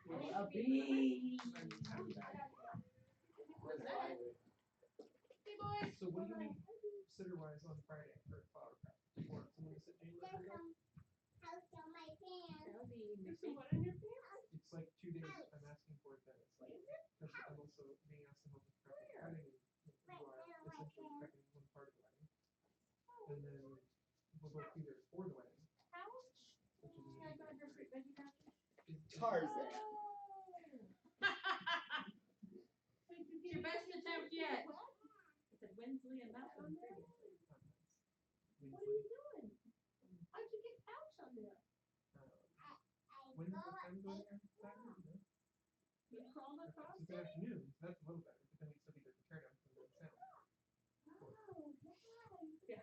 Speaker 3: Which
Speaker 5: A bee.
Speaker 3: I'm happy about.
Speaker 1: Where's the highway?
Speaker 4: Hey boys.
Speaker 3: So what do you need sitter wise on Friday for flower prep? Do you want someone to sit Jane with her?
Speaker 4: That'll be
Speaker 2: There's
Speaker 4: Missy.
Speaker 2: some what in your pants?
Speaker 3: It's like 2 days. I'm asking for it then. It's like because I'm also being asked to help with prep the wedding and you are essentially prepping one part of the wedding. And then we'll both be there for the wedding. Which will be
Speaker 7: Tarzan.
Speaker 4: It's your best attempt yet. I said Winsley and that one.
Speaker 2: What are you doing? How'd you get pouch on there?
Speaker 3: When is the time going on Saturday? No?
Speaker 2: You crawled across
Speaker 3: It's the afternoon, so that's a little better. But then we still be there for teardown from the sound.
Speaker 2: Yeah.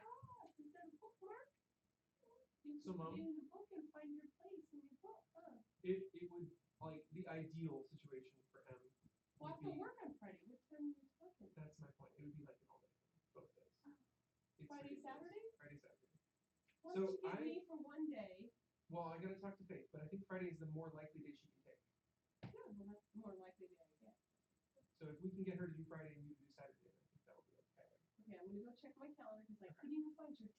Speaker 2: Is that a bookmark? You
Speaker 3: So,
Speaker 2: can
Speaker 3: Mom?
Speaker 2: get in the book and find your place in your book, huh?
Speaker 3: It would like the ideal situation for M.
Speaker 2: Well, I have to work on Friday. What time are you working?
Speaker 3: That's my point. It would be like an all day both days. It's
Speaker 2: Friday,
Speaker 3: ridiculous.
Speaker 2: Saturday?
Speaker 3: Friday, Saturday.
Speaker 2: Why
Speaker 3: So
Speaker 2: don't you get
Speaker 3: I-
Speaker 2: me for one day?
Speaker 3: Well, I gotta talk to Faith, but I think Friday is the more likely day she can take.
Speaker 2: Yeah, well, that's more likely than I get.
Speaker 3: So if we can get her to do Friday and you to do Saturday, I think that will be okay.
Speaker 2: Okay, I'm gonna go check my calendar because I couldn't even find your